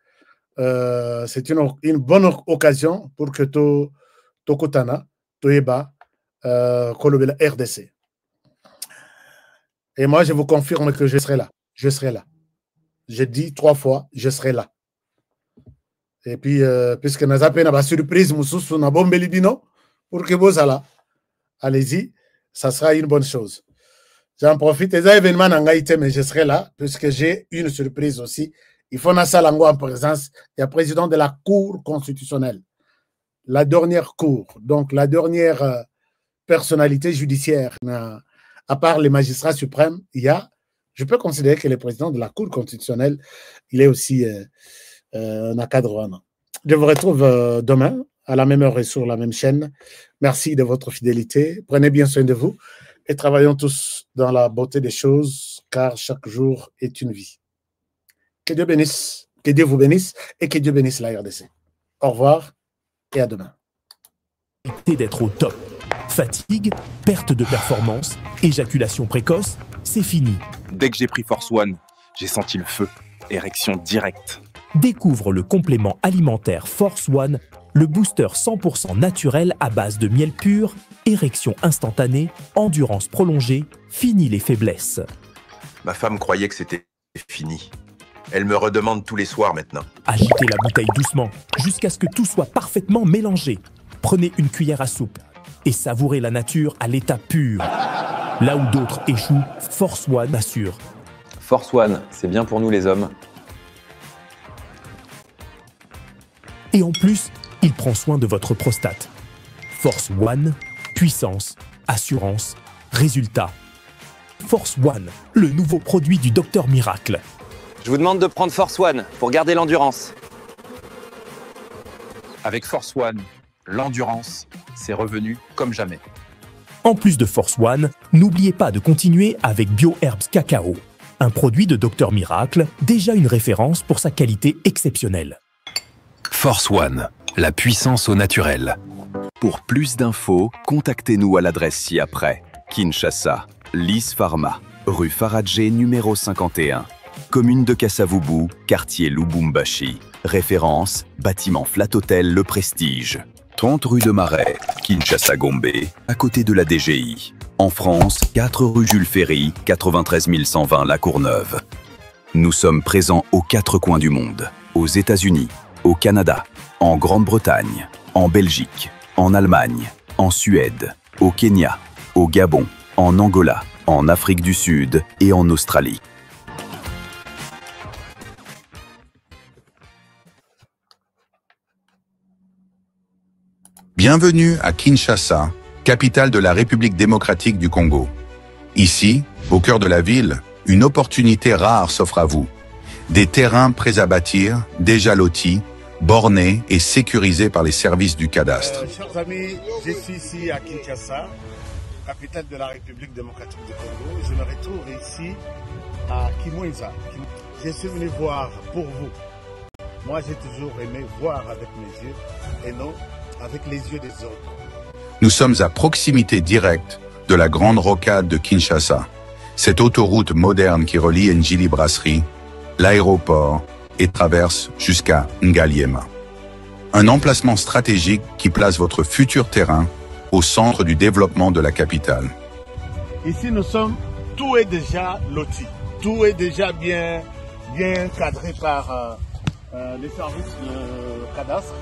Speaker 10: c'est une bonne occasion pour que Tokotana, Toeba, Kolobela RDC. Et moi, je vous confirme que je serai là. Je serai là. J'ai dit 3 fois, je serai là. Et puis, puisque nous avons une surprise, nous avons une pour que vous allez. Allez-y, ça sera une bonne chose. J'en profite. Les événements n'ont pas été, mais je serai là, puisque j'ai une surprise aussi. Il faut Nassa Lango en présence. Il y a le président de la Cour constitutionnelle. La dernière cour, donc la dernière personnalité judiciaire, à part les magistrats suprêmes, il y a, je peux considérer que le président de la Cour constitutionnelle, il est aussi un cadre. Je vous retrouve demain à la même heure et sur la même chaîne. Merci de votre fidélité. Prenez bien soin de vous et travaillons tous dans la beauté des choses, car chaque jour est une vie. Que Dieu bénisse, que Dieu vous bénisse et que Dieu bénisse la RDC. Au revoir et à demain.
Speaker 2: D'être au top. Fatigue, perte de performance, éjaculation précoce, c'est fini.
Speaker 3: Dès que j'ai pris Force One, j'ai senti le feu. Érection directe.
Speaker 2: Découvre le complément alimentaire Force One, le booster 100% naturel à base de miel pur, érection instantanée, endurance prolongée, fini les faiblesses.
Speaker 4: Ma femme croyait que c'était fini. Elle me redemande tous les soirs maintenant.
Speaker 2: Agitez la bouteille doucement, jusqu'à ce que tout soit parfaitement mélangé. Prenez une cuillère à soupe et savourez la nature à l'état pur. Là où d'autres échouent, Force One assure.
Speaker 5: Force One, c'est bien pour nous les hommes.
Speaker 2: Et en plus, il prend soin de votre prostate. Force One, puissance, assurance, résultat. Force One, le nouveau produit du Docteur Miracle.
Speaker 5: Je vous demande de prendre Force One pour garder l'endurance.
Speaker 3: Avec Force One, l'endurance, c'est revenu comme jamais.
Speaker 2: En plus de Force One, n'oubliez pas de continuer avec BioHerbs Cacao, un produit de Docteur Miracle, déjà une référence pour sa qualité exceptionnelle.
Speaker 6: Force One, la puissance au naturel.
Speaker 7: Pour plus d'infos, contactez-nous à l'adresse ci-après. Kinshasa, Lys Pharma, rue Faradjé numéro 51. Commune de Kasavubu, quartier Lubumbashi. Référence, bâtiment Flat Hotel Le Prestige. 30 rue de Marais, Kinshasa Gombe, à côté de la DGI. En France, 4 rue Jules Ferry, 93 120 La Courneuve. Nous sommes présents aux 4 coins du monde. Aux États-Unis, au Canada, en Grande-Bretagne, en Belgique, en Allemagne, en Suède, au Kenya, au Gabon, en Angola, en Afrique du Sud et en Australie.
Speaker 11: Bienvenue à Kinshasa, capitale de la République démocratique du Congo. Ici, au cœur de la ville, une opportunité rare s'offre à vous. Des terrains prêts à bâtir, déjà lotis, bornés et sécurisés par les services du cadastre.
Speaker 10: Chers amis, je suis ici à Kinshasa, capitale de la République démocratique du Congo. Je me retrouve ici à Kimwenza. Je suis venu voir pour vous. Moi, j'ai toujours aimé voir avec mes yeux et non avec les yeux des autres.
Speaker 11: Nous sommes à proximité directe de la grande rocade de Kinshasa, cette autoroute moderne qui relie Njili Brasserie, l'aéroport et traverse jusqu'à Ngaliema. Un emplacement stratégique qui place votre futur terrain au centre du développement de la capitale.
Speaker 10: Ici, tout est déjà loti, tout est déjà bien cadré par les services de cadastre.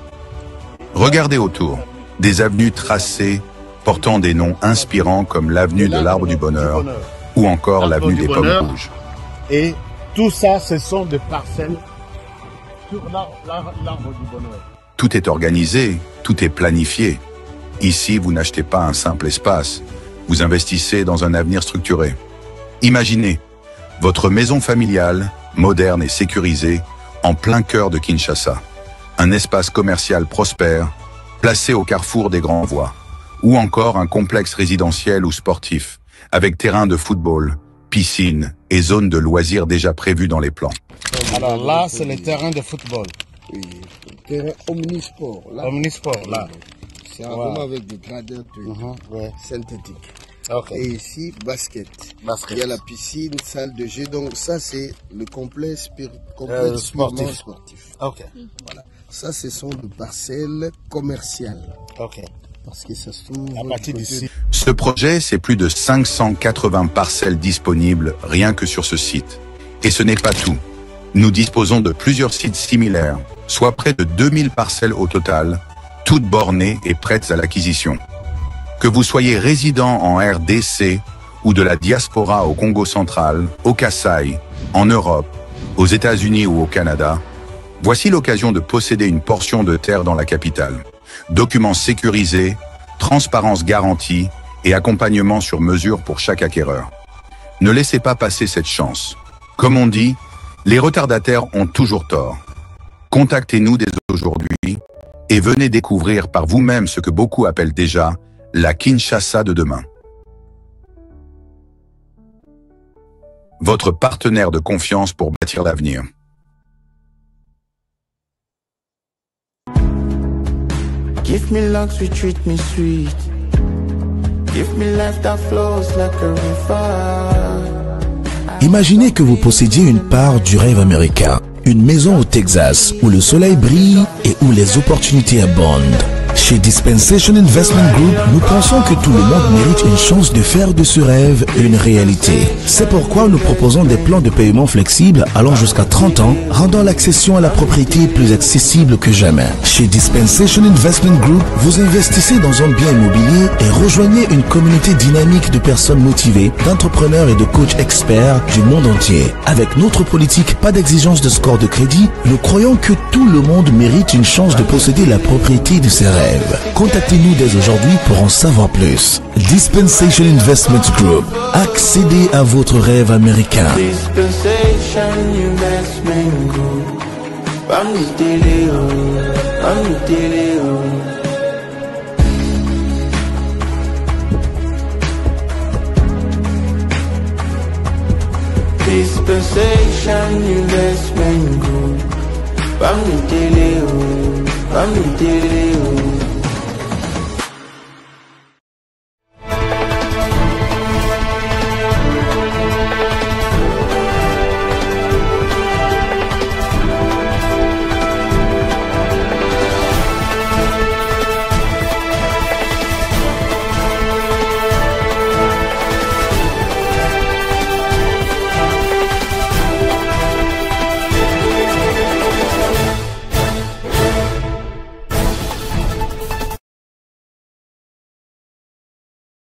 Speaker 11: Regardez autour, des avenues tracées portant des noms inspirants comme l'avenue de l'Arbre du Bonheur ou encore l'avenue des Pommes Rouges.
Speaker 10: Et tout ça, ce sont des parcelles sur l'Arbre du Bonheur.
Speaker 11: Tout est organisé, tout est planifié. Ici, vous n'achetez pas un simple espace, vous investissez dans un avenir structuré. Imaginez, votre maison familiale, moderne et sécurisée, en plein cœur de Kinshasa. Un espace commercial prospère, placé au carrefour des grandes voies, ou encore un complexe résidentiel ou sportif, avec terrain de football, piscine et zones de loisirs déjà prévues dans les plans.
Speaker 10: Alors là, c'est le terrain de football.
Speaker 12: Oui, terrain omnisport. Là.
Speaker 10: Omnisport, là.
Speaker 12: C'est vraiment avec des gradins synthétiques.
Speaker 10: Okay.
Speaker 12: Et ici, basket. Il y a la piscine, salle de jeu. Donc ça, c'est le complexe sportif.
Speaker 10: Okay.
Speaker 12: Voilà. Ça, ce sont des parcelles commerciales.
Speaker 10: Okay.
Speaker 12: Parce que ça se trouve
Speaker 10: à partir d'ici.
Speaker 11: Ce projet, c'est plus de 580 parcelles disponibles rien que sur ce site. Et ce n'est pas tout. Nous disposons de plusieurs sites similaires, soit près de 2000 parcelles au total, toutes bornées et prêtes à l'acquisition. Que vous soyez résident en RDC ou de la diaspora au Congo central, au Kasaï, en Europe, aux États-Unis ou au Canada, voici l'occasion de posséder une portion de terre dans la capitale. Documents sécurisés, transparence garantie et accompagnement sur mesure pour chaque acquéreur. Ne laissez pas passer cette chance. Comme on dit, les retardataires ont toujours tort. Contactez-nous dès aujourd'hui et venez découvrir par vous-même ce que beaucoup appellent déjà la Kinshasa de demain. Votre partenaire de confiance pour bâtir l'avenir.
Speaker 8: Give me love, sweet, treat me sweet. Give me life that flows like a river.
Speaker 9: Imaginez que vous possédiez une part du rêve américain, une maison au Texas où le soleil brille et où les opportunités abondent. Chez Dispensation Investment Group, nous pensons que tout le monde mérite une chance de faire de ce rêve une réalité. C'est pourquoi nous proposons des plans de paiement flexibles allant jusqu'à 30 ans, rendant l'accession à la propriété plus accessible que jamais. Chez Dispensation Investment Group, vous investissez dans un bien immobilier et rejoignez une communauté dynamique de personnes motivées, d'entrepreneurs et de coachs experts du monde entier. Avec notre politique, pas d'exigence de score de crédit, nous croyons que tout le monde mérite une chance de posséder la propriété de ses rêves. Contactez-nous dès aujourd'hui pour en savoir plus. Dispensation Investment Group. Accédez à votre rêve américain.
Speaker 8: Dispensation Investment Group. Dispensation Investment Group.